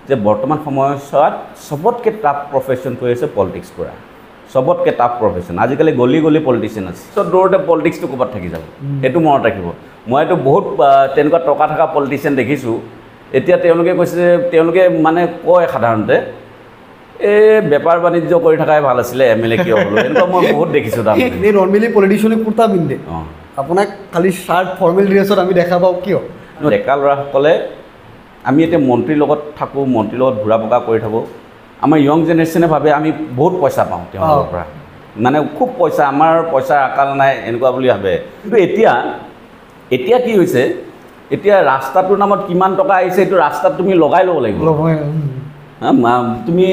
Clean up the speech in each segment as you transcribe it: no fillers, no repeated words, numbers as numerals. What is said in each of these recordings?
যে বৰ্তমান সময়ছোৱাত চবতকৈ টাফ প্ৰফেশ্যনটো হৈছে পলিটিক্স কৰা চবতকৈ টাফ প্ৰফেশ্যন আজিকালি গলি গলি পলিটিচিয়ান আছে চব দৌৰতে পলিটিক্সটো ক'ৰবাত থাকি যাব সেইটো মনত ৰাখিব মইতো বহুত তেনেকুৱা টকা থকা পলিটিচিয়ান দেখিছোঁ এতিয়া তেওঁলোকে কৈছে যে তেওঁলোকে মানে কয় সাধাৰণতে এই বেপাৰ বাণিজ্য কৰি থকাই ভাল আছিলে MLA কিয় হ'লো এনেকুৱা মই বহুত দেখিছোঁ তাৰমানে নৰ্মেলি পলিটিচিয়ানে কুৰ্তা পিন্ধে আপোনাক খালি চাৰ্ট ফৰ্মেল ড্ৰেছত আমি দেখা পাওঁ কিয় ডেকা ল'ৰাসকলে আমি এতিয়া মন্ত্ৰীৰ লগত থাকোঁ মন্ত্ৰীৰ লগত ঘূৰা পকা কৰি থাকোঁ আমাৰ য়ং জেনেৰেশ্যনে ভাবে আমি বহুত পইচা পাওঁ তেওঁলোকৰ পৰা মানে খুব পইচা আমাৰ পইচাৰ আকাল নাই এনেকুৱা বুলি ভাবে কিন্তু এতিয়া কি হৈছে এতিয়া ৰাস্তাটোৰ নামত কিমান টকা আহিছে এইটো ৰাস্তাত তুমি লগাই ল'ব লাগিব তুমি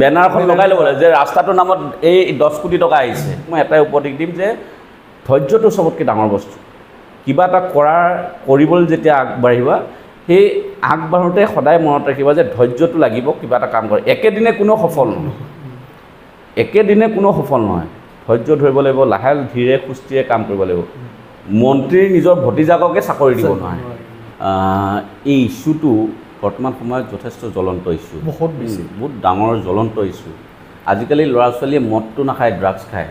বেনাৰখন লগাই ল'ব লাগিব যে ৰাস্তাটোৰ নামত এই 10 কোটি টকা আহিছে মই এটাই উপদেশ দিম যে ধৈৰ্যটো চবতকৈ ডাঙৰ বস্তু কিবা এটা কৰিবলৈ যেতিয়া আগবাঢ়িবা সেই আগবাঢ়োতে সদায় মনত ৰাখিবা যে ধৈৰ্যটো লাগিব কিবা এটা কাম কৰে একেদিনে কোনো সফল নহয় ধৈৰ্য ধৰিব লাগিব লাহে ধীৰে সুস্থিৰে কাম কৰিব লাগিব মন্ত্ৰীৰ নিজৰ ভতিজাককে চাকৰি দিব নোৱাৰে এই ইছ্যুটো বৰ্তমান সময়ত যথেষ্ট জ্বলন্ত ইছ্যু বহুত ডাঙৰ জ্বলন্ত ইছ্যু আজিকালি ল'ৰা ছোৱালীয়ে মদটো নাখায় ড্ৰাগছ খায়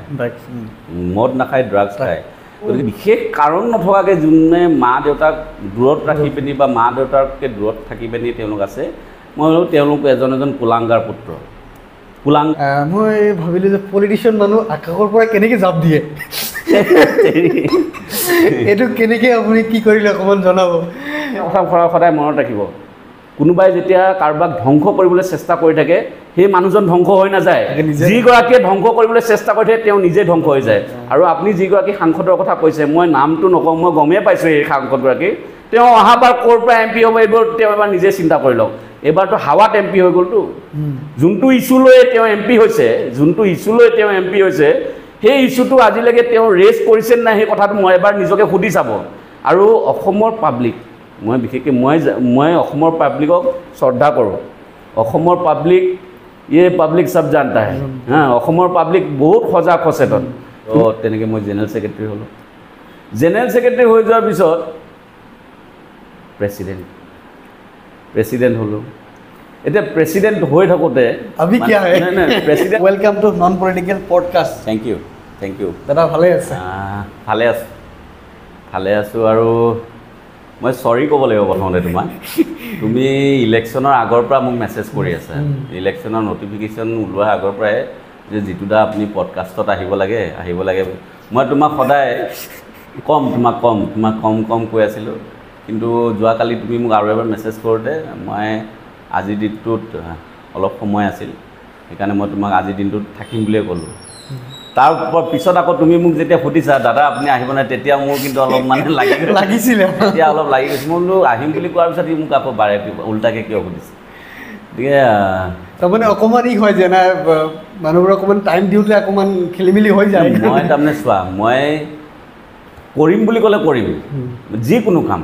মদ নাখায় ড্ৰাগছ খায় গতিকে বিশেষ কাৰণ নথকাকৈ যোনে মা দেউতাক দূৰত ৰাখি পিনি বা মা দেউতাকে দূৰত থাকি পিনি তেওঁলোক আছে মই তেওঁলোক এজন কুলাংগাৰ পুত্ৰ মই ভাবিলোঁ যে পলিটিচিয়ান মানুহ আকাশৰ পৰা কেনেকৈ জাপ দিয়ে এইটো কেনেকৈ আপুনি কি কৰিলে অকণমান জনাব সদায় মনত ৰাখিব কোনোবাই যেতিয়া কাৰোবাক ধ্বংস কৰিবলৈ চেষ্টা কৰি থাকে সেই মানুহজন ধ্বংস হৈ নাযায় যিগৰাকীয়ে ধ্বংস কৰিবলৈ চেষ্টা কৰি থাকে তেওঁ নিজে ধ্বংস হৈ যায় আৰু আপুনি যিগৰাকী সাংসদৰ কথা কৈছে মই নামটো নকওঁ মই গমেই পাইছোঁ এই সাংসদগৰাকী তেওঁ অহাবাৰ ক'ৰ পৰা MP হ'ব এইবোৰ তেওঁ এবাৰ নিজে চিন্তা কৰি লওক এইবাৰতো হাৱাত MP হৈ গ'লতো যোনটো ইছ্যু লৈ তেওঁ MP হৈছে সেই ইছ্যুটো আজিলৈকে তেওঁ ৰেজ কৰিছে নাই সেই কথাটো মই এবাৰ নিজকে সুধি চাব আৰু অসমৰ পাব্লিক মই বিশেষকৈ মই অসমৰ পাব্লিকক শ্ৰদ্ধা কৰোঁ অসমৰ পাব্লিক পাব্লিক সব জানতা হে অসমৰ পাব্লিক বহুত সজাগ সচেতন তো তেনেকৈ মই জেনেৰেল ছেক্ৰেটাৰী হ'লোঁ জেনেৰেল ছেক্ৰেটাৰী হৈ যোৱাৰ পিছত প্ৰেছিডেণ্ট হ'লোঁ এতিয়া প্ৰেছিডেণ্ট হৈ থাকোঁতে president welcome to non political podcast thank you দাদা ভালে আছে ভালে আছোঁ আৰু মই চৰি ক'ব লাগিব প্ৰথমতে তোমাক তুমি ইলেকশ্যনৰ আগৰ পৰা মোক মেছেজ কৰি আছা ইলেকশ্যনৰ নটিফিকেশ্যন ওলোৱাৰ আগৰ পৰাই যে জিতুদা আপুনি পডকাষ্টত আহিব লাগে মই তোমাক সদায় তোমাক কম কৈ আছিলোঁ কিন্তু যোৱাকালি তুমি মোক আৰু এবাৰ মেছেজ কৰোঁতে মই আজিৰ দিনটোত অলপ সময় আছিল সেইকাৰণে মই তোমাক আজিৰ দিনটোত থাকিম বুলিয়ে ক'লোঁ তাৰ পিছত আকৌ তুমি মোক যেতিয়া সুধিছা দাদা আপুনি আহিব নাই তেতিয়া মোৰ কিন্তু অলপ মানে লাগিছিলে তেতিয়া অলপ লাগি গৈছে মই বোলো আহিম বুলি কোৱাৰ পিছত মোক আকৌ উল্টাকৈ কিয় সুধিছে গতিকে তাৰমানে অকণমান হয় যে নাই মানুহবোৰ অকণমান টাইম দিওঁতে অকণমান খেলি মেলি হৈ যায় মই তাৰমানে চোৱা মই কৰিম বুলি ক'লে কৰিম যিকোনো কাম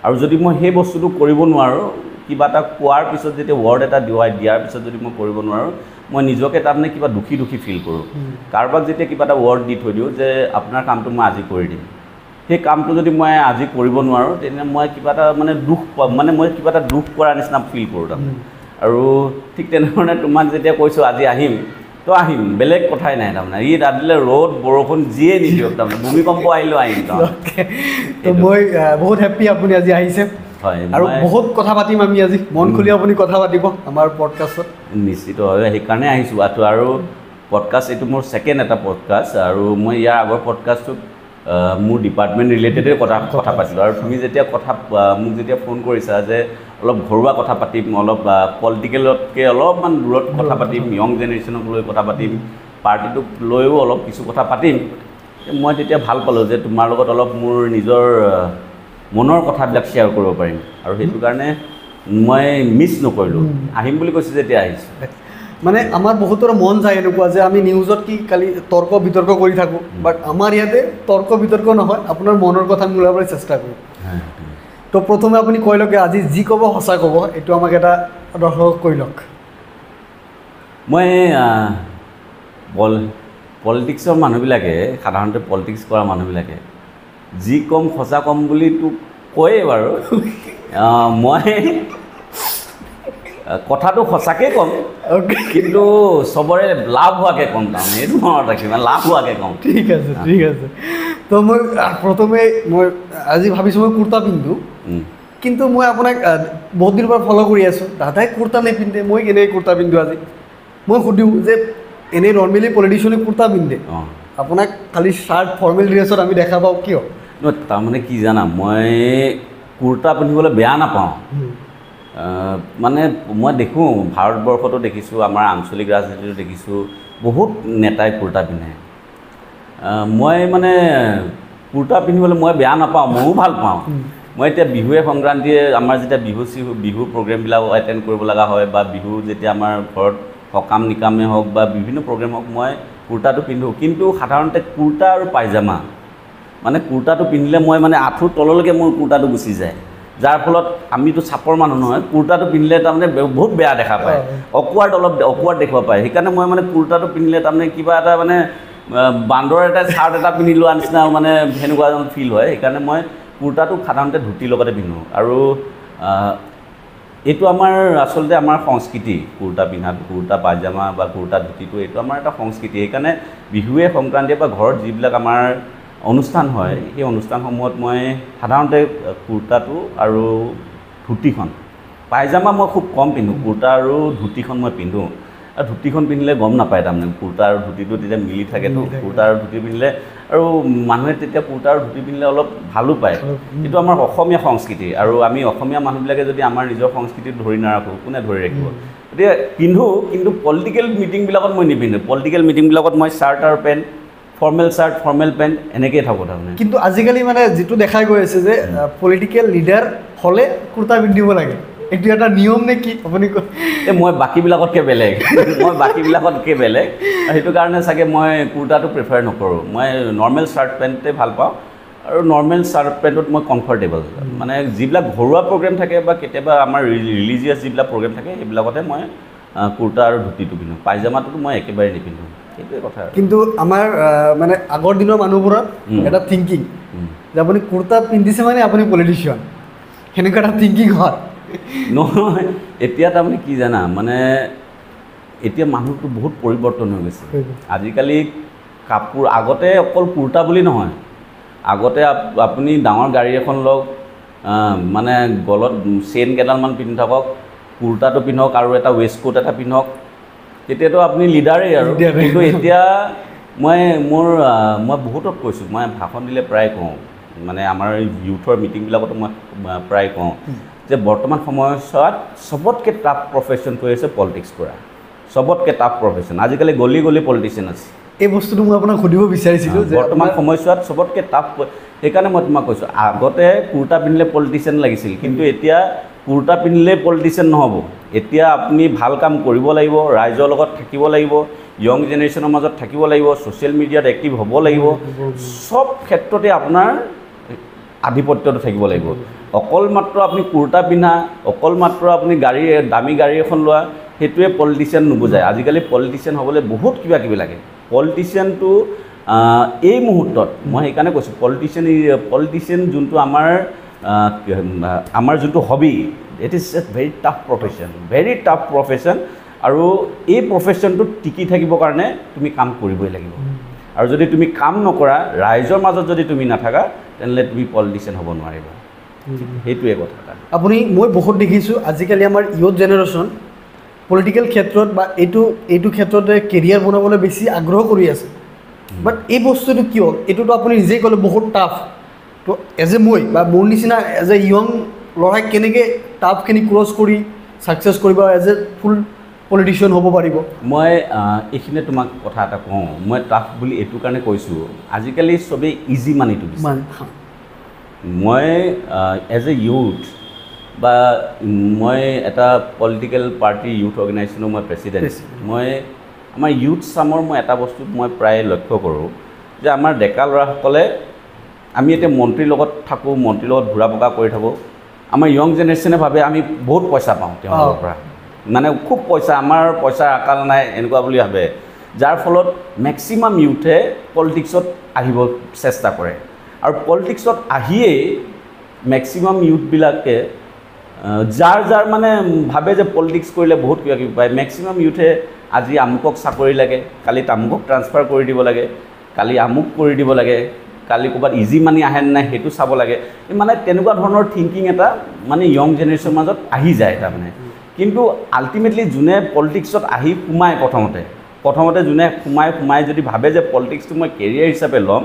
আৰু যদি মই সেই বস্তুটো কৰিব নোৱাৰোঁ কিবা এটা কোৱাৰ পিছত যেতিয়া ৱৰ্ড এটা দিয়াৰ পিছত যদি মই কৰিব নোৱাৰোঁ মই নিজকে তাৰমানে কিবা দুখী ফিল কৰোঁ কাৰোবাক যেতিয়া কিবা এটা ৱৰ্ড দি থৈ দিওঁ যে আপোনাৰ কামটো মই আজি কৰি দিম সেই কামটো যদি মই আজি কৰিব নোৱাৰোঁ তেনে মই কিবা এটা মানে মই কিবা এটা দুখ কৰাৰ নিচিনা ফিল কৰোঁ তাৰমানে আৰু ঠিক তেনেধৰণে তোমাক যেতিয়া কৈছোঁ আজি আহিম তো আহিম বেলেগ কথাই নাই তাৰমানে ৰাতিলে ৰ'দ বৰষুণ যিয়ে নিদিয়ক তাৰমানে ভূমিকম্প আহিলেও আহিম তো মই বহুত হেপ্পী আপুনি আজি আহিছে হয় আৰু বহুত কথা পাতিম আমি আজি মন খুলি আপুনি কথা পাতিব আমাৰ পডকাষ্টত নিশ্চিতভাৱে সেইকাৰণে আহিছোঁ আৰু পডকাষ্ট এইটো মোৰ ছেকেণ্ড এটা পডকাষ্ট আৰু মই ইয়াৰ আগৰ পডকাষ্টটোত মোৰ ডিপাৰ্টমেণ্ট ৰিলেটেডে কথা পাতিলোঁ আৰু তুমি যেতিয়া মোক যেতিয়া ফোন কৰিছা যে অলপ ঘৰুৱা কথা পাতিম অলপ পলিটিকেলতকৈ অলপমান দূৰত কথা পাতিম য়ং জেনেৰেশ্যনক লৈ কথা পাতিম পাৰ্টিটোক লৈও অলপ কিছু কথা পাতিম মই তেতিয়া ভাল পালোঁ যে তোমাৰ লগত অলপ মোৰ নিজৰ মনৰ কথাবিলাক শ্বেয়াৰ কৰিব পাৰিম আৰু সেইটো কাৰণে মই মিছ নকৰিলোঁ আহিম বুলি কৈছোঁ যেতিয়া আহিছোঁ মানে আমাৰ বহুতৰ মন যায় এনেকুৱা যে আমি নিউজত কি কালি তৰ্ক বিতৰ্ক কৰি থাকোঁ বাট আমাৰ ইয়াতে তৰ্ক বিতৰ্ক নহয় আপোনাৰ মনৰ কথা মিলাবলৈ চেষ্টা কৰোঁ তো প্ৰথমে আপুনি কৈ লওক আজি যি ক'ব সঁচা ক'ব এইটো আমাক এটা দৰ্শক কৈ লওক মই পলিটিক্সৰ মানুহবিলাকে সাধাৰণতে পলিটিক্স কৰা মানুহবিলাকে যি কম সঁচা কম বুলি তোক কয়েই বাৰু কথাটো সঁচাকৈ ক'ম কিন্তু চবৰে লাভ হোৱাকৈ ক'ম তাৰমানে এইটো মনত ৰাখিম লাভ হোৱাকৈ ক'ম ঠিক আছে তো মই প্ৰথমে মই আজি ভাবিছোঁ মই কুৰ্তা পিন্ধোঁ কিন্তু মই আপোনাক বহুত দিনৰ পৰা ফ'ল' কৰি আছোঁ দাদাই কুৰ্তা নিপিন্ধে মই কেনেকৈ কুৰ্তা পিন্ধোঁ আজি মই সুধিম যে এনেই নৰ্মেলি পলিটিচিয়ানে কুৰ্তা পিন্ধে আপোনাক খালি চাৰ্ট ফৰ্মেল ড্ৰেছত আমি দেখা পাওঁ কিয় তাৰমানে কি জানা মই কুৰ্তা পিন্ধিবলৈ বেয়া নাপাওঁ মানে মই দেখোঁ ভাৰতবৰ্ষতো দেখিছোঁ আমাৰ আঞ্চলিক ৰাজনীতিতো দেখিছোঁ বহুত নেতাই কুৰ্তা পিন্ধে মই মানে কুৰ্তা পিন্ধিবলৈ মই বেয়া নাপাওঁ ময়ো ভাল পাওঁ মই এতিয়া বিহুৱে সংক্ৰান্তিয়ে আমাৰ যেতিয়া বিহু প্ৰগ্ৰেমবিলাক এটেণ্ড কৰিব লগা হয় বা বিহু যেতিয়া আমাৰ ঘৰত সকাম নিকামে হওক বা বিভিন্ন প্ৰগ্ৰেম হওক মই কুৰ্তাটো পিন্ধোঁ কিন্তু সাধাৰণতে কুৰ্তা আৰু পাইজামা মানে কুৰ্তাটো পিন্ধিলে মই মানে আঁঠুৰ তললৈকে মোৰ কুৰ্তাটো গুচি যায় যাৰ ফলত আমিতো চাপৰ মানুহ নহয় কুৰ্তাটো পিন্ধিলে তাৰমানে বহুত বেয়া দেখা পায় অলপ অকৱাৰ্ড দেখুৱা পায় সেইকাৰণে মই মানে কুৰ্তাটো পিন্ধিলে তাৰমানে কিবা এটা মানে বান্দৰ এটা চাৰ্ট এটা পিন্ধি লোৱা নিচিনা মানে সেনেকুৱা এজন ফিল হয় সেইকাৰণে মই কুৰ্তাটো সাধাৰণতে ধুতিৰ লগতে পিন্ধোঁ আৰু এইটো আমাৰ আচলতে আমাৰ সংস্কৃতি কুৰ্তা পিন্ধাটো কুৰ্তা পাইজামা বা কুৰ্তা ধুতিটো এইটো আমাৰ এটা সংস্কৃতি সেইকাৰণে বিহুৱে সংক্ৰান্তিয়ে বা ঘৰত যিবিলাক আমাৰ অনুষ্ঠান হয় সেই অনুষ্ঠানসমূহত মই সাধাৰণতে কুৰ্তাটো আৰু ধুতিখন পাইজামা মই খুব কম পিন্ধোঁ কুৰ্তা আৰু ধুতিখন মই পিন্ধোঁ আৰু ধুতিখন পিন্ধিলে গম নাপায় তাৰমানে কুৰ্তা আৰু ধুতিটো তেতিয়া মিলি থাকেতো কুৰ্তা আৰু ধুতি পিন্ধিলে আৰু মানুহে তেতিয়া কুৰ্তা আৰু ধুতি পিন্ধিলে অলপ ভালো পায় এইটো আমাৰ অসমীয়া সংস্কৃতি আৰু আমি অসমীয়া মানুহবিলাকে যদি আমাৰ নিজৰ সংস্কৃতিত ধৰি নাৰাখোঁ কোনে ধৰি ৰাখিব গতিকে পিন্ধোঁ কিন্তু পলিটিকেল মিটিংবিলাকত মই নিপিন্ধোঁ পলিটিকেল মিটিংবিলাকত মই চাৰ্ট আৰু pant formal shirt formal pant এনেকৈয়ে থাকোঁ তাৰমানে কিন্তু আজিকালি মানে যিটো দেখা গৈ আছে যে পলিটিকেল লিডাৰ হ'লে কুৰ্তা পিন্ধিব লাগে এইটো এটা নিয়ম নে কি আপুনি মই বাকীবিলাকতকৈ বেলেগ সেইটো কাৰণে চাগে মই কুৰ্তাটো প্ৰিফাৰ নকৰোঁ মই নৰ্মেল চাৰ্ট পেণ্টে ভাল পাওঁ আৰু নৰ্মেল চাৰ্ট পেণ্টত মই কমফৰ্টেবল মানে যিবিলাক ঘৰুৱা প্ৰগ্ৰেম থাকে বা কেতিয়াবা আমাৰ ৰিলিজিয়াছ যিবিলাক প্ৰগ্ৰেম থাকে সেইবিলাকতে মই কুৰ্তা আৰু ধুতিটো পিন্ধোঁ পাইজামাটোতো মই একেবাৰে নিপিন্ধোঁ সেইটোৱে কথা কিন্তু আমাৰ মানে আগৰ দিনৰ মানুহবোৰৰ এটা থিংকিং যে আপুনি কুৰ্তা পিন্ধিছে মানে আপুনি পলিটিচিয়ান সেনেকুৱা এটা থিংকিং হয় নহয় এতিয়া তাৰমানে কি জানা মানে এতিয়া মানুহটো বহুত পৰিৱৰ্তন হৈ গৈছে আজিকালি কাপোৰ আগতে অকল কুৰ্তা বুলি নহয় আগতে আপুনি ডাঙৰ গাড়ী এখন লওক মানে গলত চেইন কেইডালমান পিন্ধি থাকক কুৰ্তাটো পিন্ধক আৰু এটা ৱেষ্ট কোট এটা পিন্ধক তেতিয়াতো আপুনি লিডাৰেই আৰু কিন্তু এতিয়া মই বহুতক কৈছোঁ মই ভাষণ দিলে প্ৰায় কওঁ মানে আমাৰ ইউথৰ মিটিংবিলাকতো মই প্ৰায় কওঁ যে বৰ্তমান সময়ছোৱাত চবতকৈ টাফ প্ৰফেশ্যন হৈ আছে পলিটিক্স কৰা চবতকৈ টাফ প্ৰফেশ্যন আজিকালি গলি পলিটিচিয়ান আছে এই বস্তুটো মই আপোনাক সুধিব বিচাৰিছিলোঁ যে বৰ্তমান সময়ছোৱাত চবতকৈ টাফ সেইকাৰণে মই তোমাক কৈছোঁ আগতে কুৰ্তা পিন্ধিলে পলিটিচিয়ান লাগিছিল কিন্তু এতিয়া কুৰ্তা পিন্ধিলে পলিটিচিয়ান নহ'ব এতিয়া আপুনি ভাল কাম কৰিব লাগিব ৰাইজৰ লগত থাকিব লাগিব য়ং জেনেৰেশ্যনৰ মাজত থাকিব লাগিব ছ'চিয়েল মিডিয়াত এক্টিভ হ'ব লাগিব চব ক্ষেত্ৰতে আপোনাৰ আধিপত্যটো থাকিব লাগিব অকল মাত্ৰ আপুনি কুৰ্তা পিন্ধা অকল মাত্ৰ আপুনি দামী গাড়ী এখন লোৱা সেইটোৱে পলিটিচিয়ান নুবুজায় আজিকালি পলিটিচিয়ান হ'বলৈ বহুত কিবা কিবি লাগে পলিটিচিয়ানটো এই মুহূৰ্তত মই সেইকাৰণে কৈছোঁ পলিটিচিয়ান যোনটো আমাৰ যোনটো hobby it is a very tough profession আৰু এই প্ৰফেশ্যনটোত টিকি থাকিবৰ কাৰণে তুমি কাম কৰিবই লাগিব আৰু যদি তুমি কাম নকৰা ৰাইজৰ মাজত যদি তুমি নাথাকা তেনেহ'লে তুমি পলিটিচিয়ান হ'ব নোৱাৰিবা সেইটোৱে কথা মই বহুত দেখিছোঁ আজিকালি আমাৰ ইয়থ জেনেৰেশ্যন পলিটিকেল ক্ষেত্ৰত বা এইটো ক্ষেত্ৰতে কেৰিয়াৰ বনাবলৈ বেছি আগ্ৰহ কৰি আছে বাট এই বস্তুটো কিয় এইটোতো আপুনি নিজেই ক'লে বহুত টাফ তো মই বা মোৰ নিচিনা য়ং ল'ৰাই কেনেকৈ টাফখিনি ক্ৰছ কৰি ছাকচেছ কৰিব ফুল পলিটিচিয়ান হ'ব পাৰিব মই এইখিনিয়ে তোমাক কথা এটা কওঁ মই টাফ বুলি এইটো কাৰণে কৈছোঁ আজিকালি চবেই ইজি মানিটো বিচাৰে মই ইউথ বা মই এটা পলিটিকেল পাৰ্টি ইউথ অৰ্গেনাইজেশ্যনৰ মই প্ৰেচিডেণ্ট মই আমাৰ ইউথ চামৰ মই এটা বস্তু মই প্ৰায় লক্ষ্য কৰোঁ যে আমাৰ ডেকা ল'ৰাসকলে আমি এতিয়া মন্ত্ৰীৰ লগত থাকোঁ মন্ত্ৰীৰ লগত ঘূৰা পকা কৰি থাকোঁ আমাৰ য়ং জেনেৰেশ্যনে ভাবে আমি বহুত পইচা পাওঁ তেওঁলোকৰ পৰা মানে খুব আমাৰ পইচাৰ আকাল নাই এনেকুৱা বুলি ভাবে যাৰ ফলত মেক্সিমাম ইউথে পলিটিক্সত আহিব চেষ্টা কৰে আৰু পলিটিক্সত আহিয়েই মেক্সিমাম ইউথবিলাকে যাৰ যাৰ মানে ভাবে যে পলিটিক্স কৰিলে বহুত কিবা কিবি পায় মেক্সিমাম ইউথে আজি আমুকক চাকৰি লাগে কালি তামুকক ট্ৰান্সফাৰ কৰি দিব লাগে কালি আমুক কৰি দিব লাগে কালি ক'ৰবাত ইজি মানি আহে নাই সেইটো চাব লাগে মানে তেনেকুৱা ধৰণৰ থিংকিং এটা মানে য়ং জেনেৰেশ্যনৰ মাজত আহি যায় তাৰমানে কিন্তু আল্টিমেটলি যোনে পলিটিক্সত আহি সোমায় প্ৰথমতে যোনে সোমাই যদি ভাবে যে পলিটিক্সটো মই কেৰিয়াৰ হিচাপে ল'ম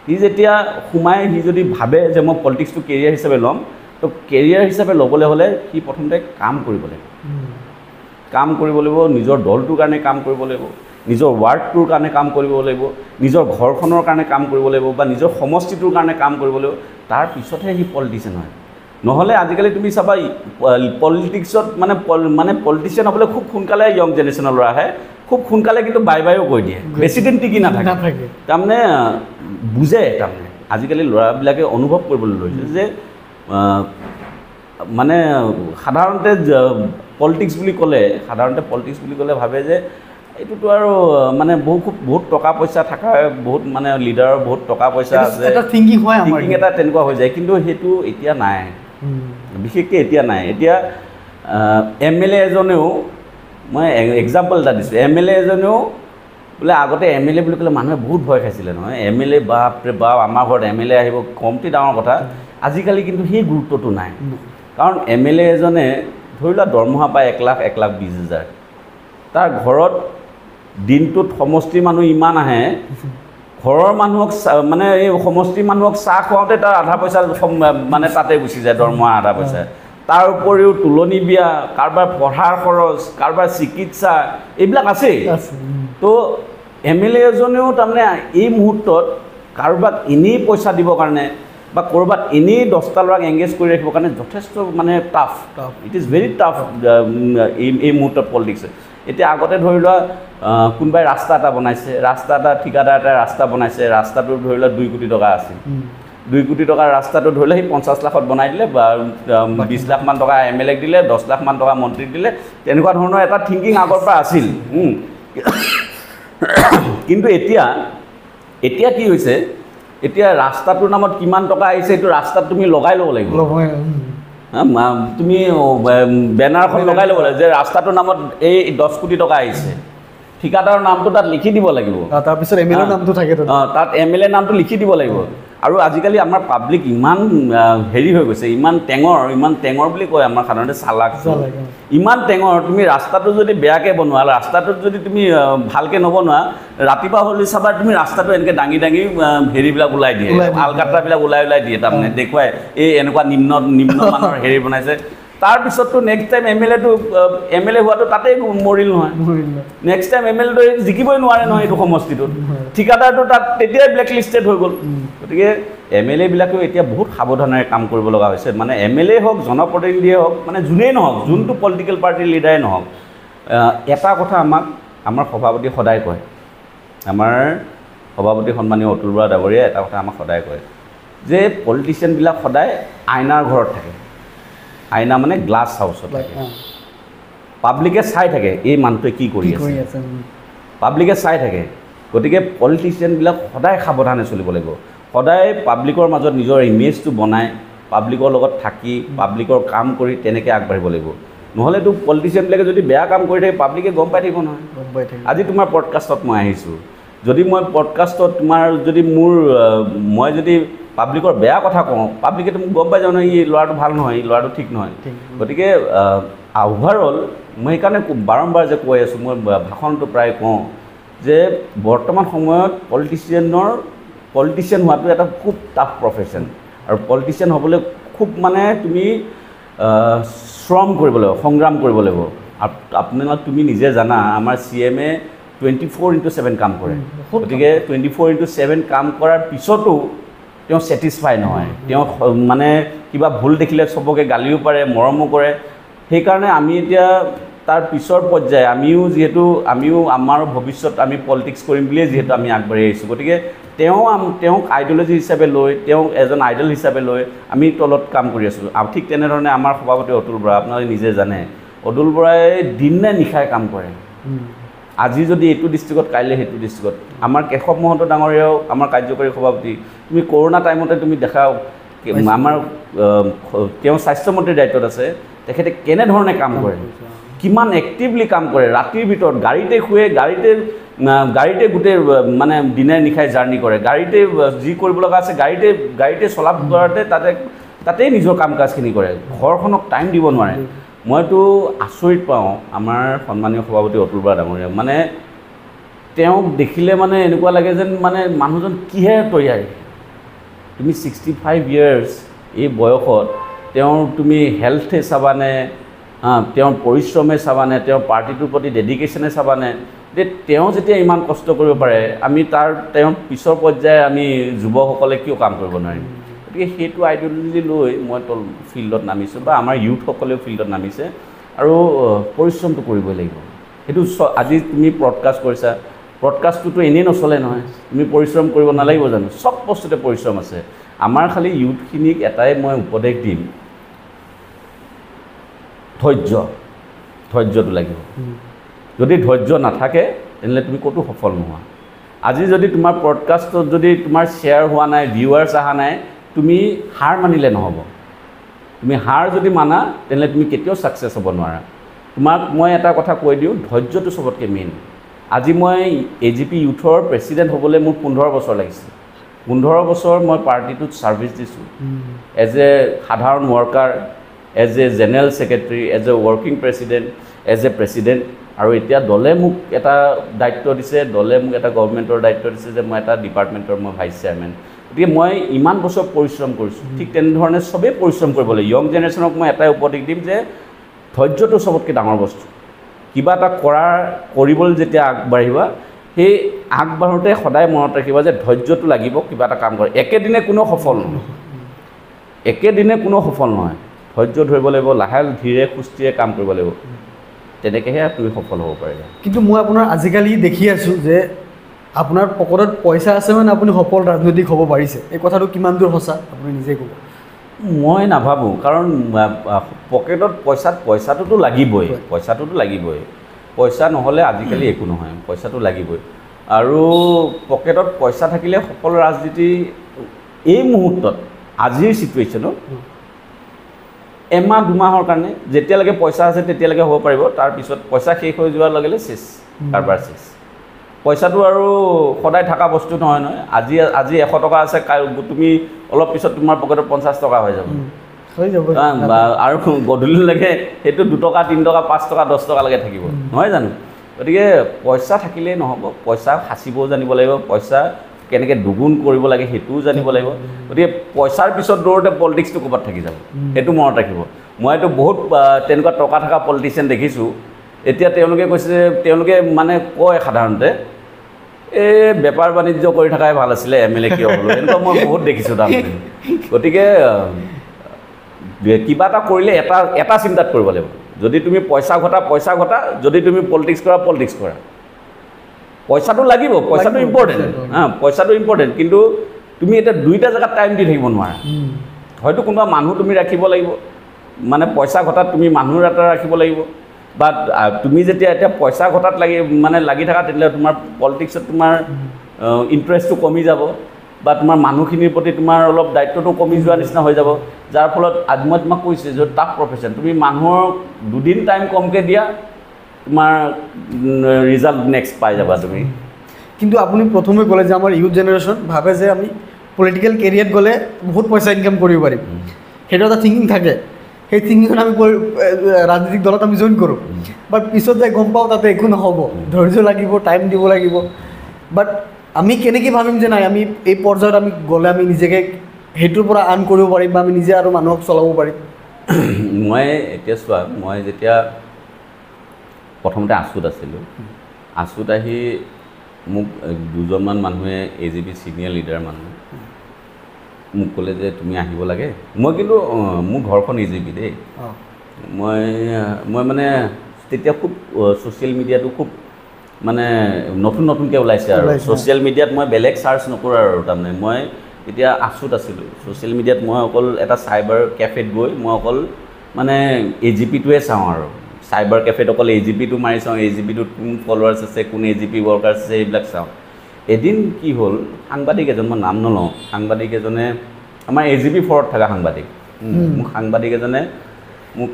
সি যেতিয়া সোমাই সি যদি ভাবে যে মই পলিটিক্সটো কেৰিয়াৰ হিচাপে ল'ম তো কেৰিয়াৰ হিচাপে ল'বলৈ হ'লে সি প্ৰথমতে কাম কৰিব লাগিব নিজৰ দলটোৰ কাৰণে কাম কৰিব লাগিব নিজৰ ৱাৰ্ডটোৰ কাৰণে কাম কৰিব লাগিব নিজৰ ঘৰখনৰ কাৰণে কাম কৰিব লাগিব বা নিজৰ সমষ্টিটোৰ কাৰণে কাম কৰিব লাগিব তাৰ পিছতহে সি পলিটিচিয়ান হয় নহ'লে আজিকালি তুমি চাবা পলিটিক্সত মানে পলিটিচিয়ান হ'বলৈ খুব সোনকালে য়ং জেনেৰেশ্যনৰ ল'ৰা আহে খুব সোনকালে কিন্তু বাই কৈ দিয়ে বেছিদিন টিকি নাথাকে তাৰমানে বুজে তাৰমানে আজিকালি ল'ৰাবিলাকে অনুভৱ কৰিবলৈ লৈছে যে মানে সাধাৰণতে পলিটিক্স বুলি ক'লে ভাবে যে এইটোতো আৰু মানে বহুত টকা পইচা থকা বহুত মানে লিডাৰৰ বহুত টকা পইচা আছে থিংকিং এটা তেনেকুৱা হৈ যায় কিন্তু সেইটো এতিয়া নাই বিশেষকৈ এতিয়া নাই এতিয়া MLA এজনেও মই এক্সাম্পল এটা দিছোঁ MLA এজনেও বোলে আগতে MLA বুলি ক'লে মানুহে বহুত ভয় খাইছিলে নহয় MLA বাপৰে বাপ আমাৰ ঘৰত MLA আহিব কমটি ডাঙৰ কথা আজিকালি কিন্তু সেই গুৰুত্বটো নাই কাৰণ MLA এজনে ধৰি লোৱা দৰমহা পায় 1,20,000 তাৰ ঘৰত দিনটোত সমষ্টিৰ মানুহ ইমান আহে ঘৰৰ মানুহক মানে এই সমষ্টিৰ মানুহক চাহ খুৱাওঁতে তাৰ আধা পইচা মানে তাতে গুচি যায় দৰমহা আধা পইচা তাৰ উপৰিও তুলনি বিয়া কাৰোবাৰ পঢ়াৰ খৰচ কাৰোবাৰ চিকিৎসা এইবিলাক আছেই তো MLA এজনেও তাৰমানে এই মুহূৰ্তত কাৰোবাক এনেই পইচা দিবৰ কাৰণে বা ক'ৰবাত এনেই 10টা ল'ৰাক এংগেজ কৰি ৰাখিবৰ কাৰণে যথেষ্ট মানে tough it is very tough এই মুহূৰ্তত পলিটিক্স এতিয়া আগতে ধৰি লোৱা কোনোবাই ৰাস্তা এটা ঠিকাদাৰ এটাই ৰাস্তা বনাইছে ৰাস্তাটো ধৰি লোৱা 2 কোটি টকা আছিল 2 কোটি টকাৰ ৰাস্তাটো ধৰি লোৱা সি 50 লাখত বনাই দিলে বা 20 লাখ মান টকা MLA ক দিলে 10 লাখ মান টকা মন্ত্ৰীক দিলে তেনেকুৱা ধৰণৰ এটা থিংকিং আগৰ পৰা আছিল কিন্তু এতিয়া কি হৈছে এতিয়া ৰাস্তাটোৰ নামত কিমান টকা আহিছে এইটো ৰাস্তাত তুমি লগাই ল'ব লাগিব তুমি বেনাৰখন লগাই ল'ব লাগিব যে ৰাস্তাটোৰ নামত এই 10 কোটি টকা আহিছে ঠিকাদাৰৰ নামটো তাত লিখি দিব লাগিব তাৰপিছত MLA নামটো থাকে তাত MLA নামটো লিখি দিব লাগিব আৰু আজিকালি আমাৰ পাব্লিক ইমান হেৰি হৈ গৈছে ইমান টেঙৰ বুলি কয় আমাৰ সাধাৰণতে চালাক ইমান টেঙৰ তুমি ৰাস্তাটো যদি বেয়াকৈ বনোৱা ৰাস্তাটোত যদি তুমি ভালকৈ নবনোৱা ৰাতিপুৱা হ'লে চাবা তুমি ৰাস্তাটো এনেকৈ দাঙি হেৰিবিলাক ওলাই দিয়ে আলকাট্ৰাবিলাক ওলাই দিয়ে তাৰমানে দেখুৱাই এই এনেকুৱা নিম্নমানৰ হেৰি বনাইছে তাৰপিছততো নেক্সট টাইম MLA হোৱাটো তাতেই মৰিল নহয় নেক্সট টাইম MLAটো জিকিবই নোৱাৰে নহয় এইটো সমষ্টিটোত ঠিকাদাৰটো তাত তেতিয়াই ব্লেক লিষ্টেড হৈ গ'ল গতিকে MLA বিলাকেও এতিয়া বহুত সাৱধানেৰে কাম কৰিব লগা হৈছে মানে MLA হওক জনপ্ৰতিনিধিয়ে হওক মানে যোনেই নহওক যোনটো পলিটিকেল পাৰ্টিৰ লিডাৰে নহওক এটা কথা আমাৰ সভাপতি সদায় কয় আমাৰ সভাপতি সন্মানীয় অতুল বৰা ডাঙৰীয়াই এটা কথা আমাক সদায় কয় যে পলিটিচিয়ানবিলাক সদায় আইনাৰ ঘৰত থাকে আইনা মানে গ্লাছ হাউচত থাকে পাব্লিকে চাই থাকে এই মানুহটোৱে কি কৰি আছে পাব্লিকে চাই থাকে গতিকে পলিটিচিয়ানবিলাক সদায় সাৱধানে চলিব লাগিব সদায় পাব্লিকৰ মাজত নিজৰ ইমেজটো বনাই পাব্লিকৰ লগত থাকি পাব্লিকৰ কাম কৰি তেনেকৈ আগবাঢ়িব লাগিব নহ'লেতো পলিটিচিয়ানবিলাকে যদি বেয়া কাম কৰি থাকে পাব্লিকে গম পাই থাকিব নহয় আজি তোমাৰ পডকাষ্টত মই আহিছোঁ যদি মই পডকাষ্টত তোমাৰ যদি মই যদি পাব্লিকৰ বেয়া কথা কওঁ পাব্লিকেতো মোক গম পাই যাওঁ নহয় এই ল'ৰাটো ভাল নহয় এই ল'ৰাটো ঠিক নহয় গতিকে অভাৰঅল মই সেইকাৰণে বাৰম্বাৰ যে কৈ আছোঁ মই ভাষণটো প্ৰায় কওঁ যে বৰ্তমান সময়ত পলিটিচিয়ান হোৱাটো এটা খুব টাফ প্ৰফেশ্যন আৰু পলিটিচিয়ান হ'বলৈ খুব মানে তুমি শ্ৰম কৰিব লাগিব সংগ্ৰাম কৰিব লাগিব তুমি নিজে জানা আমাৰ CMA 24/7 কাম কৰে গতিকে 24/7 কাম কৰাৰ পিছতো তেওঁ ছেটিছফাই নহয় তেওঁ মানে কিবা ভুল দেখিলে চবকে গালিও পাৰে মৰমো কৰে সেইকাৰণে আমি এতিয়া তাৰ পিছৰ পৰ্যায়ে আমিও আমাৰ ভৱিষ্যত আমি পলিটিক্স কৰিম বুলিয়ে যিহেতু আমি আগবাঢ়ি আহিছোঁ গতিকে তেওঁক আইডিঅলজি হিচাপে লৈ তেওঁক এজন আইডল হিচাপে লৈ আমি তলত কাম কৰি আছোঁ আৰু ঠিক তেনেধৰণে আমাৰ সভাপতি অতুল বৰা আপোনালোকে নিজে জানে অতুল বৰাই দিনে নিশাই কাম কৰে আজি যদি এইটো ডিষ্ট্ৰিক্টত কাইলৈ সেইটো ডিষ্ট্ৰিক্টত আমাৰ কেশৱ মহন্ত ডাঙৰীয়াও আমাৰ কাৰ্যকৰী সভাপতি তুমি কৰোণা টাইমতে তুমি দেখাও আমাৰ তেওঁ স্বাস্থ্যমন্ত্ৰীৰ দায়িত্বত আছে তেখেতে কেনেধৰণে কাম কৰে, কিমান এক্টিভলি কাম কৰে, ৰাতিৰ ভিতৰত গাড়ীতে শুৱে, গাড়ীতে গোটেই মানে দিনে নিশাই জাৰ্ণি কৰে, গাড়ীতে যি কৰিব লগা আছে গাড়ীতে চলা কৰাতে তাতেই নিজৰ কাম কাজখিনি কৰে, ঘৰখনক টাইম দিব নোৱাৰে। মইতো আচৰিত পাওঁ আমাৰ সন্মানীয় সভাপতি অতুল বৰা ডাঙৰীয়া, মানে তেওঁক দেখিলে মানে এনেকুৱা লাগে যেন মানে মানুহজন কিহে তৈয়াৰী। তুমি 65 ইয়াৰ্ছ এই বয়সত তেওঁৰ তুমি হেল্থে চাবানে, তেওঁৰ পৰিশ্ৰমে চাবানে, তেওঁৰ পাৰ্টিটোৰ প্ৰতি ডেডিকেশ্যনে চাবানে, যে তেওঁ যেতিয়া ইমান কষ্ট কৰিব পাৰে আমি তেওঁৰ পিছৰ পৰ্যায়ে আমি যুৱকসকলে কিয় কাম কৰিব নোৱাৰিম। গতিকে সেইটো আইডিঅলজি লৈ মই ফিল্ডত নামিছোঁ বা আমাৰ ইউথসকলেও ফিল্ডত নামিছে আৰু পৰিশ্ৰমটো কৰিবই লাগিব। সেইটো আজি তুমি ব্ৰডকাষ্ট কৰিছা, ব্ৰডকাষ্টটোতো এনেই নচলে নহয়, তুমি পৰিশ্ৰম কৰিব নালাগিব জানো? চব বস্তুতে পৰিশ্ৰম আছে। আমাৰ খালি ইউথখিনিক এটাই মই উপদেশ দিম, ধৈৰ্যটো লাগিব। যদি ধৈৰ্য নাথাকে তেনেহ'লে তুমি ক'তো সফল নোহোৱা। আজি যদি তোমাৰ ব্ৰডকাষ্টত যদি তোমাৰ শ্বেয়াৰ হোৱা নাই, ভিউৱাৰ্ছ অহা নাই, তুমি হাৰ মানিলে নহ'ব। তুমি হাৰ যদি মানা তেনেহ'লে তুমি কেতিয়াও ছাকচেছ হ'ব নোৱাৰা। তোমাক মই এটা কথা কৈ দিওঁ, ধৈৰ্যটো চবতকৈ মেইন। আজি মই AGP ইউথৰ প্ৰেচিডেণ্ট হ'বলৈ মোৰ 15 বছৰ লাগিছিল। 15 বছৰ মই পাৰ্টিটোত ছাৰ্ভিচ দিছোঁ, এজ এ সাধাৰণ worker, as a general secretary, as a working president, as a president. আৰু এতিয়া দলে মোক এটা দায়িত্ব দিছে, দলে মোক এটা গভৰ্ণমেণ্টৰ দায়িত্ব দিছে যে মই এটা ডিপাৰ্টমেণ্টৰ মই ভাইচ চেয়াৰমেন। গতিকে মই ইমান বছৰ পৰিশ্ৰম কৰিছোঁ, ঠিক তেনেধৰণে চবেই পৰিশ্ৰম কৰিব লাগে। য়ং জেনেৰেশ্যনক মই এটাই উপদেশ দিম যে ধৈৰ্যটো চবতকৈ ডাঙৰ বস্তু। কিবা এটা কৰিবলৈ যেতিয়া আগবাঢ়িবা, সেই আগবাঢ়োতে সদায় মনত ৰাখিবা যে ধৈৰ্যটো লাগিব। কিবা এটা কাম কৰে একেদিনে কোনো সফল নহয়, ধৈৰ্য ধৰিব লাগিব, লাহে ধীৰে সুস্থিৰে কাম কৰিব লাগিব, তেনেকৈহে তুমি সফল হ'ব পাৰিবা। কিন্তু মই আপোনাৰ আজিকালি দেখি আছোঁ যে আপোনাৰ পকেটত পইচা আছে মানে আপুনি সফল ৰাজনৈতিক হ'ব পাৰিছে। এই কথাটো কিমান দূৰ সঁচা আপুনি নিজে ক'ব। মই নাভাবোঁ, কাৰণ পকেটত পইচাটোতো লাগিবই, পইচা নহ'লে আজিকালি একো নহয়, পইচাটো লাগিবই। আৰু পকেটত পইচা থাকিলে সফল ৰাজনীতি এই মুহূৰ্তত আজিৰ চিটুৱেশ্যনত এমাহ দুমাহৰ কাৰণে যেতিয়ালৈকে পইচা আছে তেতিয়ালৈকে হ'ব পাৰিব। তাৰপিছত পইচা শেষ হৈ যোৱাৰ লগে লগে কাৰবাৰ শেষ। পইচাটো আৰু সদায় থকা বস্তু নহয়। আজি 100 টকা আছে, তুমি অলপ পিছত তোমাৰ পকেটত 50 টকা হৈ যাব। আৰু গধূলিলৈকে সেইটো 2 টকা 3 টকা 5 টকা 10 টকালৈকে থাকিব, নহয় জানো? গতিকে পইচা থাকিলেই নহ'ব, পইচা সাঁচিবও জানিব লাগিব, পইচা কেনেকৈ দুগুণ কৰিব লাগে সেইটোও জানিব লাগিব। গতিকে পইচাৰ পিছত দৌৰোতে পলিটিক্সটো ক'ৰবাত থাকি যাব, সেইটো মনত ৰাখিব। মইতো বহুত তেনেকুৱা টকা থকা পলিটিচিয়ান দেখিছোঁ। এতিয়া তেওঁলোকে মানে কয় সাধাৰণতে এই বেপাৰ বাণিজ্য কৰি থকাই ভাল আছিলে, MLA কিয় হ'লো, এনেকুৱা মই বহুত দেখিছোঁ তাৰমানে। গতিকে কিবা এটা কৰিলে এটা চিন্তাত কৰিব লাগিব। যদি তুমি পইচা ঘটা, যদি তুমি পলিটিক্স কৰা। পইচাটো লাগিব, পইচাটো ইম্পৰ্টেণ্ট, কিন্তু তুমি এতিয়া দুইটা জেগাত টাইম দি থাকিব নোৱাৰা। হয়তো কোনোবা মানুহ তুমি ৰাখিব লাগিব, মানে পইচা ঘটাত তুমি মানুহ এটা ৰাখিব লাগিব, বা তুমি যেতিয়া এতিয়া পইচা ঘটাত লাগি থাকা তেতিয়াহ'লে তোমাৰ পলিটিক্সত তোমাৰ ইণ্টাৰেষ্টটো কমি যাব, বা তোমাৰ মানুহখিনিৰ প্ৰতি তোমাৰ অলপ দায়িত্বটো কমি যোৱা নিচিনা হৈ যাব। যাৰ ফলত আজি মই তোমাক কৈছোঁ যে টাফ প্ৰফেশ্যন, তুমি মানুহক 2 দিন টাইম কমকৈ দিয়া, তোমাৰ ৰিজাল্ট নেক্সট পাই যাবা তুমি। কিন্তু আপুনি প্ৰথমে ক'লে যে আমাৰ ইউথ জেনেৰেশ্যন ভাবে যে আমি পলিটিকেল কেৰিয়াৰত গ'লে বহুত পইচা ইনকাম কৰিব পাৰিম, সেইটো এটা থিংকিং থাকে। সেই থিংকিংখন আমি ৰাজনৈতিক দলত আমি জইন কৰোঁ, বাট পিছত যাই গম পাওঁ তাতে একো নহ'ব, ধৈৰ্য লাগিব, টাইম দিব লাগিব। বাট আমি কেনেকৈ ভাবিম যে নাই আমি এই পৰ্যায়ত আমি গ'লে আমি নিজকে সেইটোৰ পৰা আৰ্ণ কৰিব পাৰিম, বা আমি নিজে আৰু মানুহক চলাব পাৰিম? মই এতিয়া চোৱা, মই যেতিয়া প্ৰথমতে আছুত আছিলোঁ, আছুত আহি মোক 2জনমান মানুহে AGP ছিনিয়ৰ লিডাৰ মানুহ মোক ক'লে যে তুমি আহিব লাগে। মই কিন্তু মোৰ ঘৰখন AGP দেই। মই মানে তেতিয়া খুব ছ'চিয়েল মিডিয়াটো খুব মানে নতুনকৈ ওলাইছে আৰু ছ'চিয়েল মিডিয়াত মই বেলেগ চাৰ্চ নকৰোঁ আৰু। তাৰমানে মই এতিয়া আছুত আছিলোঁ, ছ'চিয়েল মিডিয়াত মই অকল এটা চাইবাৰ কেফেত গৈ মই অকল মানে AGPটোৱে চাওঁ আৰু। চাইবাৰ কেফেত অকল AGPটো মাৰি চাওঁ, AGPটোত কোন ফলোৱাৰ্ছ আছে, কোন AGP ৱৰ্কাৰ্ছ আছে, এইবিলাক চাওঁ। এদিন কি হ'ল, সাংবাদিক এজন, মই নাম নলওঁ, সাংবাদিক এজনে আমাৰ AGP 4ত থকা সাংবাদিক, মোক সাংবাদিক এজনে মোক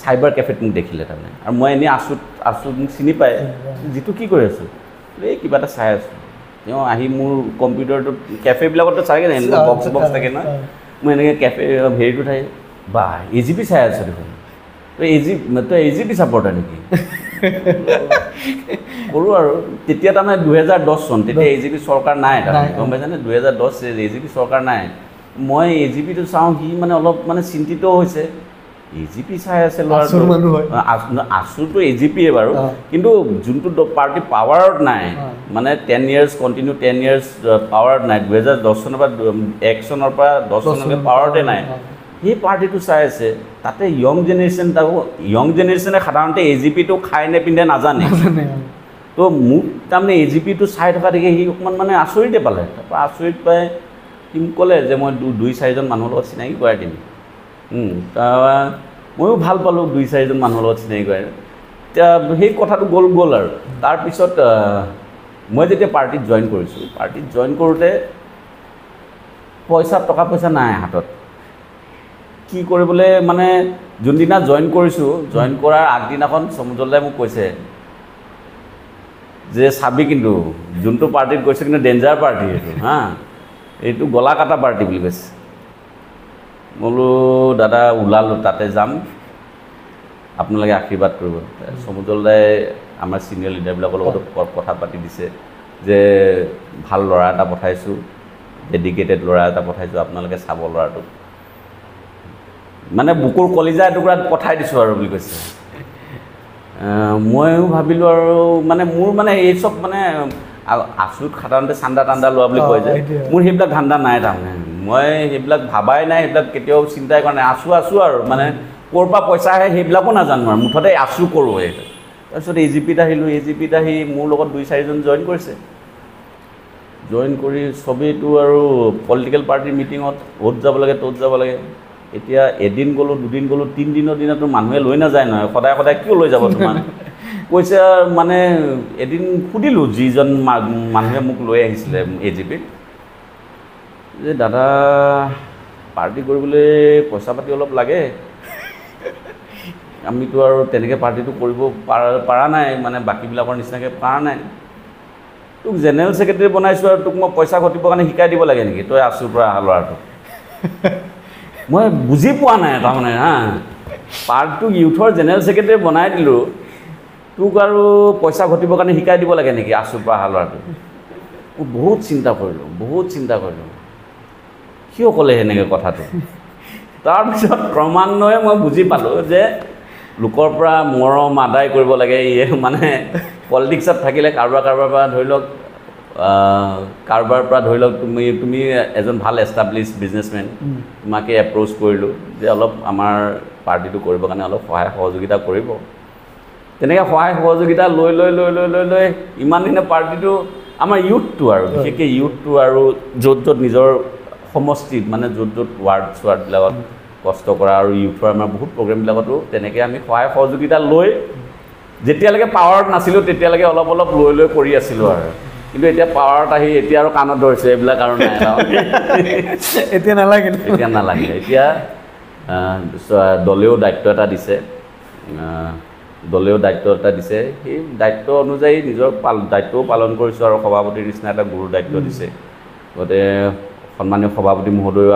চাইবাৰ কেফেত মোক দেখিলে তাৰমানে আৰু মই এনেই আছোঁ মোক চিনি পায় যিটো কি কৰি আছোঁ এই কিবা এটা চাই আছোঁ তেওঁ আহি মোৰ কম্পিউটাৰটোত কেফেবিলাকতো চাগে নাই এনেকুৱা বক্স থাকে নহয় মই এনেকৈ কেফে হেৰিটো থাকে বা AGP চাই আছোঁ দেখোন তই AGP ছাপৰ্টাৰ নেকি ক'লোঁ আৰু তেতিয়া তাৰমানে 2010 চন তেতিয়া AGP চৰকাৰ নাই তাৰমানে গম পাইছানে 2010 AGP চৰকাৰ নাই মই AGPটো চাওঁ সি মানে অলপ মানে চিন্তিত হৈছে AGP চাই আছে ল'ৰাটো আছুৰটো AGPয়ে বাৰু কিন্তু যোনটো পাৰ্টি পাৱাৰত নাই মানে 10 years কণ্টিনিউ 10 years পাৱাৰত নাই 2010 চনৰ পৰা 1 চনৰ পৰা 10 চনলৈকে পাৱাৰতে নাই সেই পাৰ্টিটো চাই আছে তাতে য়ং জেনেৰেশ্যনে সাধাৰণতে AGPটো খাই নে পিন্ধে নাজানে তো মোক তাৰমানে AGPটো চাই থকা দেখি সি অকণমান মানে আচৰিতে পালে তাৰপৰা আচৰিত পাই সি মোক ক'লে যে মই 2-4জন মানুহৰ লগত চিনাকি কৰাই দিম ময়ো ভাল পালোঁ 2-4জন মানুহৰ লগত চিনাকি কৰাই এতিয়া সেই কথাটো গ'ল আৰু তাৰপিছত মই যেতিয়া পাৰ্টিত জইন কৰিছোঁ পাৰ্টিত জইন কৰোঁতে টকা পইচা নাই হাতত কি কৰিবলৈ মানে যোনদিনা জইন কৰিছোঁ জইন কৰাৰ আগদিনাখন সমুজল দাই মোক কৈছে যে চাবি কিন্তু যোনটো পাৰ্টিত গৈছে কিন্তু ডেঞ্জাৰ পাৰ্টি এইটো এইটো গলা কাটা পাৰ্টি বুলি কৈছে বোলো দাদা ওলালোঁ তাতে যাম আপোনালোকে আশীৰ্বাদ কৰিব সমুজল দাই আমাৰ ছিনিয়ৰ লিডাৰবিলাকৰ লগতো কথা পাতি দিছে যে ভাল ল'ৰা এটা পঠাইছোঁ ডেডিকেটেড ল'ৰা এটা পঠাইছোঁ আপোনালোকে চাব ল'ৰাটো মানে বুকুৰ কলিজা এটুকুৰাত পঠাই দিছোঁ আৰু বুলি কৈছে ময়ো ভাবিলোঁ আৰু মানে মোৰ মানে এই চব মানে আছুত সাধাৰণতে চান্দা টান্দা লোৱা বুলি কয় যে মোৰ সেইবিলাক ধান্দা নাই তাৰমানে মই সেইবিলাক ভাবাই নাই সেইবিলাক কেতিয়াও চিন্তাই কৰা নাই আছোঁ আৰু মানে ক'ৰ পৰা পইচা আহে সেইবিলাকো নাজানো আৰু মুঠতে আছোঁ কৰোঁ তাৰপিছত AGPত আহিলোঁ AGPত আহি মোৰ লগত 2-4জন জইন কৰিছে জইন কৰি চবেইতো আৰু পলিটিকেল পাৰ্টিৰ মিটিঙত অ'ত যাব লাগে ত'ত যাব লাগে এতিয়া এদিন গ'লোঁ 2 দিন গ'লোঁ 3 দিনৰ দিনতো মানুহে লৈ নাযায় নহয় সদায় কিয় লৈ যাব তোমাৰ কৈছে মানে এদিন সুধিলোঁ যিজন মানুহে মোক লৈ আহিছিলে AGPত যে দাদা পাৰ্টি কৰিবলৈ পইচা পাতি অলপ লাগে আমিতো আৰু তেনেকৈ পাৰ্টিটো কৰিব পৰা নাই মানে বাকীবিলাকৰ নিচিনাকৈ পৰা নাই তোক জেনেৰেল ছেক্ৰেটাৰী বনাইছোঁ আৰু তোক মই পইচা ঘটিবৰ কাৰণে শিকাই দিব লাগে নেকি তই আছুৰ পৰা অহা ল'ৰাটো মই বুজি পোৱা নাই তাৰমানে পাৰ্টিটোক ইউথৰ জেনেৰেল ছেক্ৰেটাৰী বনাই দিলোঁ তোক আৰু পইচা ঘটিবৰ কাৰণে শিকাই দিব লাগে নেকি আছুৰ পৰা অহা ল'ৰাটো মই বহুত চিন্তা কৰিলোঁ কিয় ক'লে সেনেকৈ কথাটো তাৰপিছত ক্ৰমান্বয়ে মই বুজি পালোঁ যে লোকৰ পৰা মৰম আদায় কৰিব লাগে মানে পলিটিক্সত থাকিলে কাৰোবাৰ পৰা ধৰি লওক তুমি এজন ভাল এষ্টাব্লিছ বিজনেছমেন তোমাকে এপ্ৰ'চ কৰিলোঁ যে অলপ আমাৰ পাৰ্টিটো কৰিবৰ কাৰণে অলপ সহায় সহযোগিতা কৰিব তেনেকৈ সহায় সহযোগিতা লৈ ইমান দিনে পাৰ্টিটো আমাৰ ইউথটো আৰু বিশেষকৈ ইউথটো আৰু য'ত নিজৰ সমষ্টিত মানে য'ত ৱাৰ্ডবিলাকত কষ্ট কৰা আৰু ইউথৰ আমাৰ বহুত প্ৰগ্ৰেমবিলাকতো তেনেকৈ আমি সহায় সহযোগিতা লৈ যেতিয়ালৈকে পাৱাৰত নাছিলোঁ তেতিয়ালৈকে অলপ লৈ কৰি আছিলোঁ আৰু কিন্তু এতিয়া পাৱাৰত আহি এতিয়া আৰু কাণত ধৰিছে এইবিলাক আৰু নাই এতিয়া নালাগে এতিয়া দলেও দায়িত্ব এটা দিছে সেই দায়িত্ব অনুযায়ী নিজৰ দায়িত্বও পালন কৰিছোঁ আৰু সভাপতিৰ নিচিনা এটা গুৰু দায়িত্ব দিছে গতিকে সন্মানীয় সভাপতি মহোদয়েও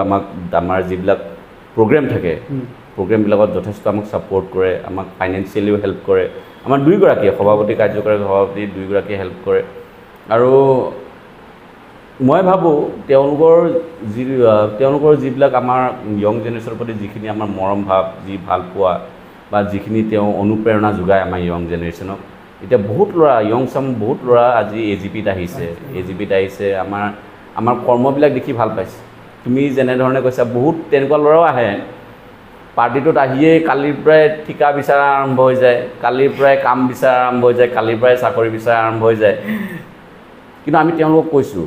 আমাৰ যিবিলাক প্ৰগ্ৰেম থাকে প্ৰগ্ৰেমবিলাকত যথেষ্ট আমাক ছাপোৰ্ট কৰে আমাক ফাইনেন্সিয়েলিও হেল্প কৰে আমাৰ দুয়োগৰাকীয়ে সভাপতি কাৰ্যকৰী সভাপতি দুয়োগৰাকীয়ে হেল্প কৰে আৰু মই ভাবোঁ তেওঁলোকৰ যিবিলাক আমাৰ য়ং জেনেৰেশ্যনৰ প্ৰতি যিখিনি আমাৰ মৰম ভাৱ যি ভাল পোৱা বা যিখিনি তেওঁ অনুপ্ৰেৰণা যোগায় আমাৰ য়ং জেনেৰেশ্যনক এতিয়া বহুত ল'ৰা আজি AGPত আহিছে আমাৰ কৰ্মবিলাক দেখি ভাল পাইছে তুমি যেনেধৰণে কৈছা বহুত তেনেকুৱা ল'ৰাও আহে পাৰ্টিটোত আহিয়েই কালিৰ পৰাই ঠিকা বিচৰা আৰম্ভ হৈ যায় কালিৰ পৰাই কাম বিচৰা আৰম্ভ হৈ যায় কালিৰ পৰাই চাকৰি বিচৰা আৰম্ভ হৈ যায় কিন্তু আমি তেওঁলোকক কৈছোঁ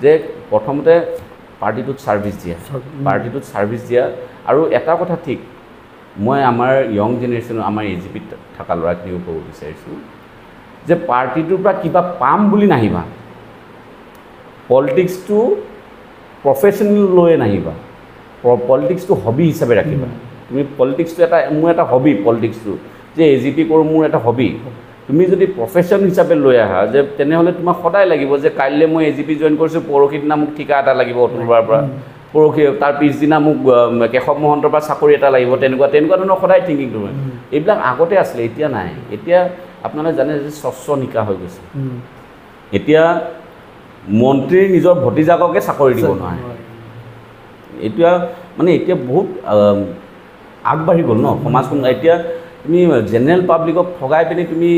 যে প্ৰথমতে পাৰ্টিটোত ছাৰ্ভিচ দিয়া আৰু এটা কথা ঠিক মই আমাৰ য়ং জেনেৰেশ্যনৰ আমাৰ AGPত থকা ল'ৰাখিনিও ক'ব বিচাৰিছোঁ যে পাৰ্টিটোৰ পৰা কিবা পাম বুলি নাহিবা পলিটিক্সটো প্ৰফেশ্যনেল লৈয়ে নাহিবা পলিটিক্সটো হবি হিচাপে ৰাখিবা তুমি পলিটিক্সটো এটা মোৰ এটা হবি পলিটিক্সটো যে AGP কৰোঁ মোৰ এটা হবি তুমি যদি প্ৰফেশ্যন হিচাপে লৈ আহা যে তেনেহ'লে তোমাক সদায় লাগিব যে কাইলৈ মই AGP জইন কৰিছোঁ পৰহি দিনা মোক ঠিকা এটা লাগিব অতুলবাৰ পৰা পৰহি তাৰ পিছদিনা মোক কেশৱ মহন্তৰ পৰা চাকৰি এটা লাগিব তেনেকুৱা ধৰণৰ সদায় থিংকিং তুমি এইবিলাক আগতে আছিলে এতিয়া নাই এতিয়া আপোনালোকে জানে যে স্বচ্ছ নিকা হৈ গৈছে এতিয়া মন্ত্ৰীৰ নিজৰ ভতিজাককে চাকৰি দিব নোৱাৰে এতিয়া মানে এতিয়া বহুত আগবাঢ়ি গ'ল ন সমাজখন এতিয়া তুমি জেনেৰেল পাব্লিকক ঠগাই পিনি তুমি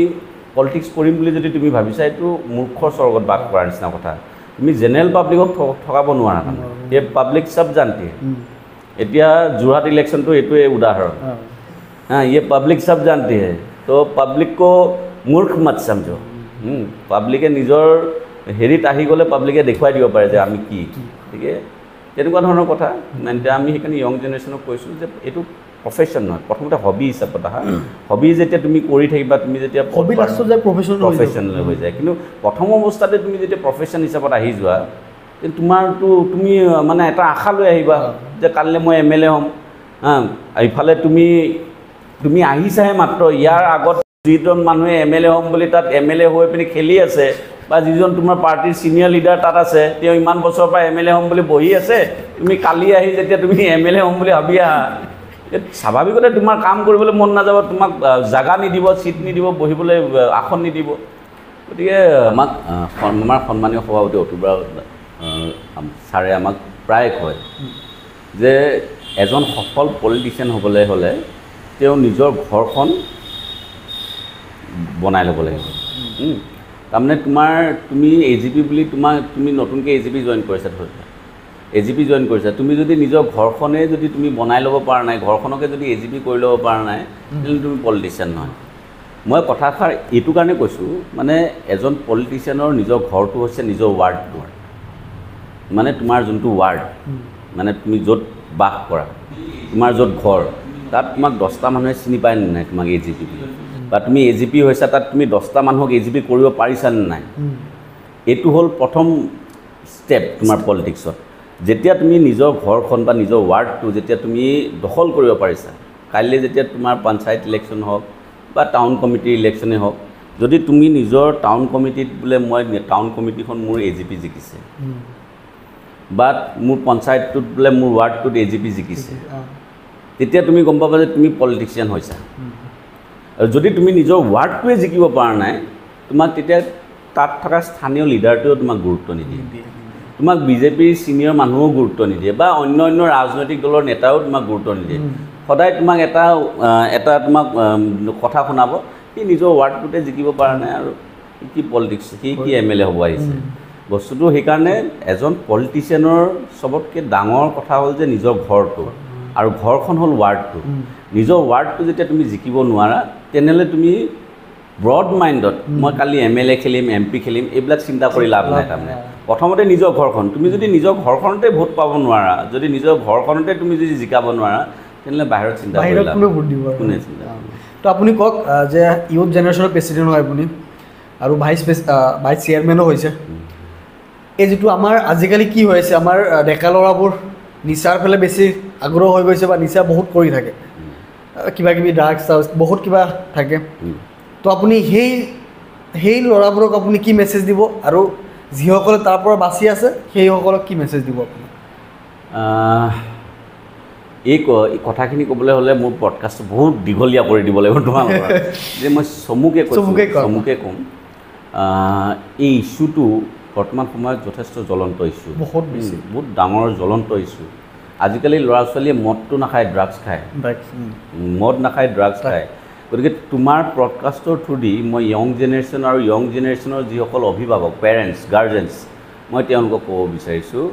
পলিটিক্স কৰিম বুলি যদি তুমি ভাবিছা এইটো মূৰ্খৰ স্বৰ্গত বাস কৰাৰ নিচিনা কথা তুমি জেনেৰেল পাব্লিকক ঠগাব নোৱাৰা এই পাব্লিক সব জানতে এতিয়া যোৰহাট ইলেকশ্যনটো এইটোৱে উদাহৰণ ये पब्लिक सब जानती है तो पब्लिक को मूर्ख मत समझो पब्लिके নিজৰ হেৰিত আহি গ'লে পাব্লিকে দেখুৱাই দিব পাৰে যে আমি কি ঠিক আছে তেনেকুৱা ধৰণৰ কথা মানে আমি সেইকাৰণে য়ং জেনেৰেশ্যনক কৈছোঁ যে এইটো প্ৰফেশ্যন নহয় প্ৰথমতে হবি হিচাপত আহা হবি যেতিয়া তুমি কৰি থাকিবা তুমি যেতিয়া হবি লাষ্টত যায় প্ৰফেশ্যনেল হৈ যায় কিন্তু প্ৰথম অৱস্থাতে তুমি যেতিয়া প্ৰফেশ্যন হিচাপত আহি যোৱা তোমাৰতো তুমি মানে এটা আশা লৈ আহিবা যে কাইলৈ মই MLA হ'ম ইফালে তুমি আহিছাহে মাত্ৰ ইয়াৰ আগত যিজন মানুহে MLA হ'ম বুলি তাত MLA হৈ পিনি খেলি আছে বা যিজন তোমাৰ পাৰ্টিৰ ছিনিয়ৰ লিডাৰ তাত আছে তেওঁ ইমান বছৰৰ পৰা MLA হ'ম বুলি বহি আছে তুমি কালি আহি যেতিয়া তুমি MLA হ'ম বুলি ভাবি আহা স্বাভাৱিকতে তোমাৰ কাম কৰিবলৈ মন নাযাব তোমাক জাগা নিদিব চিট নিদিব বহিবলৈ আসন নিদিব গতিকে আমাক আমাৰ সন্মানীয় সভাপতি অতুলবাৰ ছাৰে আমাক প্ৰায় কয় যে এজন সফল পলিটিচিয়ান হ'বলৈ হ'লে তেওঁ নিজৰ ঘৰখন বনাই ল'ব লাগিব তাৰমানে তুমি AGP বুলি তুমি নতুনকৈ AGP জইন কৰিছা AGP জইন কৰিছা তুমি যদি নিজৰ ঘৰখনে যদি তুমি বনাই ল'ব পৰা নাই ঘৰখনকে যদি AGP কৰি ল'ব পৰা নাই তেতিয়াহ'লে তুমি পলিটিচিয়ান নহয় মই কথাষাৰ এইটো কাৰণে কৈছোঁ মানে এজন পলিটিচিয়ানৰ নিজৰ ঘৰটো হৈছে নিজৰ ৱাৰ্ডটো মানে তোমাৰ যোনটো ৱাৰ্ড মানে তুমি য'ত বাস কৰা তোমাৰ য'ত ঘৰ তাত তোমাক 10টা মানুহে চিনি পায় নে নাই তোমাক AGP বা তুমি AGP হৈছা তাত তুমি 10টা মানুহক AGP কৰিব পাৰিছা নে নাই এইটো হ'ল প্ৰথম ষ্টেপ তোমাৰ পলিটিক্সত যেতিয়া তুমি নিজৰ ঘৰখন বা নিজৰ ৱাৰ্ডটো যেতিয়া তুমি দখল কৰিব পাৰিছা কাইলৈ যেতিয়া তোমাৰ পঞ্চায়ত ইলেকশ্যন হওক বা টাউন কমিটিৰ ইলেকশ্যনে হওক যদি তুমি নিজৰ টাউন কমিটিত বোলে মই টাউন কমিটিখন মোৰ AGP জিকিছে বা মোৰ পঞ্চায়তটোত বোলে মোৰ ৱাৰ্ডটোত AGP জিকিছে তেতিয়া তুমি গম পাবা যে তুমি পলিটিচিয়ান হৈছা আৰু যদি তুমি নিজৰ ৱাৰ্ডটোৱে জিকিব পৰা নাই তোমাক তেতিয়া তাত থকা স্থানীয় লিডাৰটোৱেও তোমাক গুৰুত্ব নিদিয়ে তোমাক বিজেপিৰ ছিনিয়ৰ মানুহো গুৰুত্ব নিদিয়ে বা অন্য ৰাজনৈতিক দলৰ নেতাও তোমাক গুৰুত্ব নিদিয়ে সদায় তোমাক এটা তোমাক কথা শুনাব সি নিজৰ ৱাৰ্ডটোতে জিকিব পৰা নাই আৰু কি পলিটিক্স কি MLA হ'ব আহিছে বস্তুটো সেইকাৰণে এজন পলিটিচিয়ানৰ চবতকৈ ডাঙৰ কথা হ'ল যে নিজৰ ঘৰটো আৰু ঘৰখন হ'ল ৱাৰ্ডটো নিজৰ ৱাৰ্ডটো যেতিয়া তুমি জিকিব নোৱাৰা তেনেহ'লে তুমি ব্ৰড মাইণ্ডত মই কালি MLA খেলিম MP খেলিম এইবিলাক চিন্তা কৰি লাভ নাই তাৰমানে প্ৰথমতে নিজৰ ঘৰখন তুমি যদি নিজৰ ঘৰখনতে ভোট পাব নোৱাৰা যদি নিজৰ ঘৰখনতে তুমি যদি জিকাব নোৱাৰা তেনেহ'লে বাহিৰত চিন্তা কৰি লাভ কোনে চিন্তা তো আপুনি কওক যে ইউথ জেনেৰেশ্যনৰ প্ৰেচিডেণ্ট হয় আপুনি আৰু ভাইচ চেয়াৰমেনো হৈছে এই যিটো আমাৰ আজিকালি কি হৈ আছে আমাৰ ডেকা ল'ৰাবোৰ নিচাৰ ফালে বেছি আগ্ৰহ হৈ গৈছে বা নিচা বহুত কৰি থাকে কিবা কিবি ড্ৰাগছ বহুত কিবা থাকে তো আপুনি সেই ল'ৰাবোৰক আপুনি কি মেছেজ দিব আৰু যিসকলে তাৰ পৰা বাচি আছে সেইসকলক কি মেছেজ দিব আপুনি এই কথাখিনি ক'বলৈ হ'লে মোৰ পডকাষ্টটো বহুত দীঘলীয়া কৰি দিব লাগিব তোমালোকৰ যে মই চমুকে ক'ম এই ইছ্যুটো বৰ্তমান সময়ত যথেষ্ট জ্বলন্ত ইছ্যু বহুত ডাঙৰ জ্বলন্ত ইছ্যু আজিকালি ল'ৰা ছোৱালীয়ে মদটো নাখায় ড্ৰাগছ খায় মদ নাখায় ড্ৰাগছ খায় গতিকে তোমাৰ পডকাষ্টৰ থ্ৰুদি মই য়ং জেনেৰেশ্যন আৰু য়ং জেনেৰেশ্যনৰ যিসকল অভিভাৱক পেৰেণ্টছ গাৰ্জেনছ মই তেওঁলোকক ক'ব বিচাৰিছোঁ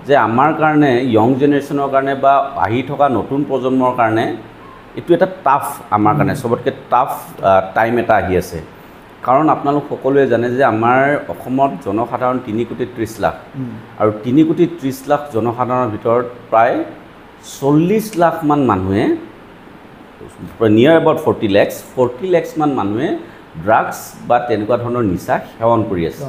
যে আমাৰ কাৰণে য়ং জেনেৰেশ্যনৰ কাৰণে বা আহি থকা নতুন প্ৰজন্মৰ কাৰণে এইটো এটা টাফ আমাৰ কাৰণে চবতকৈ টাফ টাইম এটা আহি আছে কাৰণ আপোনালোক সকলোৱে জানে যে আমাৰ অসমত জনসাধাৰণ 3,30,00,000 আৰু 3,30,00,000 জনসাধাৰণৰ ভিতৰত প্ৰায় 40 লাখ মান মানুহে নিয়াৰ এবাউট 40 lakhs মান মানুহে ড্ৰাগছ বা তেনেকুৱা ধৰণৰ নিচা সেৱন কৰি আছে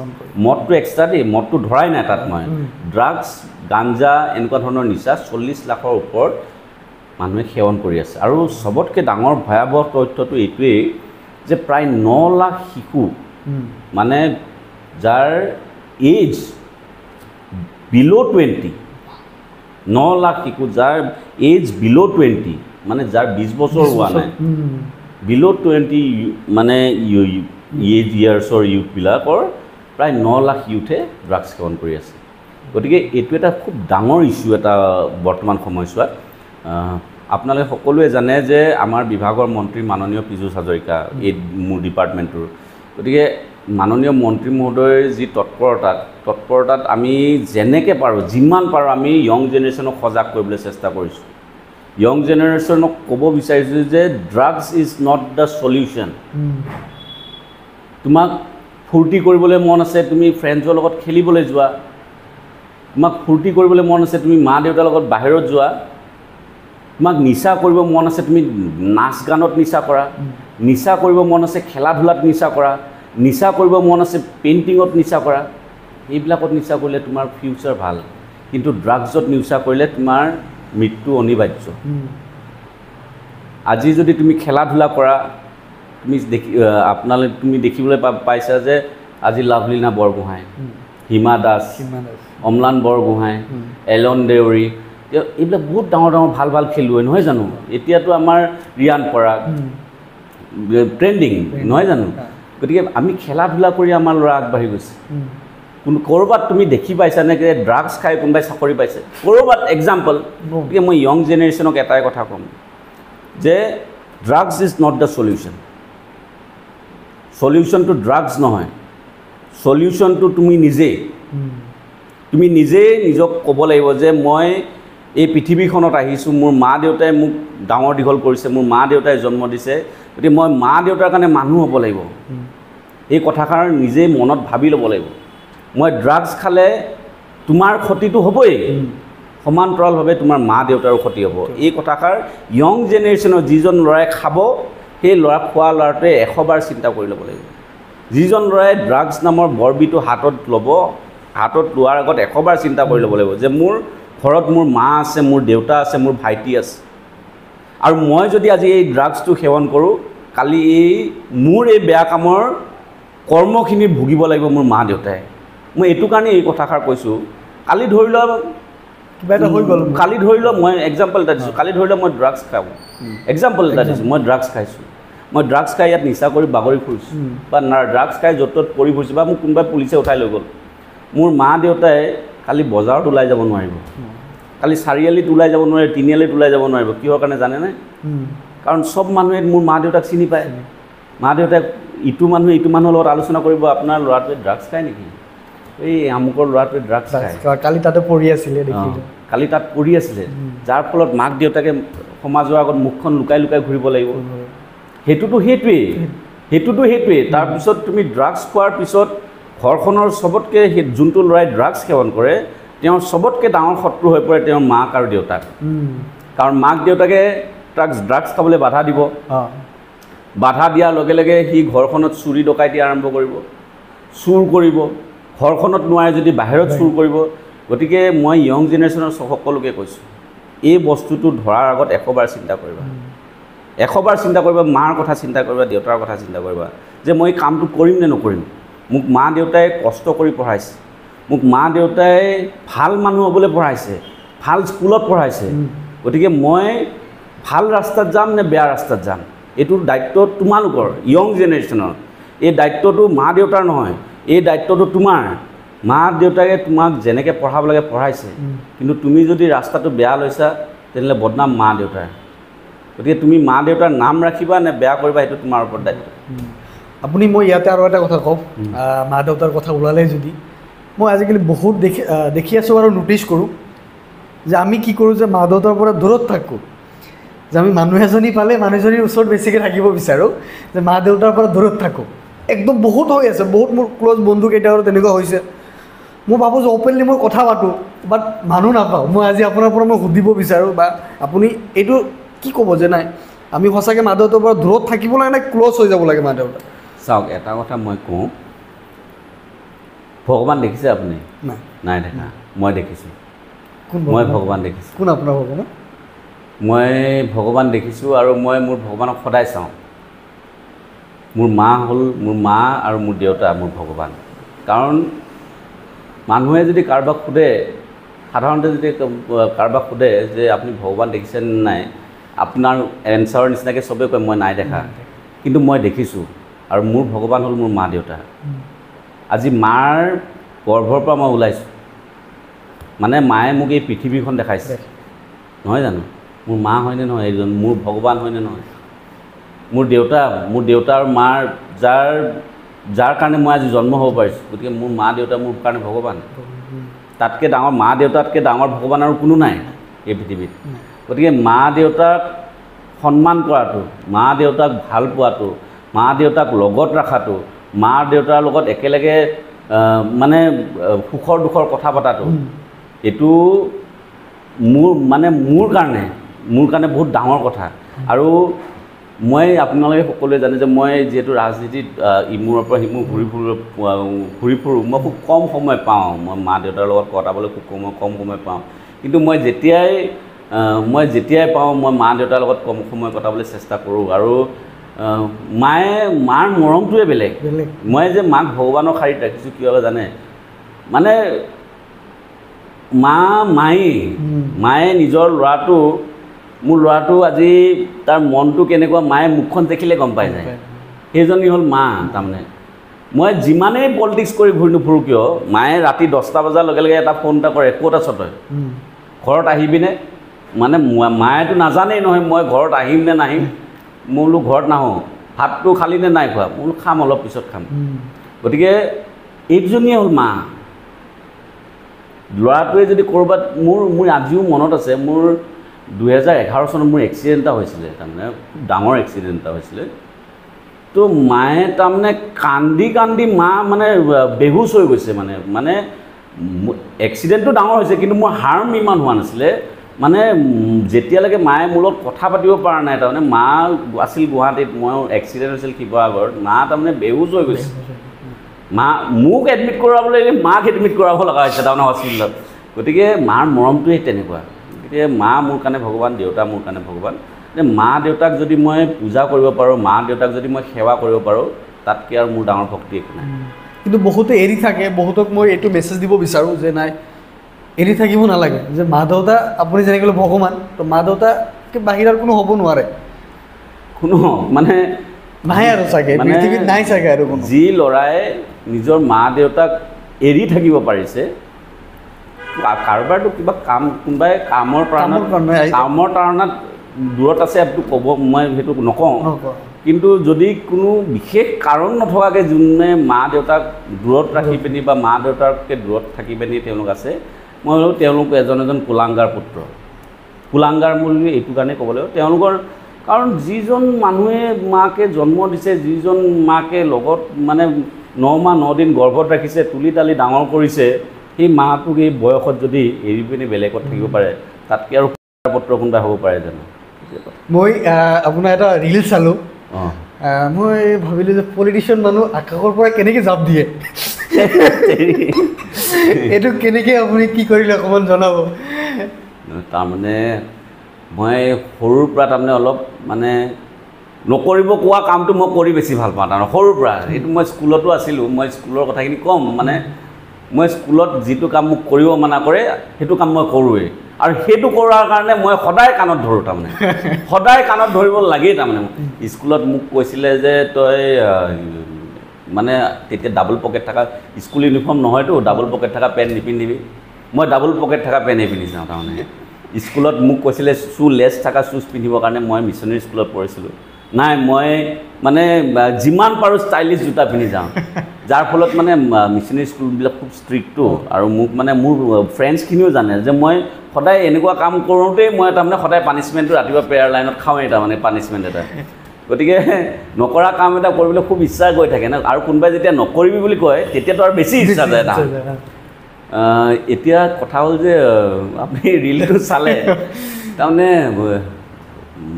মদটো এক্সট্ৰা দেই মদটো ধৰাই নাই তাত মই ড্ৰাগছ গাঞ্জা এনেকুৱা ধৰণৰ নিচা 40 লাখৰ ওপৰত মানুহে সেৱন কৰি আছে আৰু চবতকৈ ডাঙৰ ভয়াৱহ তথ্যটো এইটোৱেই যে প্ৰায় 9 লাখ শিশু মানে যাৰ এজ বিল' 20 9 লাখ শিশু যাৰ এজ বিল' 20 মানে যাৰ 20 বছৰ হোৱা নাই বিল' 20 মানে ইয়াৰ্ছৰ ইউথবিলাকৰ প্ৰায় 9 লাখ ইউথে ড্ৰাগছ সেৱন কৰি আছে গতিকে এইটো এটা খুব ডাঙৰ ইছ্যু এটা বৰ্তমান সময়ছোৱাত আপোনালোকে সকলোৱে জানে যে আমাৰ বিভাগৰ মন্ত্ৰী মাননীয় পীযুষ হাজৰিকা এই মোৰ ডিপাৰ্টমেণ্টৰ গতিকে মাননীয় মন্ত্ৰী মহোদয়ৰ যি তৎপৰতাত আমি যেনেকৈ পাৰোঁ যিমান পাৰোঁ আমি য়ং জেনেৰেশ্যনক সজাগ কৰিবলৈ চেষ্টা কৰিছোঁ য়ং জেনেৰেশ্যনক ক'ব বিচাৰিছোঁ যে drugs is not the solution তোমাক ফূৰ্তি কৰিবলৈ মন আছে তুমি ফ্ৰেণ্ডছৰ লগত খেলিবলৈ যোৱা তোমাক ফূৰ্তি কৰিবলৈ মন আছে তুমি মা দেউতাৰ লগত বাহিৰত যোৱা তোমাক নিচা কৰিব মন আছে তুমি নাচ গানত নিচা কৰা নিচা কৰিব মন আছে খেলা ধূলাত নিচা কৰা নিচা কৰিব মন আছে পেইণ্টিঙত নিচা কৰা এইবিলাকত নিচা কৰিলে তোমাৰ ফিউচাৰ ভাল কিন্তু ড্ৰাগছত নিচা কৰিলে তোমাৰ মৃত্যু অনিবাৰ্য আজি যদি তুমি খেলা ধূলা কৰা তুমি দেখিবলৈ পাইছা যে আজি লাভলীনা বৰগোহাঁই হিমা দাস অম্লান বৰগোহাঁই এলন দেউৰী এইবিলাক বহুত ডাঙৰ ডাঙৰ ভাল ভাল খেলুৱৈ নহয় জানো এতিয়াতো আমাৰ ৰিয়ান পৰাগ ট্ৰেণ্ডিং নহয় জানো গতিকে আমি খেলা ধূলা কৰি আমাৰ ল'ৰা আগবাঢ়ি গৈছে কিন্তু ক'ৰবাত তুমি দেখি পাইছানে যে ড্ৰাগছ খাই কোনোবাই চাকৰি পাইছে ক'ৰবাত এক্সাম্পল গতিকে মই য়ং জেনেৰেশ্যনক এটাই কথা ক'ম যে drugs is not the solution চলিউশ্যনটো ড্ৰাগছ নহয় চলিউশ্যনটো তুমি নিজেই নিজক ক'ব লাগিব যে মই এই পৃথিৱীখনত আহিছোঁ মোৰ মা দেউতাই মোক ডাঙৰ দীঘল কৰিছে মোৰ মা দেউতাই জন্ম দিছে গতিকে মই মা দেউতাৰ কাৰণে মানুহ হ'ব লাগিব এই কথাষাৰ নিজেই মনত ভাবি ল'ব লাগিব মই ড্ৰাগছ খালে তোমাৰ ক্ষতিটো হ'বই সমান্তৰালভাৱে তোমাৰ মা দেউতাৰো ক্ষতি হ'ব এই কথাষাৰ য়ং জেনেৰেশ্যনৰ যিজন ল'ৰাই খাব সেই খোৱা ল'ৰাটোৱে 100 বাৰ চিন্তা কৰি ল'ব লাগিব যিজন ল'ৰাই ড্ৰাগছ নামৰ বৰবিটো হাতত লোৱাৰ আগত 100 বাৰ চিন্তা কৰি ল'ব লাগিব যে মোৰ ঘৰত মোৰ মা আছে মোৰ দেউতা আছে মোৰ ভাইটি আছে আৰু মই যদি আজি এই ড্ৰাগছটো সেৱন কৰোঁ কালি মোৰ এই বেয়া কামৰ কৰ্মখিনি ভুগিব লাগিব মোৰ মা দেউতাই মই এইটো কাৰণে এই কথাষাৰ কৈছোঁ কালি ধৰি লোৱা কিবা এটা হৈ গ'ল কালি ধৰি লোৱা মই এক্সাম্পল এটা দিছোঁ কালি ধৰি লোৱা মই ড্ৰাগছ খাওঁ এক্সাম্পল এটা দিছোঁ মই ড্ৰাগছ খাইছোঁ মই ড্ৰাগছ খাই ইয়াত নিচা কৰি বাগৰি ফুৰিছোঁ বা ড্ৰাগছ খাই য'ত ত'ত পৰি ফুৰিছোঁ বা মোক কোনোবাই পুলিচে উঠাই লৈ গ'ল মোৰ মা দেউতাই কালি বজাৰত ওলাই যাব নোৱাৰিব কালি চাৰিআলিত ওলাই যাব নোৱাৰে তিনিআলিত ওলাই যাব নোৱাৰিব কিহৰ কাৰণে জানেনে কাৰণ চব মানুহে মোৰ মা দেউতাক চিনি পায় মা দেউতাক ইটো মানুহৰ লগত আলোচনা কৰিব আপোনাৰ ল'ৰাটোৱে ড্ৰাগছ খায় নেকি এই আমুকৰ ল'ৰাটোৱে ড্ৰাগছ খায় কালি তাতে পৰি আছিলে কালি তাত পৰি আছিলে যাৰ ফলত মাক দেউতাকে সমাজৰ আগত মুখখন লুকাই লুকাই ঘূৰিব লাগিব সেইটোৱেই তাৰপিছত তুমি ড্ৰাগছ খোৱাৰ পিছত ঘৰখনৰ চবতকৈ যোনটো ল'ৰাই ড্ৰাগছ সেৱন কৰে তেওঁৰ চবতকৈ ডাঙৰ শত্ৰু হৈ পৰে তেওঁৰ মাক আৰু দেউতাক কাৰণ মাক দেউতাকে ড্ৰাগছ খাবলৈ বাধা দিব বাধা দিয়াৰ লগে লগে সি ঘৰখনত চুৰি ডকাইতি আৰম্ভ কৰিব চুৰ কৰিব ঘৰখনত নোৱাৰে যদি বাহিৰত চুৰ কৰিব গতিকে মই য়ং জেনেৰেশ্যনৰ সকলোকে কৈছোঁ এই বস্তুটো ধৰাৰ আগত 100 বাৰ চিন্তা কৰিবা 100 বাৰ চিন্তা কৰিবা মাৰ কথা চিন্তা কৰিবা দেউতাৰ কথা চিন্তা কৰিবা যে মই কামটো কৰিম নে নকৰিম মোক মা দেউতাই কষ্ট কৰি পঢ়াইছে মোক মা দেউতাই ভাল মানুহ হ'বলৈ পঢ়াইছে ভাল স্কুলত পঢ়াইছে গতিকে মই ভাল ৰাস্তাত যাম নে বেয়া ৰাস্তাত যাম এইটোৰ দায়িত্ব তোমালোকৰ য়ং জেনেৰেশ্যনৰ এই দায়িত্বটো মা দেউতাৰ নহয় এই দায়িত্বটো তোমাৰ মা দেউতাকে তোমাক যেনেকৈ পঢ়াব লাগে পঢ়াইছে কিন্তু তুমি যদি ৰাস্তাটো বেয়া লৈছা তেনেহ'লে বদনাম মা দেউতাৰ গতিকে তুমি মা দেউতাৰ নাম ৰাখিবা নে বেয়া কৰিবা সেইটো তোমাৰ ওপৰত দায়িত্ব আপুনি মই ইয়াতে আৰু এটা কথা কওঁ মা দেউতাৰ কথা ওলালে যদি মই আজিকালি বহুত দেখি আছোঁ আৰু ন'টিছ কৰোঁ যে আমি কি কৰোঁ যে মা দেউতাৰ পৰা দূৰত থাকোঁ যে আমি মানুহ এজনী পালে মানুহজনীৰ ওচৰত বেছিকৈ থাকিব বিচাৰোঁ যে মা দেউতাৰ পৰা দূৰত থাকোঁ একদম বহুত হৈ আছে বহুত মোৰ ক্ল'জ বন্ধু কেইটাৰো তেনেকুৱা হৈছে মই ভাবোঁ যে অ'পেনলি মই কথা পাতোঁ বাট মানুহ নাপাওঁ মই আজি আপোনাৰ পৰা মই সুধিব বিচাৰোঁ বা আপুনি এইটো কি ক'ব যে নাই আমি সঁচাকৈ মা দেউতাৰ পৰা দূৰত থাকিব লাগে নে ক্ল'জ হৈ যাব লাগে মা দেউতা চাওক এটা কথা মই কওঁ ভগৱান দেখিছে আপুনি নাই নাই দেখা মই দেখিছোঁ মই ভগৱান দেখিছোঁ কোন আপোনাৰ ভগৱান মই ভগৱান দেখিছোঁ আৰু মই মোৰ ভগৱানক সদায় চাওঁ। মোৰ মা হ'ল মোৰ মা আৰু মোৰ দেউতা মোৰ ভগৱান। কাৰণ মানুহে যদি কাৰোবাক সোধে, সাধাৰণতে যদি কাৰোবাক সোধে যে আপুনি ভগৱান দেখিছেনে নাই, আপোনাৰ এনচাৰৰ নিচিনাকৈ চবেই কয় মই নাই দেখা, কিন্তু মই দেখিছোঁ। আৰু মোৰ ভগৱান হ'ল মোৰ মা দেউতা। আজি মাৰ গৰ্ভৰ পৰা মই ওলাইছোঁ, মানে মায়ে মোক এই পৃথিৱীখন দেখাইছে, নহয় জানো? মোৰ মা হয়নে নহয় এইজন? মোৰ ভগৱান হয়নে নহয়? মোৰ দেউতা আৰু মাৰ যাৰ কাৰণে মই আজি জন্ম হ'ব পাৰিছোঁ, গতিকে মোৰ মা দেউতা মোৰ কাৰণে ভগৱান। তাতকৈ ডাঙৰ মা দেউতাতকৈ ডাঙৰ ভগৱান আৰু কোনো নাই এই পৃথিৱীত। গতিকে মা দেউতাক সন্মান কৰাটো, মা দেউতাক ভাল পোৱাটো, মা দেউতাক লগত ৰখাটো, মা দেউতাৰ লগত একেলগে মানে সুখৰ দুখৰ কথা পতাটো, এইটো মোৰ কাৰণে বহুত ডাঙৰ কথা। আৰু মই আপোনালোকে সকলোৱে জানে যে মই যিহেতু ৰাজনীতিত ইমূৰৰ পৰা সিমূৰ ঘূৰি ফুৰোঁ, মই খুব কম সময় পাওঁ। মই মা দেউতাৰ লগত কটাবলৈ খুব কম সময় পাওঁ। কিন্তু মই যেতিয়াই পাওঁ মই মা দেউতাৰ লগত কম সময় কটাবলৈ চেষ্টা কৰোঁ। আৰু মাৰ মৰমটোৱে বেলেগ। মই যে মাক ভগৱানৰ শাৰীত ৰাখিছোঁ কিয় জানে? মানে মায়ে নিজৰ ল'ৰাটো, মোৰ ল'ৰাটো আজি তাৰ মনটো কেনেকুৱা মায়ে মুখখন দেখিলে গম পাই যায়। সেইজনী হ'ল মা। তাৰমানে মই যিমানেই পলিটিক্স কৰি ঘূৰি নুফুৰোঁ কিয়, মায়ে ৰাতি 10টা বজাৰ লগে লগে এটা ফোন এটা কৰে, ক'ত আছ তই, ঘৰত আহিবিনে? মানে মায়েতো নাজানেই নহয় মই ঘৰত আহিম নে নাহিম। মই বোলো ঘৰত নাহোঁ। ভাতটো খালি নে নাই খোৱা? মই বোলো খাম, অলপ পিছত খাম। গতিকে এইজনীয়ে হ'ল মা। ল'ৰাটোৱে যদি ক'ৰবাত মোৰ আজিও মনত আছে, মোৰ 2011 চনত মোৰ এক্সিডেণ্ট এটা হৈছিলে, তাৰমানে ডাঙৰ এক্সিডেণ্ট এটা হৈছিলে। তো মায়ে তাৰমানে কান্দি মা মানে বেহুচ হৈ গৈছে। মানে এক্সিডেণ্টটো ডাঙৰ হৈছে, কিন্তু মোৰ হাৰ্ম ইমান হোৱা নাছিলে। মানে যেতিয়ালৈকে মায়ে মোৰ লগত কথা পাতিব পৰা নাই, তাৰমানে মা আছিল গুৱাহাটীত, মই এক্সিডেণ্ট হৈছিল শিৱসাগৰত, মা তাৰমানে বেহুচ হৈ গৈছে। মোক এডমিট কৰাবলৈ মাক এডমিট কৰাব লগা হৈছে তাৰমানে হস্পিটেলত। গতিকে মাৰ মৰমটোৱে তেনেকুৱা। গতিকে মা মোৰ কাৰণে ভগৱান, দেউতা মোৰ কাৰণে ভগৱান। মা দেউতাক যদি মই পূজা কৰিব পাৰোঁ, মা দেউতাক যদি মই সেৱা কৰিব পাৰোঁ, তাতকৈ আৰু মোৰ ডাঙৰ ভক্তি একো নাই। কিন্তু বহুতে এৰি থাকে। বহুতক মই এইটো মেছেজ দিব বিচাৰোঁ যে নাই, এৰি থাকিব নালাগে। যে মা দেউতা আপুনি যেনেকৈ ক'লে ভগৱান, তো মা দেউতাকে বাহিৰৰ কোনো হ'ব নোৱাৰে, কোনো মানে নাই আৰু চাগে পৃথিৱীত নাই চাগে আৰু কোনো। যি ল'ৰাই নিজৰ মা দেউতাক এৰি থাকিব পাৰিছে, কাৰোবাৰতো কিবা কোনোবাই কামৰ তাৰণাত দূৰত আছে, সেইটো ক'ব, মই সেইটো নকওঁ। কিন্তু যদি কোনো বিশেষ কাৰণ নথকাকৈ যোনে মা দেউতাক দূৰত ৰাখি পিনি বা মা দেউতাতকৈ দূৰত থাকি পিনি তেওঁলোক আছে, মই ভাবোঁ তেওঁলোক এজন কুলাংগাৰ পুত্ৰ। কুলাংগাৰ বুলি এইটো কাৰণে ক'ব লাগিব, তেওঁলোকৰ কাৰণ যিজন মানুহে মাকে জন্ম দিছে, যিজন মাকে লগত মানে 9 মাহ 9 দিন গৰ্ভত ৰাখিছে, তুলি তালি ডাঙৰ কৰিছে, সেই মাটোক এই বয়সত যদি এৰি পিনি বেলেগত থাকিব পাৰে, তাতকৈ আৰু পুত্ৰ কোনোবাই হ'ব পাৰে জানো? মই আপোনাৰ এটা ৰিল চালোঁ, মই ভাবিলোঁ যে পলিটিচিয়ান মানুহ আকাশৰ পৰা কেনেকৈ জাপ দিয়ে, এইটো কেনেকৈ আপুনি কি কৰিলে অকণমান জনাব। তাৰমানে মই সৰুৰ পৰা তাৰমানে অলপ মানে নকৰিব কোৱা কামটো মই কৰি বেছি ভাল পাওঁ। তাৰমানে সৰুৰ পৰা এইটো মই স্কুলতো আছিলোঁ, মই স্কুলৰ কথাখিনি ক'ম। মানে মই স্কুলত যিটো কাম মোক কৰিব মানা কৰে, সেইটো কাম মই কৰোঁৱেই। আৰু সেইটো কৰাৰ কাৰণে মই সদায় কাণত ধৰোঁ, তাৰমানে সদায় কাণত ধৰিব লাগেই। তাৰমানে স্কুলত মোক কৈছিলে যে তই মানে তেতিয়া ডাবল পকেট থকা স্কুল ইউনিফৰ্ম নহয়তো, ডাবল পকেট থকা পেণ্ট নিপিন্ধিবি। মই ডাবল পকেট থকা পেণ্টেই পিন্ধি যাওঁ। তাৰমানে স্কুলত মোক কৈছিলে লেছ থকা শ্বুজ পিন্ধিবৰ কাৰণে। মই মিছনেৰী স্কুলত পঢ়িছিলোঁ। নাই, মই মানে যিমান পাৰোঁ ষ্টাইলিছ জোতা পিন্ধি যাওঁ, যাৰ ফলত মানে মিছনেৰী স্কুলবিলাক খুব ষ্ট্ৰিক্টটো। আৰু মোক মানে মোৰ ফ্ৰেণ্ডছখিনিও জানে যে মই সদায় এনেকুৱা কাম কৰোঁতেই মই তাৰমানে সদায় পানিছমেণ্টটো ৰাতিপুৱা প্ৰেয়াৰ লাইনত খাওঁৱেই, তাৰমানে পানিছমেণ্ট এটা। গতিকে নকৰা কাম এটা কৰিবলৈ খুব ইচ্ছা গৈ থাকে ন। আৰু কোনোবাই যেতিয়া নকৰিবি বুলি কয়, তেতিয়াতো আৰু বেছি ইচ্ছা যায় তাৰ। এতিয়া কথা হ'ল যে আপুনি ৰিলটো চালে, তাৰমানে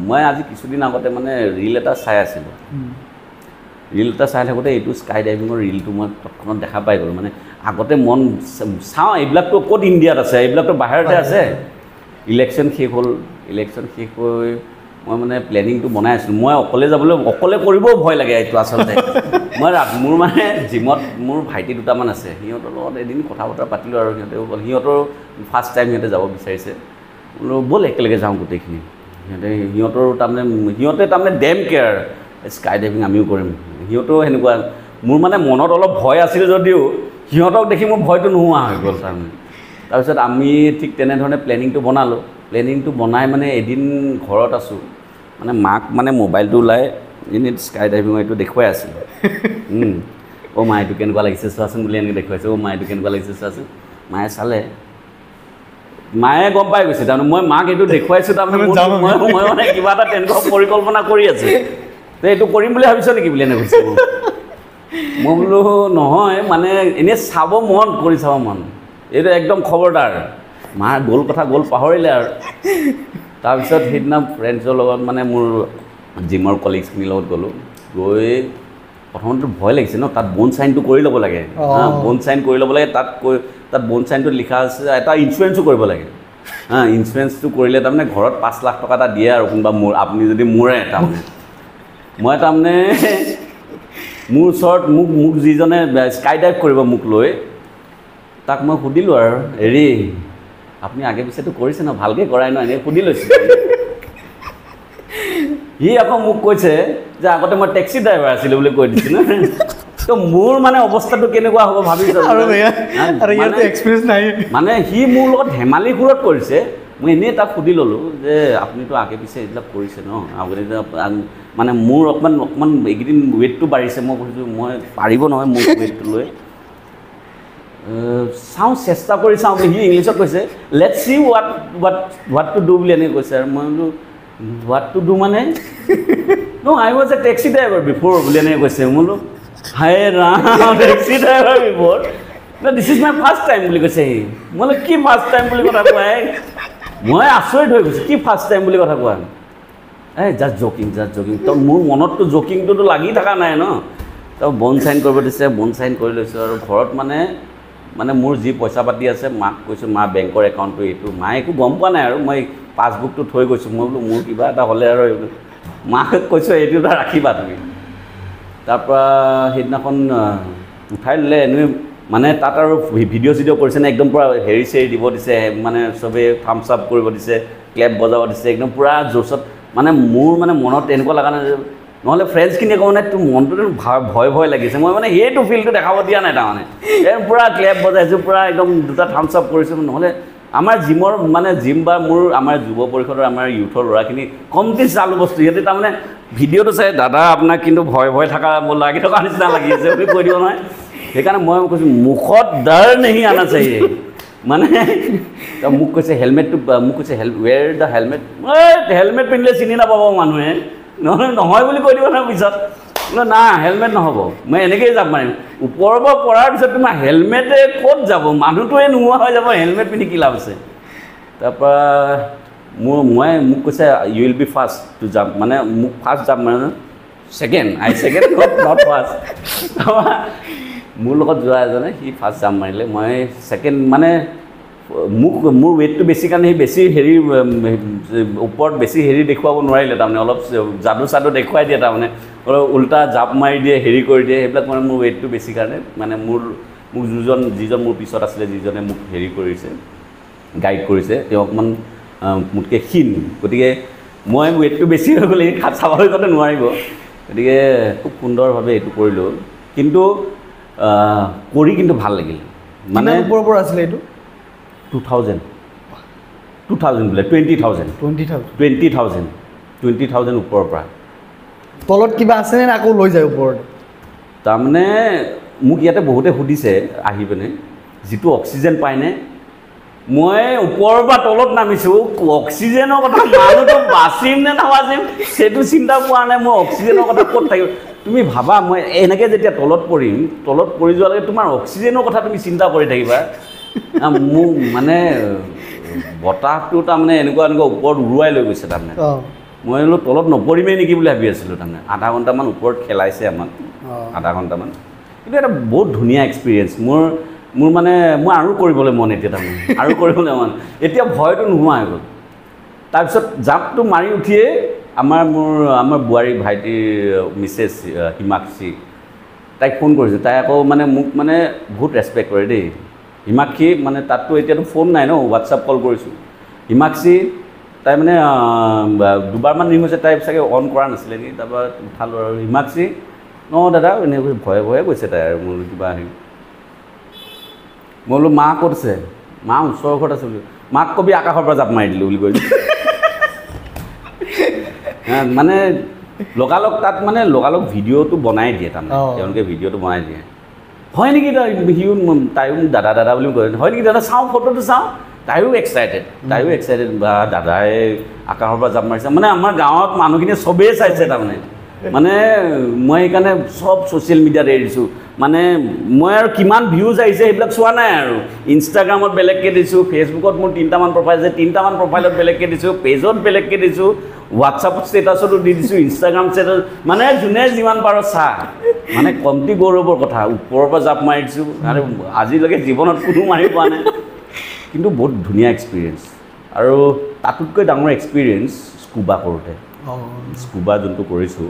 মই আজি কিছুদিন আগতে মানে ৰিল এটা চাই আছিলোঁ। ৰিল এটা চাই থাকোঁতে এইটো স্কাই ডাইভিঙৰ ৰিলটো মই তৎক্ষণাত দেখা পাই গ'লোঁ। মানে আগতে মন চাওঁ, এইবিলাকতো ক'ত ইণ্ডিয়াত আছে, এইবিলাকতো বাহিৰতে আছে। ইলেকশ্যন শেষ হ'ল, ইলেকশ্যন শেষ হৈ মই মানে প্লেনিংটো বনাই আছিলোঁ মই অকলে কৰিবও ভয় লাগে এইটো আচলতে মই মোৰ মানে জিমত মোৰ ভাইটি দুটামান আছে সিহঁতৰ লগত এদিন কথা বতৰা পাতিলোঁ আৰু সিহঁতৰ ফাৰ্ষ্ট টাইম সিহঁতে যাব বিচাৰিছে বোলো ব'ল একেলগে যাওঁ গোটেইখিনি সিহঁতে তাৰমানে ডেম কেয়াৰ স্কাই ডাইভিং আমিও কৰিম সিহঁতেও সেনেকুৱা মোৰ মানে মনত অলপ ভয় আছিল যদিও সিহঁতক দেখি মোৰ ভয়টো নোহোৱা হৈ গ'ল তাৰপিছত আমি ঠিক তেনেধৰণে প্লেনিংটো বনালোঁ প্লেনিংটো বনাই মানে এদিন ঘৰত আছোঁ মানে মাক মানে মোবাইলটো ওলাই এনেই স্কাই ডাইভিঙৰ এইটো দেখুৱাই আছিলোঁ অ' মা এইটো কেনেকুৱা লাগিছে চোৱাচোন বুলি এনেকৈ দেখুৱাইছে অ' মা এইটো কেনেকুৱা লাগিছে চোৱাচোন মায়ে চালে মায়ে গম পাই গৈছে তাৰমানে মই মাক এইটো দেখুৱাইছোঁ তাৰমানে মই মানে কিবা এটা তেনেকুৱা পৰিকল্পনা কৰি আছোঁ যে এইটো কৰিম বুলি ভাবিছ নেকি বুলি এনেকৈ কৈছোঁ মই বোলো নহয় মানে এনেই চাব মন কৰি চাব মন এইটো একদম খবৰদাৰ মাৰ গ'ল কথা গ'ল পাহৰিলে আৰু তাৰপিছত সেইদিনা ফ্ৰেণ্ডছৰ লগত মানে মোৰ জিমৰ কলিগছখিনিৰ লগত গ'লোঁ গৈ প্ৰথমতে ভয় লাগিছে ন তাত বন চাইনটো কৰি ল'ব লাগে বন চাইন কৰি ল'ব লাগে তাত বন চাইনটোত লিখা আছে এটা ইঞ্চুৰেঞ্চো কৰিব লাগে ইঞ্চুৰেঞ্চটো কৰিলে তাৰমানে ঘৰত 5 লাখ টকা এটা দিয়ে আৰু কোনোবা আপুনি যদি মোৰে তাৰমানে মই তাৰমানে মোৰ ওচৰত মোক যিজনে স্কাই ডাইভ কৰিব মোক লৈ তাক মই সুধিলোঁ আৰু হেৰি আপুনি আগে পিছেতো কৰিছে ন ভালকৈ কৰাই ন এনেকৈ সুধি লৈছোঁ সি আকৌ মোক কৈছে যে আগতে মই টেক্সি ড্ৰাইভাৰ আছিলোঁ বুলি কৈ দিছোঁ ন তো মোৰ মানে অৱস্থাটো কেনেকুৱা হ'ব ভাবিছোঁ মানে সি মোৰ লগত ধেমালি সুৰত কৰিছে মই এনেই তাক সুধি ল'লোঁ যে আপুনিতো আগে পিছে এইবিলাক কৰিছে ন আপুনি মানে মোৰ অকণমান এইকেইদিন ৱেইটটো বাঢ়িছে মই কৈছোঁ মই পাৰিব নহয় মোৰ ৱেইটটো লৈ চাওঁ চেষ্টা কৰি চাওঁ বুলি সি ইংলিছত কৈছে let's C what to do বুলি এনেকৈ কৈছে আৰু মই বোলো হোৱাট টু ডু মানে ন I was a taxi driver before বুলি এনেকৈ কৈছে মই বোলো hi Ram taxi driver before this is my first time বুলি কৈছে সি মই বোলো কি ফাৰ্ষ্ট টাইম বুলি কথা কোৱা মই আচৰিত হৈ গৈছোঁ কি ফাৰ্ষ্ট টাইম বুলি কথা কোৱা জাষ্ট জকিং তো মোৰ মনততো জকিংটোতো লাগি থকা নাই ন তো বন চাইন কৰিব দিছে বন চাইন কৰি লৈছোঁ আৰু ঘৰত মানে মোৰ যি পইচা পাতি আছে মাক কৈছোঁ মা বেংকৰ একাউণ্টটো এইটো মায়ে একো গম পোৱা নাই আৰু মই পাছবুকটো থৈ গৈছোঁ মই বোলো মোৰ কিবা এটা হ'লে আৰু মাক কৈছোঁ এইটো এটা ৰাখিবা তুমি তাৰপৰা সেইদিনাখন উঠাই ল'লে এনেই মানে তাত আৰু ভিডিঅ' চিডিঅ' কৰিছে নে একদম পূৰা হেৰি চেৰি দিব দিছে মানে চবেই থামছ আপ কৰিব দিছে ক্লেপ বজাব দিছে একদম পূৰা জোৰচত মানে মোৰ মানে মনত এনেকুৱা লগা নাই নহ'লে ফ্ৰেণ্ডছখিনিয়ে কওঁ মানে তোৰ মনটোতো ভয় লাগিছে মই মানে সেইটো ফিলটো দেখাব দিয়া নাই তাৰমানে পূৰা ক্লেপ বজাইছোঁ পূৰা একদম দুটা থামছ আপ কৰিছোঁ নহ'লে আমাৰ জিমৰ মানে জিম বা আমাৰ যুৱ পৰিষদৰ আমাৰ ইউথৰ ল'ৰাখিনি কমটি চালু বস্তু সিহঁতে তাৰমানে ভিডিঅ'টো চাই দাদা আপোনাক কিন্তু ভয় থকা লাগি থকা নিচিনা লাগি আছে বুলি কৈ দিব নহয় সেইকাৰণে মই কৈছোঁ মুখত ডৰ নেহি আনা চাহিয়ে মানে মোক কৈছে হেলমেটটো মোক কৈছে ৱেৰ দ্য হেলমেট হেলমেট পিন্ধিলে চিনি নাপাব মানুহে নহয় বুলি কৈ দিব নহয় পিছত না হেলমেট নহ'ব মই এনেকৈয়ে যাম মাৰিম ওপৰৰ পৰা পৰাৰ পিছত তোমাৰ হেলমেটে ক'ত যাব মানুহটোৱে নোহোৱা হৈ যাব হেলমেট পিন্ধি কি লাভ আছে তাৰপৰা মোক কৈছে you will be first to jump মানে মোক ফাৰ্ষ্ট জাম্প মানে ছেকেণ্ড নট ফাৰ্ষ্ট মোৰ লগত যোৱা এজনে সি ফাৰ্ষ্ট জাম্প মাৰিলে মই ছেকেণ্ড মানে মোৰ ৱেইটটো বেছি কাৰণে সি বেছি হেৰি ওপৰত বেছি হেৰি দেখুৱাব নোৱাৰিলে তাৰমানে অলপ যাদু চাদু দেখুৱাই দিয়ে তাৰমানে অলপ উল্টা জাপ মাৰি দিয়ে হেৰি কৰি দিয়ে সেইবিলাক মানে মোৰ ৱেইটটো বেছি কাৰণে মানে মোক যিজন মোৰ পিছত আছিলে যিজনে মোক হেৰি কৰিছে গাইড কৰিছে তেওঁ অকণমান মোতকৈ ক্ষীণ গতিকে মই ৱেইটটো বেছি হৈ গ'লে স্বাভাৱিকতে নোৱাৰিব গতিকে খুব সুন্দৰভাৱে এইটো কৰিলোঁ কিন্তু কৰি কিন্তু ভাল লাগিল মানে ওপৰৰ পৰা আছিলে এইটো 2000 বোলে 20,000 ওপৰৰ পৰা তলত কিবা আছেনে আকৌ লৈ যায় ওপৰত তাৰমানে মোক ইয়াতে বহুতে সুধিছে আহি পিনে যিটো অক্সিজেন পায়নে মই ওপৰৰ পৰা তলত নামিছোঁ অক্সিজেনৰ কথা মানুহটো বাচিম নে নাবাচিম সেইটো চিন্তা পোৱা নাই মই অক্সিজেনৰ কথা ক'ত থাকিব তুমি ভাবা মই এনেকৈ যেতিয়া তলত পৰি যোৱালৈকে তোমাৰ অক্সিজেনৰ কথা তুমি চিন্তা কৰি থাকিবা মোক মানে বতাহটো তাৰমানে এনেকুৱা ওপৰত উৰুৱাই লৈ গৈছে তাৰমানে মই বোলো তলত নপৰিমেই নেকি বুলি ভাবি আছিলোঁ তাৰমানে আধা ঘণ্টামান ওপৰত খেলাইছে আমাক আধা ঘণ্টামান কিন্তু এটা বহুত ধুনীয়া এক্সপিৰিয়েঞ্চ মোৰ মানে মই আৰু কৰিবলৈ মন এতিয়া তাৰমানে আৰু কৰিবলৈ মন এতিয়া ভয়টো নোহোৱা হৈ গ'ল তাৰপিছত জাপটো মাৰি উঠিয়ে আমাৰ বোৱাৰী ভাইটিৰ মিছেছ হিমাক্ষী তাইক ফোন কৰিছোঁ। তাই আকৌ মানে মোক মানে বহুত ৰেচপেক্ট কৰে দেই। হিমাক্ষী মানে তাততো এতিয়াতো ফোন নাই ন, হোৱাটছআপ কল কৰিছোঁ। হিমাক্ষী তাই মানে দুবাৰমান ৰিং হৈছে, তাই চাগে অন কৰা নাছিলে নেকি, তাৰপৰা উঠালোঁ আৰু হিমাক্ষী অঁ দাদা এনেকৈ ভয়ে ভয়ে কৈছে তাই আৰু মোৰ কিবা হেৰি। মই বোলো মা ক'ত আছে? মা ওচৰৰ ঘৰত আছে বুলি। মাক কবি আকাশৰ পৰা জাপ মাৰি দিলোঁ বুলি কৈছোঁ। মানে লগালগ তাত মানে লগালগ ভিডিঅ'টো বনাই দিয়ে তাৰমানে, তেওঁলোকে ভিডিঅ'টো বনাই দিয়ে। হয় নেকি সিও তাইও মোক দাদা দাদা বুলি কয়, হয় নেকি দাদা চাওঁ ফটোটো চাওঁ। তাইও এক্সাইটেড বা দাদাই আকাশৰ পৰা জাপ মাৰিছে। মানে আমাৰ গাঁৱত মানুহখিনিয়ে চবেই চাইছে তাৰমানে। মানে মই সেইকাৰণে চব ছ'চিয়েল মিডিয়াত এৰি দিছোঁ। মানে মই আৰু কিমান ভিউজ আহিছে সেইবিলাক চোৱা নাই আৰু। ইনষ্টাগ্ৰামত বেলেগকৈ দিছোঁ, ফেচবুকত মোৰ 3টামান প্ৰফাইল আছে, 3টামান প্ৰফাইলত বেলেগকৈ দিছোঁ, পেজত বেলেগকৈ দিছোঁ, হোৱাটছআপ ষ্টেটাছতো দি দিছোঁ, ইনষ্টাগ্ৰাম ষ্টেটাছ, মানে যোনে যিমান পাৰ চা। মানে কমটি গৌৰৱৰ কথা, ওপৰৰ পৰা জাপ মাৰি দিছোঁ আৰু আজিলৈকে জীৱনত কোনো মাৰি পোৱা নাই। কিন্তু বহুত ধুনীয়া এক্সপিৰিয়েঞ্চ। আৰু তাতোতকৈ ডাঙৰ এক্সপিৰিয়েঞ্চ স্কুবা কৰোঁতে। স্কুবা যোনটো কৰিছোঁ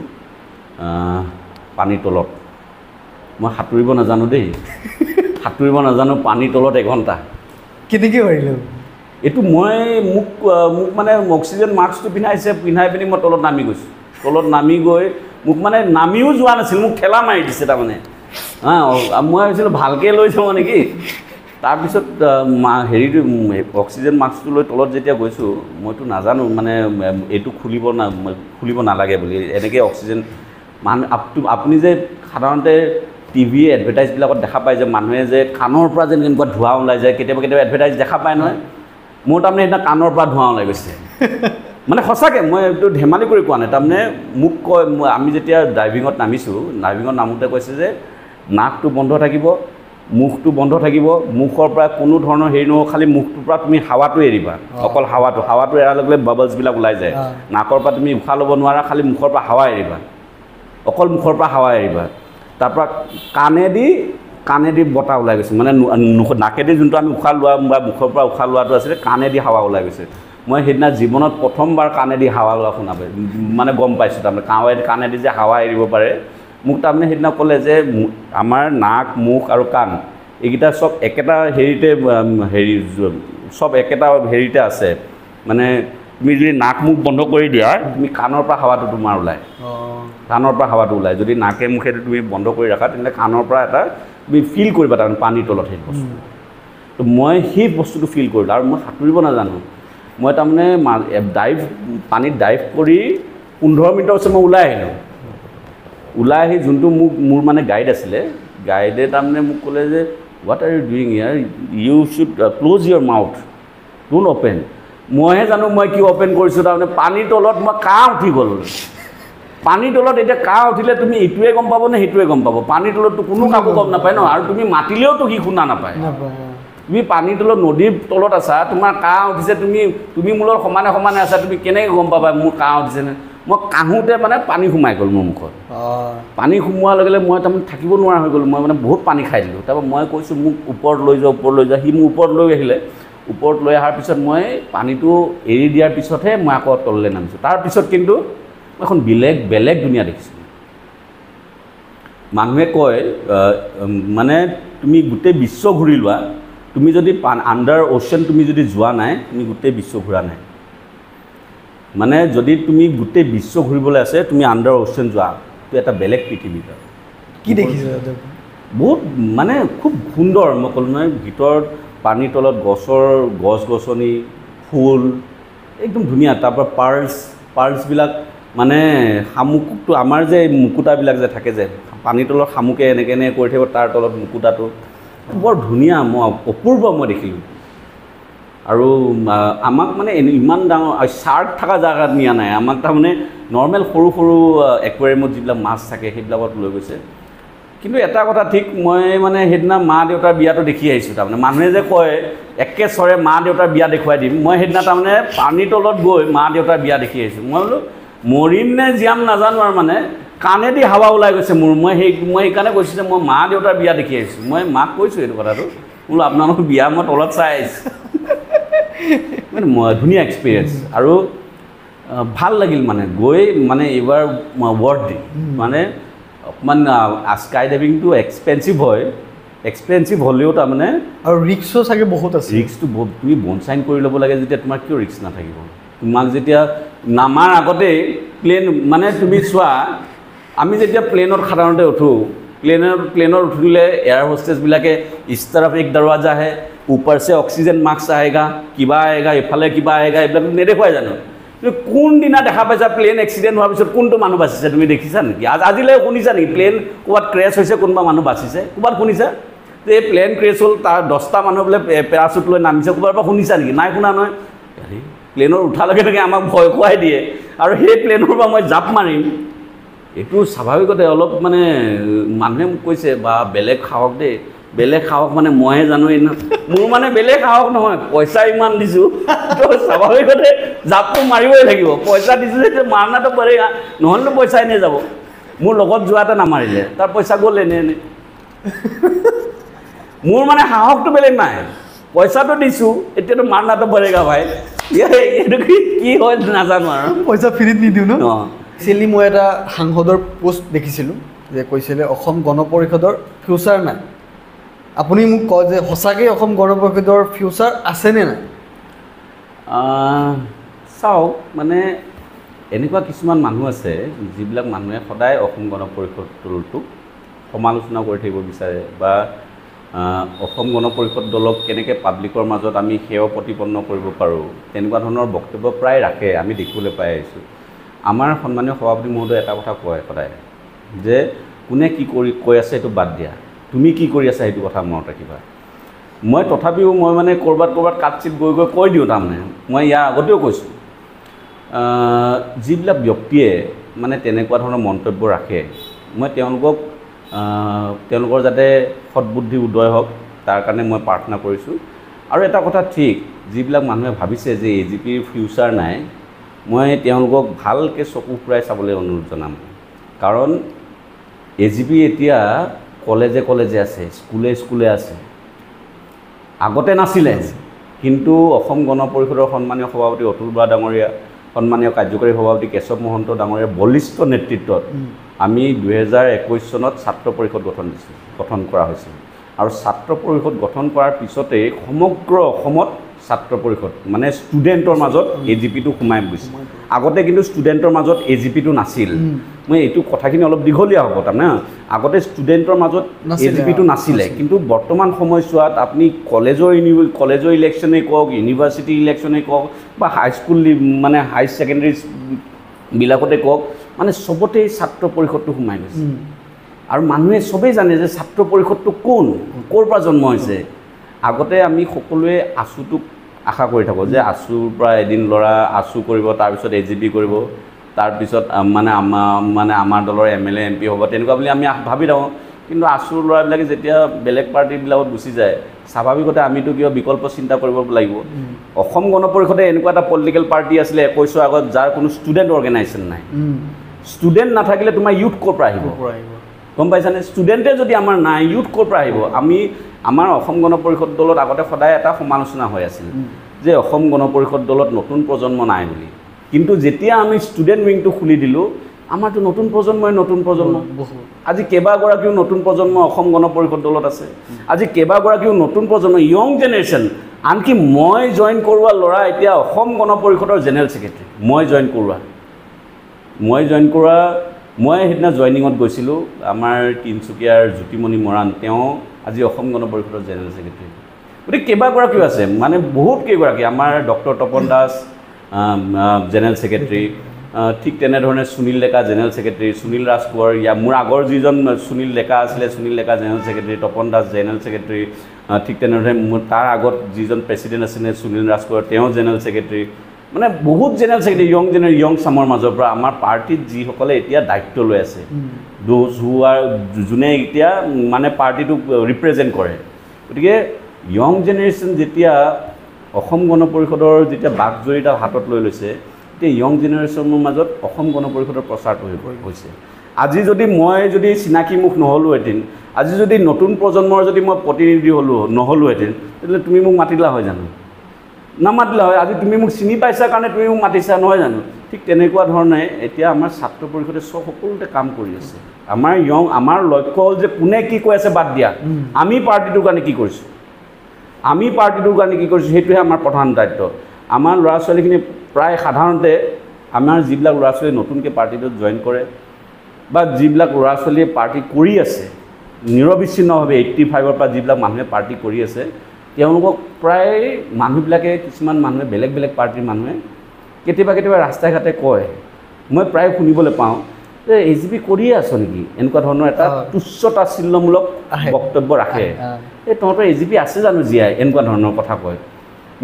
পানীৰ তলত, মই সাঁতুৰিব নাজানো দেই, সাঁতুৰিব নাজানো, পানীৰ তলত এঘণ্টা। কেনেকৈ পাৰিলে এইটো? মোক মানে অক্সিজেন মাস্কটো পিন্ধাই পিনি মই তলত নামি গৈছোঁ। তলত নামি গৈ মোক মানে নামিও যোৱা নাছিল, মোক ঠেলা মাৰি দিছে তাৰমানে। মই ভাবিছিলোঁ ভালকৈ লৈ যাওঁ নেকি। তাৰপিছত হেৰিটো অক্সিজেন মাস্কটো লৈ তলত যেতিয়া গৈছোঁ, মইতো নাজানো মানে এইটো খুলিব নালাগে বুলি, এনেকৈ অক্সিজেন আপুনি যে সাধাৰণতে টিভি এডভাৰটাইজবিলাকত দেখা পায় যে মানুহে যে কাণৰ পৰা যেন এনেকুৱা ধোঁৱা ওলাই যায়, কেতিয়াবা এডভাৰটাইজ দেখা পায় নহয়। মোৰ তাৰমানে সেইদিনা কাণৰ পৰা ধোঁৱা ওলাই গৈছে। মানে সঁচাকৈ মই এইটো ধেমালি কৰি কোৱা নাই। তাৰমানে মোক কয়, আমি যেতিয়া ড্ৰাইভিঙত নামিছোঁ, ড্ৰাইভিঙত নামোতে কৈছে যে নাকটো বন্ধ থাকিব, মুখটো বন্ধ থাকিব, মুখৰ পৰা কোনো ধৰণৰ হেৰি নহ'ব, খালি মুখটোৰ পৰা তুমি হাৱাটো এৰিবা, অকল হাৱাটো এৰাৰ লগে লগে বাবলছবিলাক ওলাই যায়। নাকৰ পৰা তুমি উশাহ ল'ব নোৱাৰা, খালি মুখৰ পৰা হাৱা এৰিবা, অকল মুখৰ পৰা হাৱা এৰিবা। তাৰপৰা কাণেদি বতাহ ওলাই গৈছে, মানে নাকেদি যোনটো আমি উশাহ লোৱা বা মুখৰ পৰা উশাহ লোৱাটো আছিলে, কাণেদি হাৱা ওলাই গৈছে। মই সেইদিনা জীৱনত প্ৰথমবাৰ কাণেদি হাৱা লোৱা শুনা পাই মানে গম পাইছোঁ তাৰমানে কাণেদি যে হাৱা এৰিব পাৰে। মোক তাৰমানে সেইদিনা ক'লে যে আমাৰ নাক, মুখ আৰু কাণ এইকেইটা চব একেটা চব একেটা হেৰিতে আছে। মানে তুমি যদি নাক মুখ বন্ধ কৰি দিয়া, তুমি কাণৰ পৰা হাৱাটো তোমাৰ ওলায়, কাণৰ পৰা হাৱাটো ওলায়। যদি নাকে মুখেদি তুমি বন্ধ কৰি ৰাখা, তেনেহ'লে কাণৰ পৰা এটা তুমি ফিল কৰিবা তাৰমানে পানীৰ তলত সেই বস্তুটো। তো মই সেই বস্তুটো ফিল কৰিলোঁ। আৰু মই সাঁতুৰিব নাজানো। মই তাৰমানে পানীত ডাইভ কৰি 15 মিনিটৰ পিছত মই ওলাই আহিলোঁ। ওলাই আহি যোনটো মোৰ মানে গাইড আছিলে, গাইডে তাৰমানে মোক ক'লে যে what are you doing here, you should close your mouth, don't open. মইহে জানো মই কি অ'পেন কৰিছোঁ। তাৰমানে পানীৰ তলত মই কাহ উঠি গ'ল। পানীৰ তলত এতিয়া কাহ উঠিলে তুমি এইটোৱে গম পাব নে সেইটোৱে গম পাব? পানীৰ তলততো কোনো কাকো গম নাপায় ন, আৰু তুমি মাতিলেওতো সি শুনা নাপায়। তুমি পানীৰ তলত নদীৰ তলত আছা, তোমাৰ কাহ উঠিছে, তুমি মোৰ লগত সমানে আছা, তুমি কেনেকৈ গম পাবা মোৰ কাহ উঠিছেনে? মই কাহোঁতে মানে পানী সোমাই গ'ল মোৰ মুখত। পানী সোমোৱাৰ লগে লগে মই তাৰমানে থাকিব নোৱাৰা হৈ গ'লোঁ। মই মানে বহুত পানী খাই দিলোঁ। তাৰপৰা মই কৈছোঁ মোক ওপৰত লৈ যোৱা, সি মোক ওপৰত লৈ আহিলে। ওপৰত লৈ অহাৰ পিছত মই পানীটো এৰি দিয়াৰ পিছতহে মই আকৌ তললৈ নামিছোঁ। তাৰপিছত কিন্তু মই এখন বেলেগ দুনীয়া দেখিছোঁ। মানুহে কয় মানে তুমি গোটেই বিশ্ব ঘূৰি লোৱা, তুমি যদি আণ্ডাৰ অ'চেন তুমি যদি যোৱা নাই, তুমি গোটেই বিশ্ব ঘূৰা নাই। মানে যদি তুমি গোটেই বিশ্ব ঘূৰিবলৈ আছে, তুমি আণ্ডাৰ অ'চেন যোৱা, তো এটা বেলেগ পৃথিৱী। কি দেখিছে? বহুত মানে খুব সুন্দৰ। মই ক'লোঁ নহয়, ভিতৰত পানীৰ তলত গছ-গছনি, ফুল একদম ধুনীয়া। তাৰপৰা পাৰ্লছবিলাক মানে শামুকটো, আমাৰ যে মুকুতাবিলাক যে থাকে যে পানীৰ তলত শামুকে এনেকৈ কৰি থাকিব, তাৰ তলত মুকুতাটো বৰ ধুনীয়া, মই অপূৰ্ব মই দেখিলোঁ। আৰু আমাক মানে ইমান ডাঙৰ শ্বাৰ্ক থকা জেগাত নিয়া নাই, আমাক তাৰমানে নৰ্মেল সৰু সৰু একুৱেৰিয়ামত যিবিলাক মাছ থাকে সেইবিলাকত লৈ গৈছে। কিন্তু এটা কথা ঠিক, মই মানে সেইদিনা মা দেউতাৰ বিয়াটো দেখি আহিছোঁ। তাৰমানে মানুহে যে কয় একেচৰে মা দেউতাৰ বিয়া দেখুৱাই দিম, মই সেইদিনা তাৰমানে পানীৰ তলত গৈ মা দেউতাৰ বিয়া দেখি আহিছোঁ। মই বোলো মৰিম নে জীয়াম নাজানো, আৰু মানে কাণেদি হাৱা ওলাই গৈছে মোৰ। মই সেইকাৰণে কৈছোঁ যে মই মা দেউতাৰ বিয়া দেখি আহিছোঁ। মই মাক কৈছোঁ এইটো কথাটো, বোলো আপোনালোকৰ বিয়া মই তলত চাই আহিছোঁ। মানে ধুনীয়া এক্সপিৰিয়েঞ্চ আৰু ভাল লাগিল মানে গৈ মানে এইবাৰ ৱৰ্থি মানে অকণমান স্কাই ডাইভিংটো এক্সপেঞ্চিভ হ'লেও তাৰমানে আৰু ৰিক্সো চাগে বহুত আছে ৰিক্সটো তুমি বনচাইন কৰি ল'ব লাগে যেতিয়া তোমাৰ কিয় ৰিক্স নাথাকিব তোমাক যেতিয়া নামাৰ আগতেই প্লেন মানে তুমি চোৱা আমি যেতিয়া প্লেনত সাধাৰণতে উঠোঁ প্লেনত উঠিলে এয়াৰ হোষ্টেছবিলাকে ইছ तरफ एक दरवाजा है ऊपर से ऑक्सीजन मास्क आएगा किबा आएगा इफाले किबा आएगा এইবিলাক নেদেখুৱাই জানো কোনদিনা দেখা পাইছা প্লেন এক্সিডেণ্ট হোৱাৰ পিছত কোনটো মানুহ বাচিছে তুমি দেখিছা নেকি আজিলৈ শুনিছা নেকি প্লেন ক'ৰবাত ক্ৰেছ হৈছে কোনোবা মানুহ বাচিছে ক'ৰবাত শুনিছা যে এই প্লেন ক্ৰেছ হ'ল তাৰ 10টা মানুহ বোলে পেৰাচুট লৈ নামিছে ক'ৰবাৰ পৰা শুনিছা নেকি নাই শুনা নহয় প্লেনৰ উঠাৰ লগে লগে আমাক ভয় খুৱাই দিয়ে আৰু সেই প্লেনৰ পৰা মই জাপ মাৰিম এইটো স্বাভাৱিকতে অলপ মানে মানুহে মোক কৈছে বা বেলেগ খাওক দেই বেলেগ খাওক মানে মইহে জানো মোৰ মানে বেলেগ খাওক নহয় পইচা ইমান দিছোঁ তো স্বাভাৱিকতে জাপটো মাৰিবই লাগিব পইচা দিছোঁ যে মাৰনাটো পাৰে নহ'লেতো পইচা এনেই যাব মোৰ লগত যোৱা এটা নামাৰিলে তাৰ পইচা গ'ল এনে মোৰ মানে সাহসটো বেলেগ নাই পইচাটো দিছোঁ এতিয়াতো মাৰনাটো পৰেগা ভাই এইটো কি হয় নাজানো আৰু পইচা ফ্ৰীত নিদিওঁ ন একচুৱেলি মই এটা সাংসদৰ পোষ্ট দেখিছিলোঁ যে কৈছিলে অসম গণ পৰিষদৰ ফিউচাৰ নাই আপুনি মোক কয় যে সঁচাকৈ অসম গণ পৰিষদৰ ফিউচাৰ আছেনে নাই চাওক মানে এনেকুৱা কিছুমান মানুহ আছে যিবিলাক মানুহে সদায় অসম গণ পৰিষদটোক সমালোচনা কৰি থাকিব বিচাৰে বা অসম গণ পৰিষদ দলক কেনেকৈ পাব্লিকৰ মাজত আমি সেৱা প্ৰতিপন্ন কৰিব পাৰোঁ তেনেকুৱা ধৰণৰ বক্তব্য প্ৰায় ৰাখে আমি দেখিবলৈ পাই আহিছোঁ আমাৰ সন্মানীয় সভাপতি মহোদয়ে এটা কথা কয় সদায় যে কোনে কি কৈ আছে সেইটো বাদ দিয়া তুমি কি কৰি আছা সেইটো কথা মনত ৰাখিবা মই তথাপিও মই মানে ক'ৰবাত কাটচিত গৈ কৈ দিওঁ তাৰমানে মই ইয়াৰ আগতেও কৈছোঁ যিবিলাক ব্যক্তিয়ে মানে তেনেকুৱা ধৰণৰ মন্তব্য ৰাখে মই তেওঁলোকৰ যাতে সৎবুদ্ধি উদয় হওক তাৰ কাৰণে মই প্ৰাৰ্থনা কৰিছোঁ আৰু এটা কথা ঠিক যিবিলাক মানুহে ভাবিছে যে AGPৰ ফিউচাৰ নাই মই তেওঁলোকক ভালকৈ চকু ফুৰাই চাবলৈ অনুৰোধ জনাম কাৰণ AGP এতিয়া কলেজে আছে স্কুলে আছে আগতে নাছিলে কিন্তু অসম গণ পৰিষদৰ সন্মানীয় সভাপতি অতুল বৰা ডাঙৰীয়া সন্মানীয় কাৰ্যকৰী সভাপতি কেশৱ মহন্ত ডাঙৰীয়াৰ বলিষ্ঠ নেতৃত্বত আমি 2021 চনত ছাত্ৰ পৰিষদ গঠন কৰা হৈছিল আৰু ছাত্ৰ পৰিষদ গঠন কৰাৰ পিছতেই সমগ্ৰ অসমত ছাত্ৰ পৰিষদ মানে ষ্টুডেণ্টৰ মাজত AGPটো সোমাই গৈছে আগতে কিন্তু ষ্টুডেণ্টৰ মাজত AGPটো নাছিল মই এইটো কথাখিনি অলপ দীঘলীয়া হ'ব তাৰমানে আগতে ষ্টুডেণ্টৰ মাজত AGPটো নাছিলে কিন্তু বৰ্তমান সময়ছোৱাত আপুনি কলেজৰ ইলেকশ্যনেই কওক ইউনিভাৰ্চিটি ইলেকশ্যনেই কওক বা হাইস্কুল মানে হাই ছেকেণ্ডেৰীবিলাকতে কওক মানে চবতেই ছাত্ৰ পৰিষদটো সোমাই গৈছে আৰু মানুহে চবেই জানে যে ছাত্ৰ পৰিষদটো কোন ক'ৰ পৰা জন্ম হৈছে আগতে আমি সকলোৱে আছুটোক আশা কৰি থাকোঁ যে আছুৰ পৰা এদিন ল'ৰা আছু কৰিব তাৰপিছত AGP কৰিব তাৰপিছত মানে আমাৰ দলৰ MLA MP হ'ব তেনেকুৱা বুলি আমি ভাবি থাকোঁ কিন্তু আছুৰ ল'ৰাবিলাকে যেতিয়া বেলেগ পাৰ্টিবিলাকত গুচি যায় স্বাভাৱিকতে আমিতো কিবা বিকল্প চিন্তা কৰিব লাগিব অসম গণ পৰিষদে এনেকুৱা এটা পলিটিকেল পাৰ্টি আছিলে 21 আগত যাৰ কোনো ষ্টুডেণ্ট অৰ্গেনাইজেশ্যন নাই ষ্টুডেণ্ট নাথাকিলে তোমাৰ ইউথ ক'ৰ পৰা আহিব গম পাইছানে ষ্টুডেণ্টে যদি আমাৰ নাই ইউথ ক'ৰ পৰা আহিব আমাৰ অসম গণ পৰিষদ দলত আগতে সদায় এটা সমালোচনা হৈ আছিল যে অসম গণ পৰিষদ দলত নতুন প্ৰজন্ম নাই বুলি কিন্তু যেতিয়া আমি ষ্টুডেণ্ট উইংটো খুলি দিলোঁ আমাৰতো নতুন প্ৰজন্ম আজি কেইবাগৰাকীও নতুন প্ৰজন্ম অসম গণ পৰিষদ দলত আছে আজি কেইবাগৰাকীও নতুন প্ৰজন্ম য়ং জেনেৰেশ্যন আনকি মই জইন কৰোৱা ল'ৰা এতিয়া অসম গণ পৰিষদৰ জেনেৰেল ছেক্ৰেটাৰী মই জইন কৰোৱা মই সেইদিনা জইনিঙত গৈছিলোঁ আমাৰ তিনিচুকীয়াৰ জ্যোতিমণি মৰাণ তেওঁ আজি অসম গণ পৰিষদৰ জেনেৰেল ছেক্ৰেটাৰী গতিকে কেইবাগৰাকীও আছে মানে বহুত কেইগৰাকী আমাৰ doctor Tapan Das general secretary ঠিক তেনেধৰণে সুনীল ডেকা জেনেৰেল ছেক্ৰেটাৰী সুনীল ৰাজকোঁৱৰ মোৰ আগৰ যিজন সুনীল ডেকা আছিলে Sunil Deka general secretary Tapan Das general secretary ঠিক তেনেধৰণে মোৰ তাৰ আগত যিজন প্ৰেচিডেণ্ট আছিলে সুনীল ৰাজকোঁৱৰ তেওঁ জেনেৰেল ছেক্ৰেটাৰী মানে বহুত জেনেৰেল ছেক্ৰেটাৰী য়ং চামৰ মাজৰ পৰা আমাৰ পাৰ্টিত যিসকলে এতিয়া দায়িত্ব লৈ আছে যোনে এতিয়া মানে পাৰ্টিটোক ৰিপ্ৰেজেণ্ট কৰে গতিকে য়ং জেনেৰেশ্যন যেতিয়া অসম গণ পৰিষদৰ যেতিয়া বাকজৰীটা হাতত লৈ লৈছে তেতিয়া য়ং জেনেৰেশ্যনৰ মাজত অসম গণ পৰিষদৰ প্ৰচাৰটো হৈছে আজি মই যদি চিনাকি মুখ নহ'লোহেঁতেন আজি যদি নতুন প্ৰজন্মৰ যদি মই প্ৰতিনিধি নহ'লোহেঁতেন তেতিয়াহ'লে তুমি মোক মাতিলা হয় জানো নামাতিলে হয় আজি তুমি মোক চিনি পাইছা কাৰণে তুমি মোক মাতিছা নহয় জানো ঠিক তেনেকুৱা ধৰণে এতিয়া আমাৰ ছাত্ৰ পৰিষদে সকলোতে কাম কৰি আছে আমাৰ লক্ষ্য হ'ল যে কোনে কি কৈ আছে বাদ দিয়া আমি পাৰ্টিটোৰ কাৰণে কি কৰিছোঁ সেইটোহে আমাৰ প্ৰধান দায়িত্ব আমাৰ ল'ৰা ছোৱালীখিনি প্ৰায় সাধাৰণতে আমাৰ যিবিলাক ল'ৰা ছোৱালী নতুনকৈ পাৰ্টিটোত জইন কৰে বা যিবিলাক ল'ৰা ছোৱালীয়ে পাৰ্টি কৰি আছে নিৰবিচ্ছিন্নভাৱে 85ৰ পৰা যিবিলাক মানুহে পাৰ্টি কৰি আছে তেওঁলোকক প্ৰায় মানুহবিলাকে কিছুমান মানুহে বেলেগ পাৰ্টিৰ মানুহে কেতিয়াবা ৰাস্তাই ঘাটে কয় মই প্ৰায় শুনিবলৈ পাওঁ যে AGP কৰিয়ে আছো নেকি এনেকুৱা ধৰণৰ এটা তুচ্ছতাচ্ছিল্যমূলক বক্তব্য ৰাখে এই তহঁতৰ AGP আছে জানো জীয়াই এনেকুৱা ধৰণৰ কথা কয়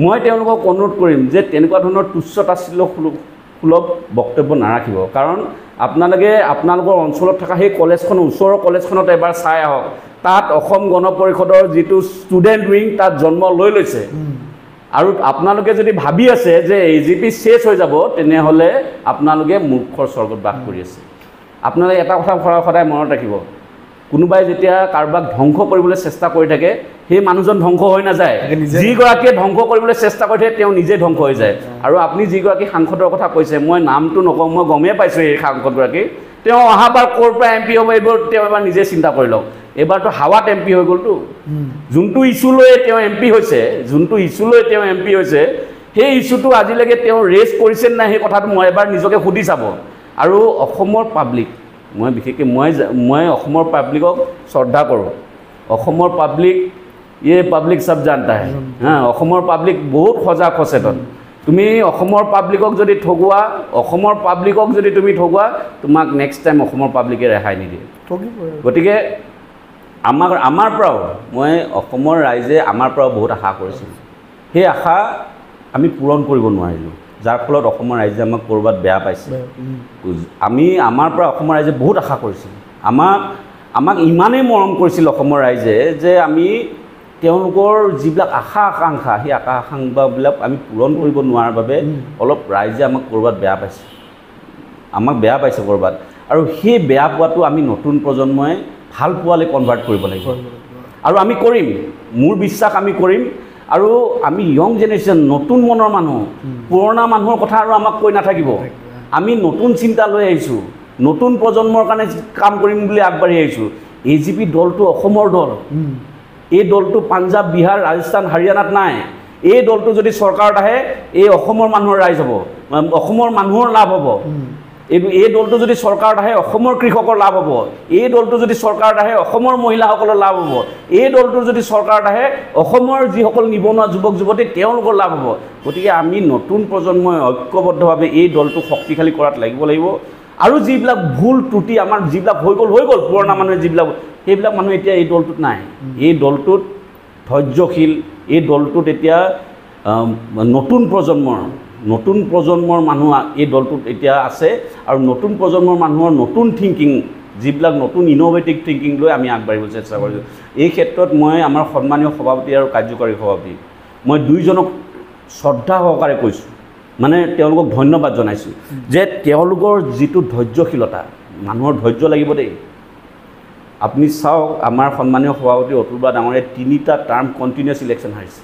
মই তেওঁলোকক অনুৰোধ কৰিম যে তেনেকুৱা ধৰণৰ তুচ্ছতাচ্ছিল্যসুলভ বক্তব্য নাৰাখিব কাৰণ আপোনালোকৰ অঞ্চলত থকা সেই কলেজখনৰ ওচৰৰ কলেজখনত এবাৰ চাই আহক তাত অসম গণ পৰিষদৰ যিটো ষ্টুডেণ্ট উইং তাত জন্ম লৈছে আৰু আপোনালোকে যদি ভাবি আছে যে AGP শেষ হৈ যাব তেনেহ'লে আপোনালোকে মূৰ্খৰ স্বৰ্গত বাস কৰি আছে আপোনালোকে এটা কথা সদায় মনত ৰাখিব কোনোবাই যেতিয়া কাৰোবাক ধ্বংস কৰিবলৈ চেষ্টা কৰি থাকে সেই মানুহজন ধ্বংস হৈ নাযায় যিগৰাকীয়ে ধ্বংস কৰিবলৈ চেষ্টা কৰি থাকে তেওঁ নিজে ধ্বংস হৈ যায় আৰু আপুনি যিগৰাকী সাংসদৰ কথা কৈছে মই নামটো নকওঁ মই গমেই পাইছোঁ এই সাংসদগৰাকী তেওঁ অহাবাৰ ক'ৰ পৰা MP হ'ব এইবোৰ তেওঁ এবাৰ নিজে চিন্তা কৰি লওক এবাৰতো হাৱাত MP হৈ গ'লতো যোনটো ইছ্যু লৈ তেওঁ MP হৈছে সেই ইছ্যুটো আজিলৈকে তেওঁ ৰেজ কৰিছে নাই সেই কথাটো মই এবাৰ নিজকে সুধি চাব আৰু অসমৰ পাব্লিক মই বিশেষকৈ মই অসমৰ পাব্লিকক শ্ৰদ্ধা কৰোঁ অসমৰ পাব্লিক পাব্লিক সব জানতা হে অসমৰ পাব্লিক বহুত সজাগ সচেতন তুমি অসমৰ পাব্লিকক যদি তুমি ঠগুৱা তোমাক নেক্সট টাইম অসমৰ পাব্লিকে ৰেহাই নিদিয়ে গতিকে আমাৰ পৰাও মই অসমৰ ৰাইজে আমাৰ পৰাও বহুত আশা কৰিছিলোঁ সেই আশা আমি পূৰণ কৰিব নোৱাৰিলোঁ যাৰ ফলত অসমৰ ৰাইজে আমাক ক'ৰবাত বেয়া পাইছে আমাৰ পৰা অসমৰ ৰাইজে বহুত আশা কৰিছিল আমাক ইমানেই মৰম কৰিছিল অসমৰ ৰাইজে যে আমি তেওঁলোকৰ যিবিলাক আশা আকাংক্ষা সেই আশা আকাংক্ষাবিলাক আমি পূৰণ কৰিব নোৱাৰাৰ বাবে অলপ ৰাইজে আমাক ক'ৰবাত বেয়া পাইছে ক'ৰবাত আৰু সেই বেয়া পোৱাটো আমি নতুন প্ৰজন্মই ভাল পোৱালৈ কনভাৰ্ট কৰিব লাগিব আৰু আমি কৰিম মোৰ বিশ্বাস আমি কৰিম আৰু আমি ইয়ং জেনেৰেশ্যন নতুন মনৰ মানুহ পুৰণা মানুহৰ কথা আৰু আমাক কৈ নাথাকিব আমি নতুন চিন্তা লৈ আহিছোঁ নতুন প্ৰজন্মৰ কাৰণে কাম কৰিম বুলি আগবাঢ়ি আহিছোঁ AGP দলটো অসমৰ দল এই দলটো পাঞ্জাব বিহাৰ ৰাজস্থান হাৰিয়ানাত নাই এই দলটো যদি চৰকাৰত আহে এই অসমৰ মানুহৰ ৰাইজ হ'ব অসমৰ মানুহৰ লাভ হ'ব এই দলটো যদি চৰকাৰত আহে অসমৰ কৃষকৰ লাভ হ'ব এই দলটো যদি চৰকাৰত আহে অসমৰ মহিলাসকলৰ লাভ হ'ব এই দলটো যদি চৰকাৰত আহে অসমৰ যিসকল নিবনুৱা যুৱক যুৱতী তেওঁলোকৰ লাভ হ'ব গতিকে আমি নতুন প্ৰজন্মই ঐক্যবদ্ধভাৱে এই দলটো শক্তিশালী কৰাত লাগিব আৰু যিবিলাক ভুল ত্ৰুটি আমাৰ যিবিলাক হৈ গ'ল পুৰণা মানুহে যিবিলাক সেইবিলাক মানুহ এতিয়া এই দলটোত নাই এই দলটোত ধৈৰ্যশীল এই দলটোত এতিয়া নতুন প্ৰজন্মৰ মানুহ এই দলটোত এতিয়া আছে আৰু নতুন প্ৰজন্মৰ মানুহৰ নতুন থিংকিং যিবিলাক নতুন ইনোভেটিভ থিংকিং লৈ আমি আগবাঢ়িবলৈ চেষ্টা কৰিছোঁ এই ক্ষেত্ৰত মই আমাৰ সন্মানীয় সভাপতি আৰু কাৰ্যকাৰী সভাপতি মই দুইজনক শ্ৰদ্ধা সহকাৰে কৈছোঁ মানে তেওঁলোকক ধন্যবাদ জনাইছোঁ যে তেওঁলোকৰ যিটো ধৈৰ্যশীলতা মানুহৰ ধৈৰ্য লাগিব দেই আপুনি চাওক আমাৰ সন্মানীয় সভাপতি অতুল বৰা ডাঙৰীয়াই 3টা টাৰ্ম কণ্টিনিউৱাছ ইলেকশ্যন হাৰিছে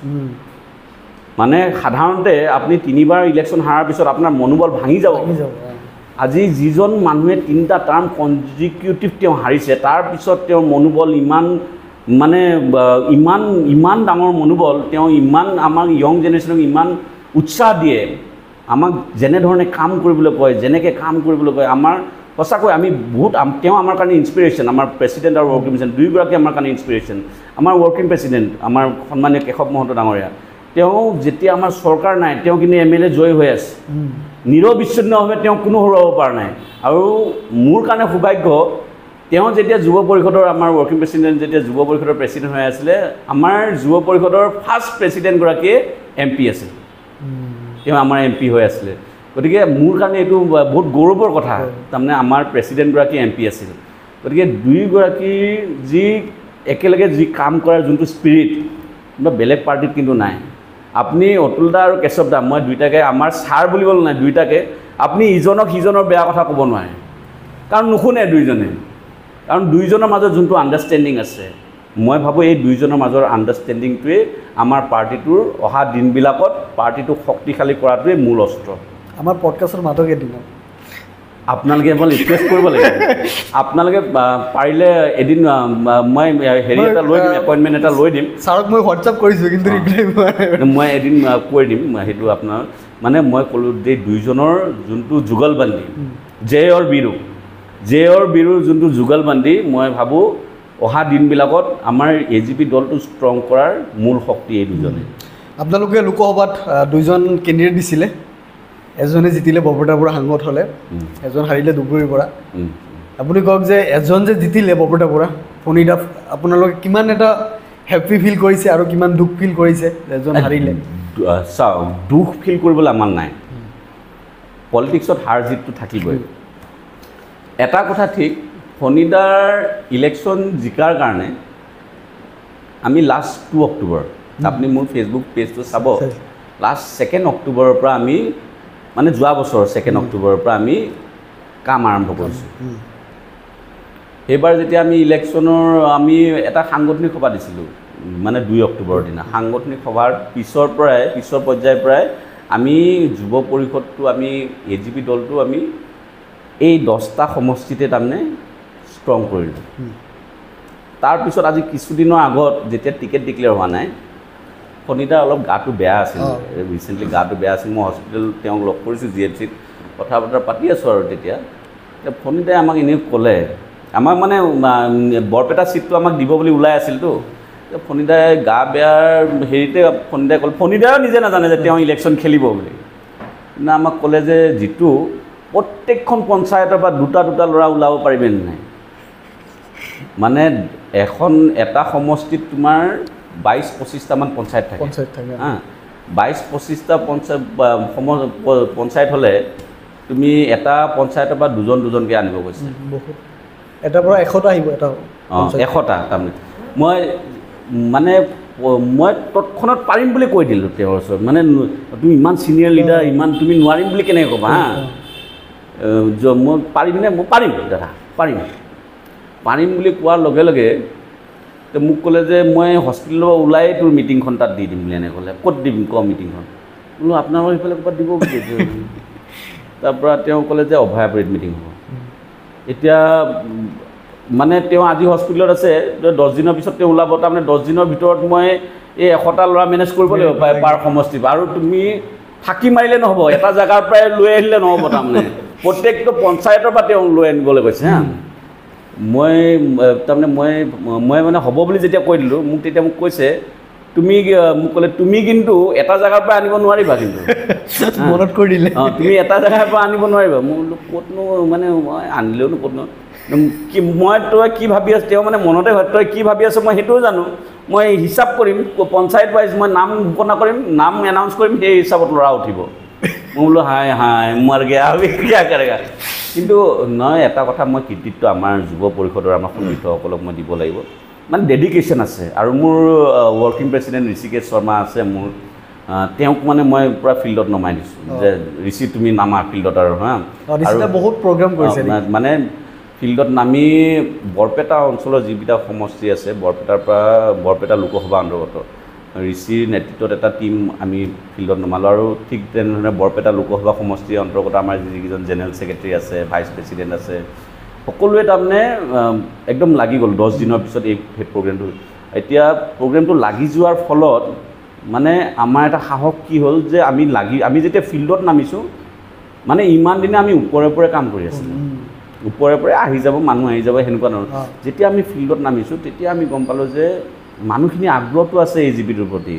মানে সাধাৰণতে আপুনি 3বাৰ ইলেকশ্যন হাৰাৰ পিছত আপোনাৰ মনোবল ভাঙি যাব আজি যিজন মানুহে 3টা টাৰ্ম কনজিকিউটিভ তেওঁ হাৰিছে তাৰপিছত তেওঁৰ মনোবল ইমান ডাঙৰ মনোবল তেওঁ ইমান আমাক ইয়ং জেনেৰেশ্যনক ইমান উৎসাহ দিয়ে আমাক যেনেধৰণে কাম কৰিবলৈ কয় যেনেকৈ কাম কৰিবলৈ কয় আমাৰ সঁচাকৈ আমি বহুত তেওঁ আমাৰ কাৰণে ইনস্পিৰেশ্যন আমাৰ প্ৰেচিডেণ্ট আৰু ৱৰ্কিং প্ৰেচিডেণ্ট দুয়োগৰাকী আমাৰ কাৰণে ইনস্পিৰেশ্যন আমাৰ ৱৰ্কিং প্ৰেচিডেণ্ট আমাৰ সন্মানীয় কেশৱ মহন্ত ডাঙৰীয়া তেওঁ যেতিয়া আমাৰ চৰকাৰ নাই তেওঁ কিন্তু MLA জয় হৈ আছে নিৰবিচ্ছিন্নভাৱে তেওঁ কোনো হৰুৱাব পৰা নাই আৰু মোৰ কাৰণে সৌভাগ্য তেওঁ যেতিয়া যুৱ পৰিষদৰ আমাৰ ৱৰ্কিং প্ৰেচিডেণ্ট যেতিয়া যুৱ পৰিষদৰ প্ৰেচিডেণ্ট হৈ আছিলে আমাৰ যুৱ পৰিষদৰ ফাৰ্ষ্ট প্ৰেচিডেণ্টগৰাকীয়ে MP আছিল তেওঁ আমাৰ MP হৈ আছিলে গতিকে মোৰ কাৰণে এইটো বহুত গৌৰৱৰ কথা তাৰমানে আমাৰ প্ৰেচিডেণ্টগৰাকী MP আছিল গতিকে দুয়োগৰাকী যি একেলগে যি কাম কৰাৰ যোনটো স্পিৰিট বেলেগ পাৰ্টিত কিন্তু নাই আপুনি অতুল দা আৰু কেশৱ দা মই দুইটাকে আমাৰ ছাৰ বুলিবলৈ নাই দুইটাকে আপুনি ইজনক সিজনৰ বেয়া কথা ক'ব নোৱাৰে কাৰণ নুশুনে দুইজনে কাৰণ দুইজনৰ মাজত যোনটো আণ্ডাৰষ্টেণ্ডিং আছে মই ভাবোঁ এই দুইজনৰ মাজৰ আণ্ডাৰষ্টেণ্ডিংটোৱে আমাৰ পাৰ্টিটোৰ অহা দিনবিলাকত পাৰ্টিটোক শক্তিশালী কৰাটোৱে মূল অস্ত্ৰ। আমাৰ পডকাষ্টৰ মাতকে দিম আপোনালোকে এবাৰ ৰিকুৱেষ্ট কৰিব লাগিব। আপোনালোকে পাৰিলে এদিন মই হেৰি এটা লৈ দিম, এপইণ্টমেণ্ট এটা লৈ দিম। ছাৰক মই হোৱাটছআপ কৰিছোঁ কিন্তু ৰিপ্লাই পোৱা নাই। মই এদিন কৈ দিম সেইটো আপোনাৰ মানে মই ক'লোঁ যে দুইজনৰ যোনটো যুগলবন্দী জে অৰ বিৰুৰ যোনটো যুগলবন্দী মই ভাবোঁ অহা দিনবিলাকত আমাৰ AGP দলটো ষ্ট্ৰং কৰাৰ মূল শক্তি এই দুজনে। আপোনালোকে লোকসভাত দুজন কেণ্ডিডেট দিছিলে, এজনে জিতিলে বৰপেটাৰ পৰা সাংসদ হ'লে, এজন হাৰিলে ধুবুৰীৰ পৰা। আপুনি কওক যে এজন যে জিতিলে বৰপেটাৰ পৰা ফণিদা, আপোনালোকে কিমান এটা হেপ্পী ফিল কৰিছে আৰু কিমান দুখ ফিল কৰিছে এজন হাৰিলে? চাওক, দুখ ফিল কৰিবলৈ আমাৰ নাই। পলিটিক্সত হাৰ জিতটো থাকিবই। এটা কথা ঠিক, ফণিদাৰ ইলেকশ্যন জিকাৰ কাৰণে আমি লাষ্ট 2 অক্টোবৰ, আপুনি মোৰ ফেচবুক পেজটো চাব, লাষ্ট 2 অক্টোবৰৰ পৰা আমি মানে যোৱা বছৰ 2 অক্টোবৰৰ পৰা আমি কাম আৰম্ভ কৰিছোঁ। সেইবাৰ যেতিয়া আমি ইলেকশ্যনৰ আমি এটা সাংগঠনিক সভা দিছিলোঁ মানে 2 অক্টোবৰৰ দিনা। সাংগঠনিক সভাৰ পিছৰ পৰ্যায়ৰ পৰাই আমি যুৱ পৰিষদটো আমি AGP দলটো আমি এই 10টা সমষ্টিতে তাৰমানে ষ্ট্ৰং কৰিলোঁ। তাৰপিছত আজি কিছুদিনৰ আগত যেতিয়া টিকেট ডিক্লেয়াৰ হোৱা নাই, ফণিদাৰ অলপ গাটো বেয়া আছিল, ৰিচেণ্টলি গাটো বেয়া আছিল। মই হস্পিটেল তেওঁক লগ কৰিছোঁ GMCত, কথা বতৰা পাতি আছোঁ আৰু তেতিয়া ফণিদাই আমাক এনেই ক'লে, আমাক মানে বৰপেটা চিটটো আমাক দিব বুলি ওলাই আছিলতো। ফণিদাই গা বেয়াৰ হেৰিতে ফণিদাই ক'লে, ফণিদায়ো নিজে নাজানে যে তেওঁ ইলেকশ্যন খেলিব বুলি। না আমাক ক'লে যে যিটো প্ৰত্যেকখন পঞ্চায়তৰ পৰা দুটা ল'ৰা ওলাব পাৰিবে নাই, মানে এটা সমষ্টিত তোমাৰ 22-25টামান পঞ্চায়ত থাকে। 22-25টা পঞ্চায়ত হ'লে তুমি এটা পঞ্চায়তৰ পৰা দুজনকৈ আনিব গৈছে। এটাৰ পৰা 100টা আহিব, এটা 100টা তাৰমানে মই তৎক্ষণাত পাৰিম বুলি কৈ দিলোঁ তেওঁৰ ওচৰত। মানে তুমি ইমান চিনিয়ৰ লিডাৰ, ইমান তুমি নোৱাৰিম বুলি কেনেকৈ ক'বা? মই পাৰিমনে? মই পাৰিম দাদা, পাৰিম বুলি কোৱাৰ লগে লগে মোক ক'লে যে মই হস্পিটেলৰ ওলাই তোৰ মিটিংখন তাত দি দিম বুলি এনেকৈ ক'লে। ক'ত দিম ক মিটিংখন? বোলো আপোনালোকৰ সেইফালে ক'ৰবাত দিব বুলি। তাৰপৰা তেওঁ ক'লে যে অভয়াপুৰীত মিটিং হ'ব। এতিয়া মানে তেওঁ আজি হস্পিটেলত আছে, 10 দিনৰ পিছত তেওঁ ওলাব। তাৰমানে 10 দিনৰ ভিতৰত মই এই 100টা ল'ৰা মেনেজ কৰিব লাগিব পাৰ সমষ্টি। আৰু তুমি ফাঁকি মাৰিলে নহ'ব, এটা জেগাৰ পৰাই লৈ আহিলে নহ'ব। তাৰমানে প্ৰত্যেকটো পঞ্চায়তৰ পৰা তেওঁ লৈ আনিবলৈ কৈছে। মই মানে হ'ব বুলি যেতিয়া কৈ দিলোঁ, তেতিয়া মোক কৈছে, মোক ক'লে তুমি কিন্তু এটা জেগাৰ পৰা আনিব নোৱাৰিবা, কিন্তু মনত কৰি দিলে তুমি এটা জেগাৰ পৰা আনিব নোৱাৰিবা। মই বোলো ক'তনো, মানে মই আনিলেওনো ক'তনো তই কি ভাবি আছ? তেওঁ মানে মনতে হয়, তই কি ভাবি আছ মই সেইটোও জানো। মই হিচাপ কৰিম, পঞ্চায়ত ৱাইজ মই নাম ঘোষণা কৰিম, নাম এনাউন্স কৰিম, সেই হিচাপত ল'ৰা উঠিব। মই বোলো হাই মাৰ গেয়া কিয়া কৰেগা। কিন্তু নহয়, এটা কথা মই কৃতিত্ব আমাৰ যুৱ পৰিষদৰ আমাৰ সতীৰ্থসকলক মই দিব লাগিব, মানে ডেডিকেশ্যন আছে। আৰু মোৰ ৱৰ্কিং প্ৰেচিডেণ্ট ঋষিকেশ শৰ্মা আছে মোৰ, তেওঁক মানে মই পূৰা ফিল্ডত নমাই দিছোঁ যে ঋষি তুমি নামা ফিল্ডত। আৰু আৰু বহুত প্ৰগ্ৰাম কৰিছে, মানে ফিল্ডত নামি বৰপেটা অঞ্চলৰ যিকেইটা সমষ্টি আছে, বৰপেটা লোকসভা অন্তৰ্গত ঋষিৰ নেতৃত্বত এটা টীম আমি ফিল্ডত নমালোঁ। আৰু ঠিক তেনেধৰণে বৰপেটা লোকসভা সমষ্টিৰ অন্তৰ্গত আমাৰ যিকেইজন জেনেৰেল ছেক্ৰেটাৰী আছে, ভাইচ প্ৰেচিডেণ্ট আছে, সকলোৱে তাৰমানে একদম লাগি গ'ল 10 দিনৰ পিছত এই প্ৰগ্ৰেমটো। এতিয়া প্ৰগ্ৰেমটো লাগি যোৱাৰ ফলত মানে আমাৰ এটা সাহস কি হ'ল যে আমি যেতিয়া ফিল্ডত নামিছোঁ, মানে ইমান দিনে আমি ওপৰে কাম কৰি আছিলোঁ, ওপৰে আহি যাব মানুহ আহি যাব সেনেকুৱা ধৰণৰ। যেতিয়া আমি ফিল্ডত নামিছোঁ, তেতিয়া আমি গম পালোঁ যে মানুহখিনি আগ্ৰহটো আছে AGPটোৰ প্ৰতি,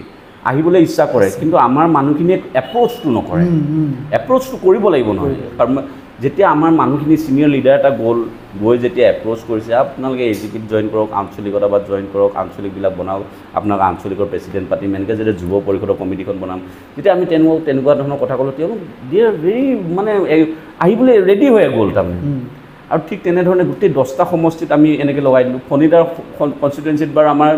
আহিবলৈ ইচ্ছা কৰে, কিন্তু আমাৰ মানুহখিনিয়ে এপ্ৰ'চটো নকৰে। এপ্ৰ'চটো কৰিব লাগিব নহয়, কাৰণ যেতিয়া আমাৰ মানুহখিনি চিনিয়ৰ লিডাৰ এটা গৈ যেতিয়া এপ্ৰ'চ কৰিছে, আপোনালোকে AGPত জইন কৰক, আঞ্চলিকতাবাদ জইন কৰক, আঞ্চলিকবিলাক বনাওক, আপোনালোকে আঞ্চলিকৰ প্ৰেচিডেণ্ট পাতিম, এনেকৈ যেতিয়া যুৱ পৰিষদৰ কমিটিখন বনাম, যেতিয়া আমি তেনেকুৱা ধৰণৰ কথা ক'লোঁ, তেওঁলোক দে আৰ ভেৰি মানে আহিবলৈ ৰেডি হৈ গ'ল তাৰমানে। আৰু ঠিক তেনেধৰণে গোটেই 10টা সমষ্টিত আমি এনেকৈ লগাই দিলোঁ। ফণিদাৰ কনষ্টিটুৱেঞ্চিত বাৰু আমাৰ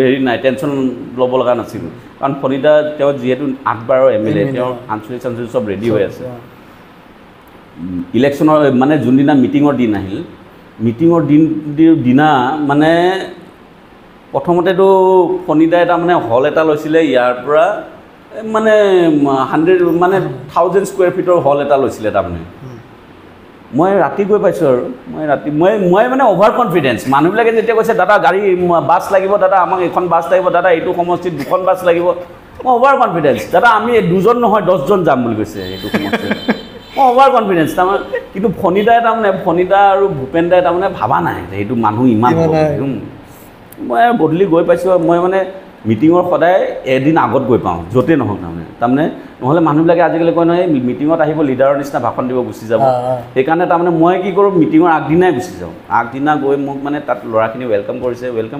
হেৰি নাই, টেনশ্যন ল'ব লগা নাছিল, কাৰণ ফণিদা তেওঁ যিহেতু 8 বাৰৰ MLA, তেওঁৰ আঞ্চলিক চব ৰেডি হৈ আছে। ইলেকশ্যনৰ মানে যোনদিনা মিটিঙৰ দিন আহিল, মিটিঙৰ দিনা মানে প্ৰথমতেতো ফণিদাই তাৰমানে হল এটা লৈছিলে ইয়াৰ পৰা মানে 100 মানে 1000 স্কুৱেৰ ফিটৰ হল এটা লৈছিলে তাৰমানে মই ৰাতি গৈ পাইছোঁ আৰু মই মানে অভাৰ কনফিডেঞ্চ মানুহবিলাকে যেতিয়া কৈছে দাদা গাড়ী বাছ লাগিব দাদা আমাক এখন বাছ লাগিব দাদা এইটো সমষ্টিত 2খন বাছ লাগিব মই অভাৰ কনফিডেঞ্চ দাদা আমি 2জন নহয় 10জন যাম বুলি কৈছে এইটো সমষ্টিত মই অভাৰ কনফিডেঞ্চ তাৰমানে কিন্তু ফণিদা আৰু ভূপেন দাই তাৰমানে ভাবা নাই সেইটো মানুহ ইমান মই গধূলি গৈ পাইছোঁ মই মানে মিটিঙৰ সদায় এদিন আগত গৈ পাওঁ য'তে নহওক তাৰমানে নহ'লে মানুহবিলাকে আজিকালি কয় নহয় মিটিঙত আহিব লিডাৰৰ নিচিনা ভাষণ দিব গুচি যাব সেইকাৰণে তাৰমানে মই কি কৰোঁ মিটিঙৰ আগদিনাই গুচি যাওঁ আগদিনা গৈ মোক মানে তাত ল'ৰাখিনি ৱেলকাম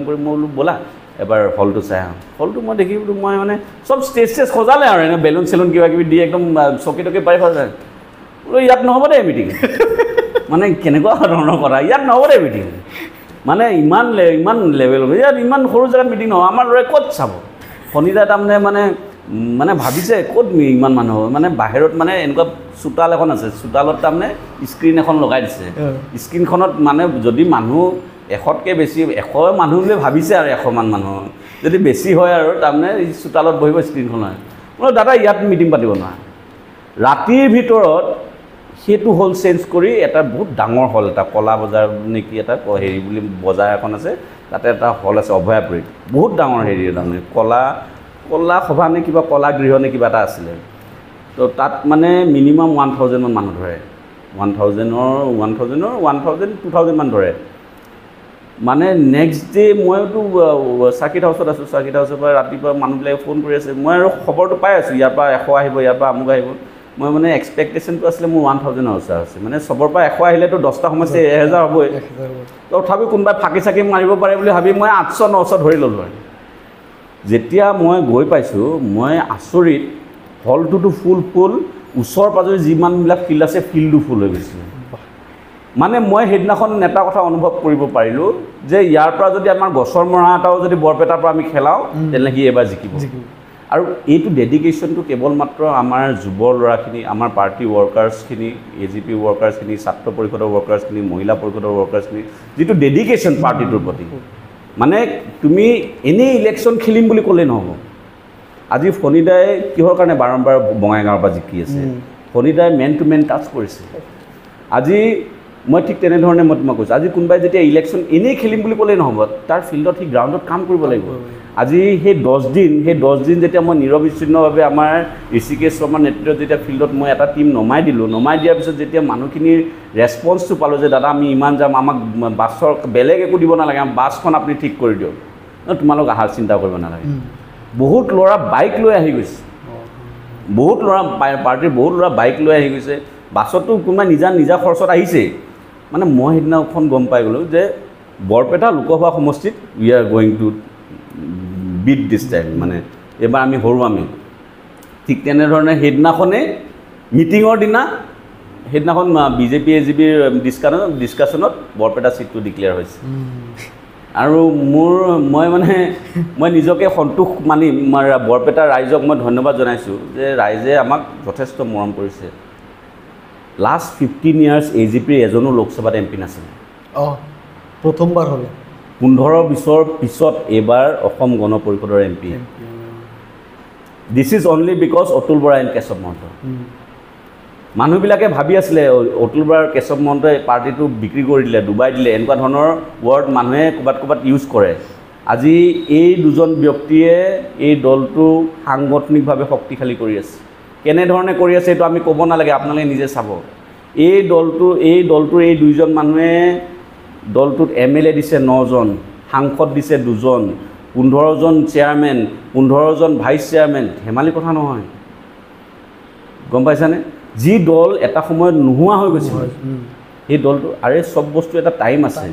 কৰি মই বোলো ব'লা এবাৰ হলটো চাই আহোঁ হলটো মই দেখি বোলো মই মানে চব ষ্টেজ সজালে আৰু এনে বেলুন চেলুন কিবা কিবি দি একদম চকী টকী পাৰি সজালে বোলো ইয়াত নহ'ব দেই মিটিং মানে কেনেকুৱা ধৰণৰ কথা ইয়াত নহ'ব দেই মিটিং মানে ইমান লেভেল ইয়াত ইমান সৰু জেগাত মিটিং নহয় আমাৰ ল'ৰাই ক'ত চাব ফণিদা তাৰমানে মানে ভাবিছে ক'ত ইমান মানুহ হ'ব মানে বাহিৰত মানে এনেকুৱা চোতাল এখন আছে চোতালত তাৰমানে স্ক্ৰীণ এখন লগাই দিছে স্ক্ৰীণখনত মানে যদি মানুহ 100তকৈ বেছি 100 মানুহ বুলি ভাবিছে আৰু 100 মান মানুহ যদি বেছি হয় আৰু তাৰমানে চোতালত বহিব স্ক্ৰীণখন হয় বোলো দাদা ইয়াত মিটিং পাতিব নোৱাৰে ৰাতিৰ ভিতৰত সেইটো হল চেঞ্জ কৰি এটা বহুত ডাঙৰ হল এটা কলা বজাৰ নেকি এটা হেৰি বুলি বজাৰ এখন আছে তাতে এটা হল আছে অভয়াপুৰীত বহুত ডাঙৰ হেৰি তাৰমানে কলা সভা নে কিবা কলা গৃহ নে কিবা এটা আছিলে তো তাত মানে মিনিমাম 1000 মান মানুহ ধৰে 1000 মান ধৰে মানে নেক্সট ডে মইতো চাৰ্কিট হাউচত আছোঁ চাৰ্কিট হাউচৰ পৰা ৰাতিপুৱা মানুহবিলাকে ফোন কৰি আছে মই আৰু খবৰটো পাই আছোঁ ইয়াৰ পৰা 100 আহিব ইয়াৰ পৰা আমুক আহিব মই মানে এক্সপেক্টেশ্যনটো আছিলে মোৰ 1000 ওচৰ আছে মানে চবৰ পৰা 100 আহিলেতো 10টা সমস্যা 1000 হ'বই তথাপি কোনোবাই ফাঁকি চাকি মাৰিব পাৰে বুলি ভাবি মই 800 900 ধৰি ল'লোঁ আৰু যেতিয়া মই গৈ পাইছোঁ মই আচৰিত হলটোতো ফুল ওচৰ পাজৰে যিমানবিলাক ফিল্ড আছে ফিল্ডো ফুল হৈ গৈছে মানে মই সেইদিনাখন এটা কথা অনুভৱ কৰিব পাৰিলোঁ যে ইয়াৰ পৰা যদি আমাৰ গছৰ মৰা এটাও যদি বৰপেটাৰ পৰা আমি খেলাওঁ তেনেহ'লে সি এবাৰ জিকিব আৰু এইটো ডেডিকেশ্যনটো কেৱল মাত্ৰ আমাৰ যুৱ ল'ৰাখিনি আমাৰ পাৰ্টি ৱৰ্কাৰ্ছখিনি AGP ৱৰ্কাৰ্ছখিনি ছাত্ৰ পৰিষদৰ ৱৰ্কাৰ্ছখিনি মহিলা পৰিষদৰ ৱৰ্কাৰ্ছখিনি যিটো ডেডিকেশ্যন পাৰ্টিটোৰ প্ৰতি মানে তুমি এনেই ইলেকশ্যন খেলিম বুলি ক'লেই নহ'ব আজি ফণিদাই কিহৰ কাৰণে বাৰম্বাৰ বঙাইগাঁৱৰ পৰা জিকি আছে ফণিদাই মেন টু মেন টাচ কৰিছে আজি মই ঠিক তেনেধৰণে মই তোমাক কৈছোঁ আজি কোনোবাই যেতিয়া ইলেকশ্যন এনেই খেলিম বুলি ক'লেই নহ'ব তাৰ ফিল্ডত সি গ্ৰাউণ্ডত কাম কৰিব লাগিব আজি সেই 10 দিন যেতিয়া মই নিৰবিচ্ছিন্নভাৱে আমাৰ ঋষিকেশ শৰ্মাৰ নেতৃত্বত যেতিয়া ফিল্ডত মই এটা টীম নমাই দিয়াৰ পিছত যেতিয়া মানুহখিনিৰ ৰেছপন্সটো পালোঁ যে দাদা আমি ইমান যাম আমাক বাছৰ বেলেগ একো দিব নালাগে বাছখন আপুনি ঠিক কৰি দিয়ক তোমালোক আহাৰ চিন্তা কৰিব নালাগে বহুত ল'ৰা বাইক লৈ আহি গৈছে পাৰ্টিৰ বহুত ল'ৰা বাইক লৈ আহি গৈছে বাছতো কোনোবাই নিজা খৰচত আহিছে মানে মই সেইদিনাখন গম পাই গ'লোঁ যে বৰপেটা লোকসভা সমষ্টিত we are going to beat this time মানে এইবাৰ আমি হৰুৱামেই ঠিক তেনেধৰণে সেইদিনাখনে মিটিঙৰ দিনা সেইদিনাখন BJP AGPৰ ডিছকাশ্যনত বৰপেটা ছিটটো ডিক্লেয়াৰ হৈছে আৰু মই নিজকে সন্তোষ মানি বৰপেটা ৰাইজক মই ধন্যবাদ জনাইছোঁ যে ৰাইজে আমাক যথেষ্ট মৰম কৰিছে লাষ্ট 15 years AGPৰ এজনো লোকসভাত MP নাছিলে প্ৰথমবাৰ হ'লে 15 বছৰ পিছত এইবাৰ অসম গণ পৰিষদৰ MP this is only because Atul Bora and Keshav Mahanta মানুহবিলাকে ভাবি আছিলে অতুল বৰা আৰু কেশৱ মহন্তই পাৰ্টিটো বিক্ৰী কৰি দিলে ডুবাই দিলে এনেকুৱা ধৰণৰ ৱৰ্ড মানুহে ক'ৰবাত ইউজ কৰে আজি এই দুজন ব্যক্তিয়ে এই দলটো সাংগঠনিকভাৱে শক্তিশালী কৰি আছে কেনেধৰণে কৰি আছে এইটো আমি ক'ব নালাগে আপোনালোকে নিজে চাব এই দলটোৰ এই দুইজন মানুহে দলটোত MLA দিছে 9জন সাংসদ দিছে 2জন 15জন চেয়াৰমেন 15জন ভাইচ চেয়াৰমেন ধেমালি কথা নহয় গম পাইছানে যি দল এটা সময়ত নোহোৱা হৈ গৈছিল সেই দলটো আৰে সব বস্তু এটা টাইম আছে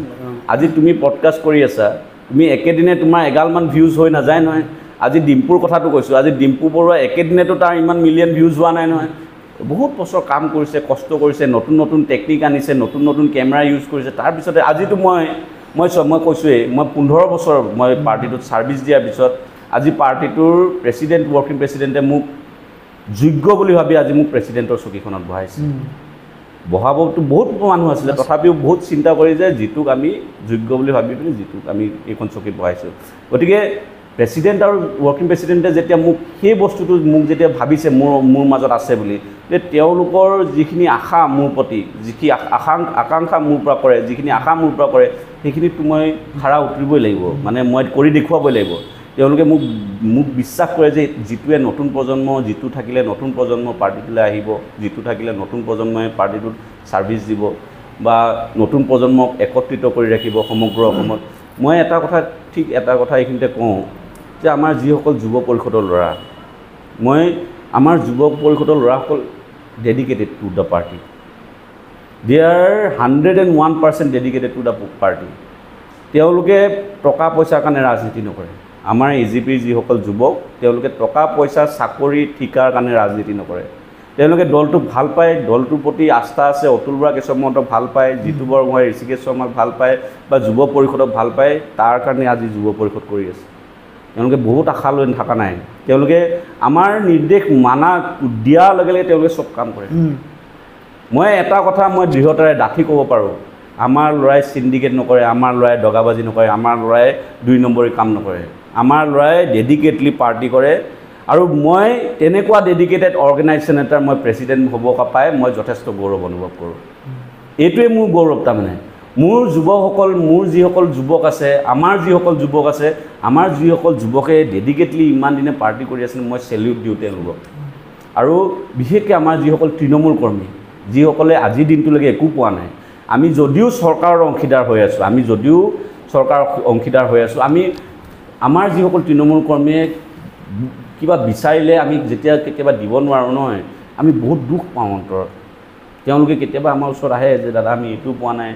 আজি তুমি পডকাষ্ট কৰি আছা তুমি একেদিনে তোমাৰ এগালমান ভিউজ হৈ নাযায় নহয় আজি ডিম্পুৰ কথাটো কৈছোঁ আজি ডিম্পু বৰুৱা একেদিনেতো তাৰ ইমান মিলিয়ন ভিউজ হোৱা নাই নহয় বহুত বছৰ কাম কৰিছে কষ্ট কৰিছে নতুন টেকনিক আনিছে নতুন কেমেৰা ইউজ কৰিছে তাৰপিছতে আজিতো মই কৈছোঁৱেই মই 15 বছৰ মই পাৰ্টিটোত ছাৰ্ভিচ দিয়াৰ পিছত আজি পাৰ্টিটোৰ ৱৰ্কিং প্ৰেচিডেণ্টে মোক যোগ্য বুলি ভাবি আজি মোক প্ৰেচিডেণ্টৰ চকীখনত বহাইছে বহাবতো বহুত মানুহ আছিলে তথাপিও বহুত চিন্তা কৰি যে যিটোক আমি যোগ্য বুলি ভাবি পেলাই যিটোক আমি এইখন চকীত বহাইছোঁ গতিকে প্ৰেচিডেণ্ট আৰু ৱৰ্কিং প্ৰেচিডেণ্টে যেতিয়া মোক সেই বস্তুটো মোক যেতিয়া ভাবিছে মোৰ মাজত আছে বুলি যে তেওঁলোকৰ যিখিনি আশা মোৰ প্ৰতি যিখিনি আকাংক্ষা মোৰ পৰা কৰে যিখিনি আশা মোৰ পৰা কৰে সেইখিনিতো মই খাৰা উতৰিবই লাগিব মানে মই কৰি দেখুৱাবই লাগিব তেওঁলোকে মোক বিশ্বাস কৰে যে যিটোৱে নতুন প্ৰজন্ম যিটো থাকিলে নতুন প্ৰজন্ম পাৰ্টিটোলৈ আহিব যিটো থাকিলে নতুন প্ৰজন্মই পাৰ্টিটোত ছাৰ্ভিচ দিব বা নতুন প্ৰজন্মক একত্ৰিত কৰি ৰাখিব সমগ্ৰ অসমত মই এটা কথা এইখিনিতে কওঁ যে আমাৰ যিসকল যুৱ পৰিষদৰ ল'ৰা আমাৰ যুৱ পৰিষদৰ ল'ৰাসকল dedicated to the party they are 101% dedicated to the party তেওঁলোকে টকা পইচাৰ কাৰণে ৰাজনীতি নকৰে আমাৰ এজিপিৰ যিসকল যুৱক তেওঁলোকে টকা পইচা চাকৰি ঠিকাৰ কাৰণে ৰাজনীতি নকৰে তেওঁলোকে দলটোক ভাল পায় দলটোৰ প্ৰতি আস্থা আছে অতুল বৰা কেশৱ মহন্তক ভাল পায় জিতু বৰগোহাঁই ঋষিকেশ শৰ্মাক ভাল পায় বা যুৱ পৰিষদক ভাল পায় তাৰ কাৰণে আজি যুৱ পৰিষদ কৰি আছে তেওঁলোকে বহুত আশা লৈ থকা নাই তেওঁলোকে আমাৰ নিৰ্দেশ মানা দিয়াৰ লগে লগে তেওঁলোকে চব কাম কৰে মই এটা কথা মই দৃঢ়তাৰে ডাঠি ক'ব পাৰোঁ আমাৰ ল'ৰাই চিণ্ডিকেট নকৰে আমাৰ ল'ৰাই দগাবাজি নকৰে আমাৰ ল'ৰাই 2 নম্বৰী কাম নকৰে আমাৰ ল'ৰাই ডেডিকেটলি পাৰ্টি কৰে আৰু মই তেনেকুৱা ডেডিকেটেড অৰ্গেনাইজেশ্যন এটাৰ মই প্ৰেচিডেণ্ট হ'ব পাই মই যথেষ্ট গৌৰৱ অনুভৱ কৰোঁ এইটোৱে মোৰ গৌৰৱ তাৰমানে মোৰ যুৱকসকল মোৰ যিসকল যুৱক আছে আমাৰ যিসকল যুৱকে ডেডিকেটলি ইমান দিনে পাৰ্টি কৰি আছে মই চেলিউট দিওঁ তেওঁলোকক আৰু বিশেষকৈ আমাৰ যিসকল তৃণমূল কৰ্মী যিসকলে আজিৰ দিনটোলৈকে একো পোৱা নাই আমি যদিও চৰকাৰৰ অংশীদাৰ হৈ আছোঁ আমি আমাৰ যিসকল তৃণমূল কৰ্মীয়ে কিবা বিচাৰিলে আমি যেতিয়া কেতিয়াবা দিব নোৱাৰোঁ নহয় আমি বহুত দুখ পাওঁ অন্তৰত তেওঁলোকে কেতিয়াবা আমাৰ ওচৰত আহে যে দাদা আমি এইটো পোৱা নাই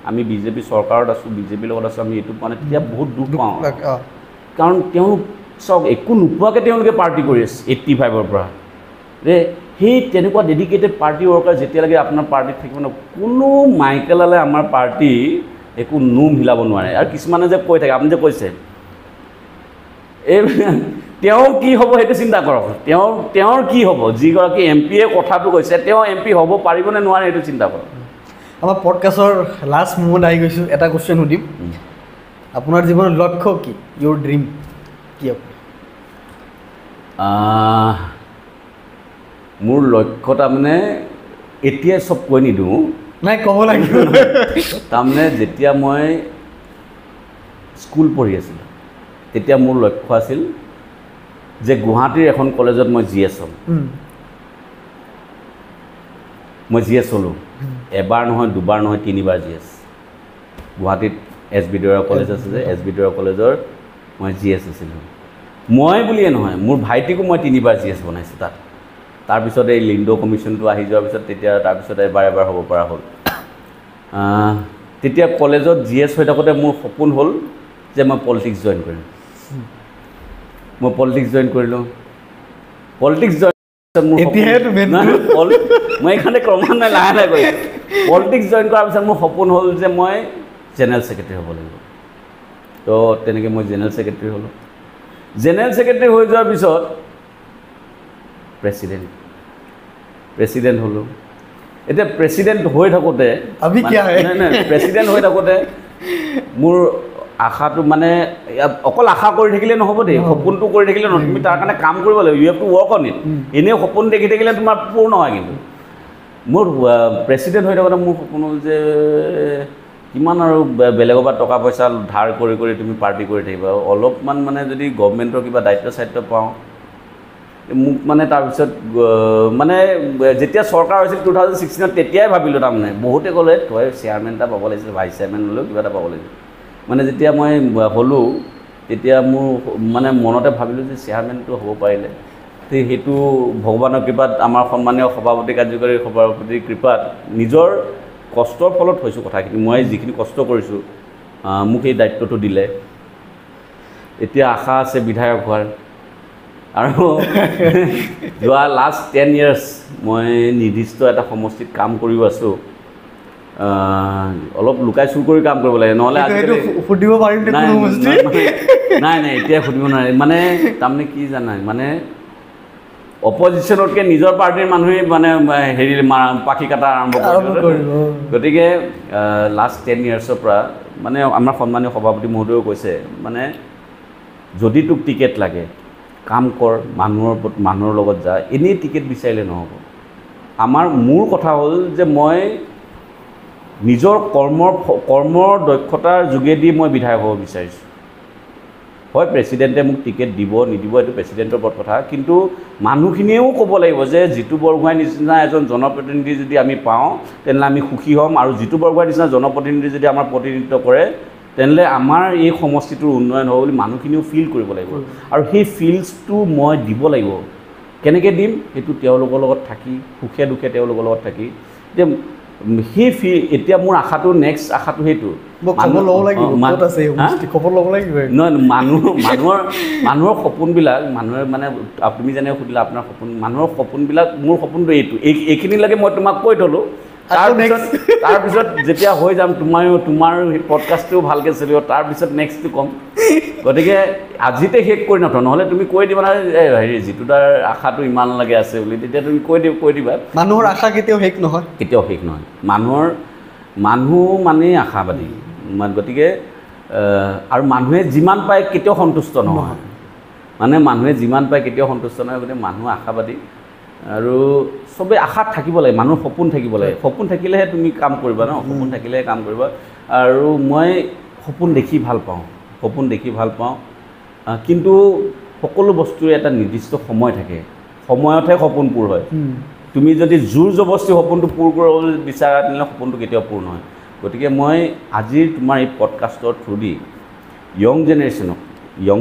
আমি বিজেপি চৰকাৰত আছোঁ বিজেপিৰ লগত আছোঁ আমি এইটো পোৱা নাই তেতিয়া বহুত দুখ পাওঁ কাৰণ তেওঁলোক চাওক একো নোপোৱাকৈ তেওঁলোকে পাৰ্টি কৰি আছে 85ৰ পৰা যে সেই তেনেকুৱা ডেডিকেটেড পাৰ্টি ৱৰ্কাৰ যেতিয়ালৈকে আপোনাৰ পাৰ্টিত থাকিব ন কোনো মাইকেলালে আমাৰ পাৰ্টি একো নোম হিলাব নোৱাৰে আৰু কিছুমানে যে কৈ থাকে আপুনি যে কৈছে এই তেওঁ কি হ'ব সেইটো চিন্তা কৰক তেওঁৰ কি হ'ব যিগৰাকী এমপিয়ে কথাটো কৈছে তেওঁ এমপি হ'ব পাৰিবনে নোৱাৰে সেইটো চিন্তা কৰক আমাৰ পডকাষ্টৰ লাষ্ট মোমেণ্ট আহি গৈছোঁ এটা কুৱেশ্যন সুধিম আপোনাৰ জীৱনৰ লক্ষ্য কি ইয়'ৰ ড্ৰিম কি মোৰ লক্ষ্য তাৰমানে এতিয়াই চব কৈ নিদিওঁ নাই ক'ব লাগিব তাৰমানে যেতিয়া মই স্কুল পঢ়ি আছিলোঁ তেতিয়া মোৰ লক্ষ্য আছিল যে গুৱাহাটীৰ এখন কলেজত মই GS হ'ম মই GS হ'লোঁ এবাৰ নহয় দুবাৰ নহয় 3বাৰ GS গুৱাহাটীত SB দেউৰা কলেজ আছে যে SB দেউৰা কলেজৰ মই GS আছিলোঁ মই বুলিয়ে নহয় মোৰ ভাইটিকো মই 3বাৰ GS বনাইছোঁ তাত তাৰপিছত এই লিণ্ডো কমিশ্যনটো আহি যোৱাৰ পিছত তেতিয়া তাৰপিছত এবাৰ হ'ব পৰা হ'ল তেতিয়া কলেজত GS হৈ থাকোঁতে মোৰ সপোন হ'ল যে মই পলিটিক্স জইন কৰিম মই পলিটিক্স জইন কৰিলোঁ পলিটিক্স জইন মই এইখানে ক্ৰমান্বয়ে লাহে কৰিছোঁ পলিটিক্স জইন কৰাৰ পিছত মোৰ সপোন হ'ল যে মই জেনেৰেল ছেক্ৰেটাৰী হ'ব লাগিব তো তেনেকৈ মই জেনেৰেল ছেক্ৰেটাৰী হ'লোঁ জেনেৰেল ছেক্ৰেটাৰী হৈ যোৱাৰ পিছত প্ৰেচিডেণ্ট হ'লোঁ এতিয়া প্ৰেচিডেণ্ট হৈ থাকোঁতে প্ৰেচিডেণ্ট হৈ থাকোঁতে মোৰ আশাটো মানে অকল আশা কৰি থাকিলে নহ'ব দেই সপোনটো কৰি থাকিলে নহয় তুমি তাৰ কাৰণে কাম কৰিব লাগিব you have to work on it এনেই সপোন দেখি থাকিলে তোমাৰ পূৰ্ণ হয় কিন্তু মোৰ প্ৰেচিডেণ্ট হৈ থাকোঁতে মোৰ সপোন হ'ল যে কিমান আৰু বেলেগৰ পৰা টকা পইচা ধাৰ কৰি তুমি পাৰ্টি কৰি থাকিবা অলপমান মানে যদি গভৰ্ণমেণ্টৰ কিবা দায়িত্ব পাওঁ মোক মানে তাৰপিছত মানে যেতিয়া চৰকাৰ হৈছিল 2016 তেতিয়াই ভাবিলোঁ তাৰমানে বহুতে ক'লে তই চেয়াৰমেন এটা পাব লাগিছিল ভাইচ চেয়াৰমেন হ'লেও কিবা এটা পাব লাগিছিল মানে যেতিয়া মই হ'লোঁ তেতিয়া মোৰ মানে মনতে ভাবিলোঁ যে চেয়াৰমেনটো হ'ব পাৰিলে সেইটো ভগৱানৰ কৃপাত আমাৰ সন্মানীয় সভাপতি কাৰ্যকৰী সভাপতিৰ কৃপাত নিজৰ কষ্টৰ ফলত হৈছোঁ কথাখিনি মই যিখিনি কষ্ট কৰিছোঁ মোক এই দায়িত্বটো দিলে এতিয়া আশা আছে বিধায়ক হোৱাৰ আৰু যোৱা লাষ্ট 10 years মই নিৰ্দিষ্ট এটা সমষ্টিত কাম কৰিও আছোঁ অলপ লুকাই চুৰ কৰি কাম কৰিব লাগে নহ'লে সুধিব পাৰিম নাই এতিয়া সুধিব নোৱাৰে মানে তাৰমানে কি জানাই মানে অপজিশ্যনতকৈ নিজৰ পাৰ্টিৰ মানুহে মানে হেৰি পাখি কাটা আৰম্ভ কৰিব। গতিকে লাষ্ট 10 yearsৰ পৰা মানে আমাৰ সন্মানীয় সভাপতি মহোদয়েও কৈছে মানে যদি তোক টিকেট লাগে কাম কৰ, মানুহৰ লগত যা, এনেই টিকেট বিচাৰিলে নহ'ব। মোৰ কথা হ'ল যে মই নিজৰ কৰ্মৰ দক্ষতাৰ যোগেদি মই বিধায়ক হ'ব বিচাৰিছোঁ। হয় প্ৰেচিডেণ্টে মোক টিকেট দিব নিদিব এইটো প্ৰেচিডেণ্টৰ ওপৰত কথা, কিন্তু মানুহখিনিয়েও ক'ব লাগিব যে জিতু বৰগোহাঁইৰ নিচিনা এজন জনপ্ৰতিনিধি যদি আমি পাওঁ তেনেহ'লে আমি সুখী হ'ম, আৰু জিতু বৰগোহাঁইৰ নিচিনা জনপ্ৰতিনিধি যদি আমাৰ প্ৰতিনিধিত্ব কৰে তেনেহ'লে আমাৰ এই সমষ্টিটোৰ উন্নয়ন হ'ব বুলি মানুহখিনিও ফিল কৰিব লাগিব, আৰু সেই ফিলছটো মই দিব লাগিব। কেনেকৈ দিম সেইটো তেওঁলোকৰ লগত থাকি, সুখে দুখে তেওঁলোকৰ লগত থাকি। যে সেই এতিয়া মোৰ আশাটো নেক্সট আশাটো সেইটো নহয়, মানুহৰ সপোনবিলাক মানুহে মানে তুমি যেনেকৈ সুধিলা আপোনাৰ সপোন, মানুহৰ সপোনবিলাক মোৰ সপোনটো এইখিনিলৈকে মই তোমাক কৈ থ'লোঁ। তাৰপিছত যেতিয়া হৈ যাম তোমাৰ পডকাষ্টটোও ভালকৈ চলিব, তাৰপিছত নেক্সটটো ক'ম। গতিকে আজিতে শেষ কৰি নথওঁ, নহ'লে তুমি কৈ দিবা না হেৰি জিতুদাৰ আশাটো ইমানলৈকে আছে বুলি, তেতিয়া তুমি কৈ দিবা। মানুহৰ আশা কেতিয়াও শেষ নহয়, কেতিয়াও শেষ নহয়। মানুহ মানেই আশাবাদী। গতিকে আৰু মানুহে যিমান পায় কেতিয়াও সন্তুষ্ট নহয়, মানে মানুহে যিমান পায় কেতিয়াও সন্তুষ্ট নহয়। গতিকে মানুহ আশাবাদী আৰু চবেই আশাত থাকিব লাগে, মানুহৰ সপোন থাকিব লাগে। সপোন থাকিলেহে তুমি কাম কৰিবা ন, সপোন থাকিলেহে কাম কৰিবা। আৰু মই সপোন দেখি ভাল পাওঁ, কিন্তু সকলো বস্তুৰে এটা নিৰ্দিষ্ট সময় থাকে, সময়তহে সপোন পূৰ হয়। তুমি যদি জোৰ জবস্তি সপোনটো পূৰ কৰিব বিচাৰা তেনেহ'লে সপোনটো কেতিয়াও পূৰ নহয়। গতিকে মই আজিৰ তোমাৰ এই পডকাষ্টৰ থ্ৰুদি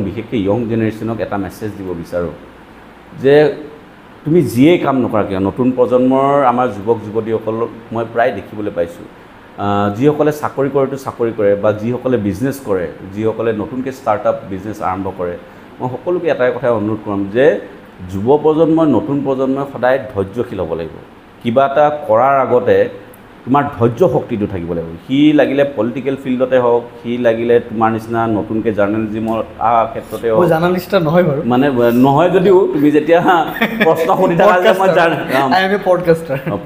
বিশেষকৈ য়ং জেনেৰেশ্যনক এটা মেছেজ দিব বিচাৰোঁ যে তুমি যিয়েই কাম নকৰা কিয়, নতুন প্ৰজন্মৰ আমাৰ যুৱক যুৱতীসকলক মই প্ৰায় দেখিবলৈ পাইছোঁ, যিসকলে চাকৰি কৰেতো চাকৰি কৰে, বা যিসকলে বিজনেছ কৰে, যিসকলে নতুনকৈ ষ্টাৰ্টআপ বিজনেছ আৰম্ভ কৰে, মই সকলোকে এটাই কথা অনুৰোধ কৰিম যে যুৱ প্ৰজন্মই, নতুন প্ৰজন্মই সদায় ধৈৰ্যশীল হ'ব লাগিব। কিবা এটা কৰাৰ আগতে তোমাৰ ধৈৰ্য শক্তিটো থাকিব লাগিব। সি লাগিলে পলিটিকেল ফিল্ডতে হওক, সি লাগিলে তোমাৰ নিচিনা নতুনকৈ জাৰ্নেলিজিমৰ ক্ষেত্ৰতে হওক, জাৰ্নেলিষ্ট নহয় বাৰু, মানে নহয় যদিও তুমি যেতিয়া প্ৰশ্ন সুধি থাকা যে মই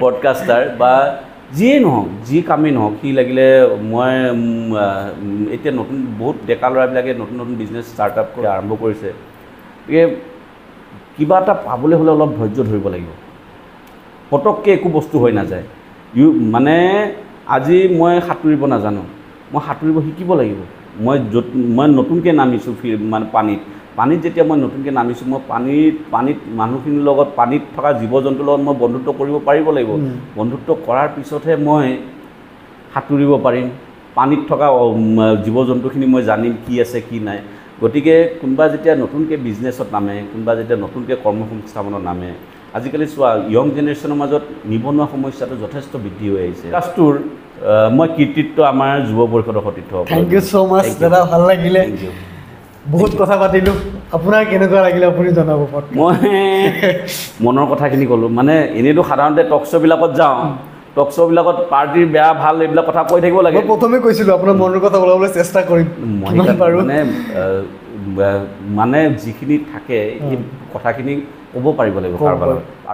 পডকাষ্টাৰ বা যিয়েই নহওক, যি কামেই নহওক, সি লাগিলে মই এতিয়া বহুত ডেকা ল'ৰাবিলাকে নতুন বিজনেছ ষ্টাৰ্টআপ কৰি আৰম্ভ কৰিছে। গতিকে কিবা এটা পাবলৈ হ'লে অলপ ধৈৰ্য ধৰিব লাগিব, পটককৈ একো বস্তু হৈ নাযায়। মানে আজি মই সাঁতুৰিব নাজানো, মই সাঁতুৰিব শিকিব লাগিব। মই নতুনকৈ নামিছোঁ মানে পানীত যেতিয়া মই নতুনকৈ নামিছোঁ, মই পানীত মানুহখিনিৰ লগত, পানীত থকা জীৱ জন্তুৰ লগত মই বন্ধুত্ব কৰিব পাৰিব লাগিব। বন্ধুত্ব কৰাৰ পিছতহে মই সাঁতুৰিব পাৰিম, পানীত থকা জীৱ জন্তুখিনি মই জানিম কি আছে কি নাই। গতিকে কোনোবা যেতিয়া নতুনকৈ বিজনেছত নামে, কোনোবা যেতিয়া নতুনকৈ কৰ্মসংস্থাপনত নামে, আজিকালি চোৱা য়ং জেনেৰেশ্যনৰ মাজত নিবনুৱা সমস্যাটো যথেষ্ট বৃদ্ধি হৈ আহিছে। কাষ্টৰ মই কৃতিত্ব আমাৰ যুৱ পৰিষদৰ সতীৰ্থ। থেংক ইউ ছ' মাছ দাদা, ভাল লাগিলে, বহুত কথা পাতিলোঁ। আপোনাৰ কেনেকুৱা লাগিলে আপুনি জনাব। মই মনৰ কথাখিনি ক'লোঁ, মানে এনেইতো সাধাৰণতে টক শ্ব'বিলাকত যাওঁ, টক শ্ব'বিলাকত পাৰ্টিৰ বেয়া ভাল এইবিলাক কথা কৈ থাকিব লাগে। প্ৰথমে কৈছিলোঁ আপোনাৰ মনৰ কথা ওলাবলৈ চেষ্টা কৰিম, মানে যিখিনি থাকে সেই কথাখিনি ক'ব পাৰিব লাগিব কাৰোবাৰ লগত।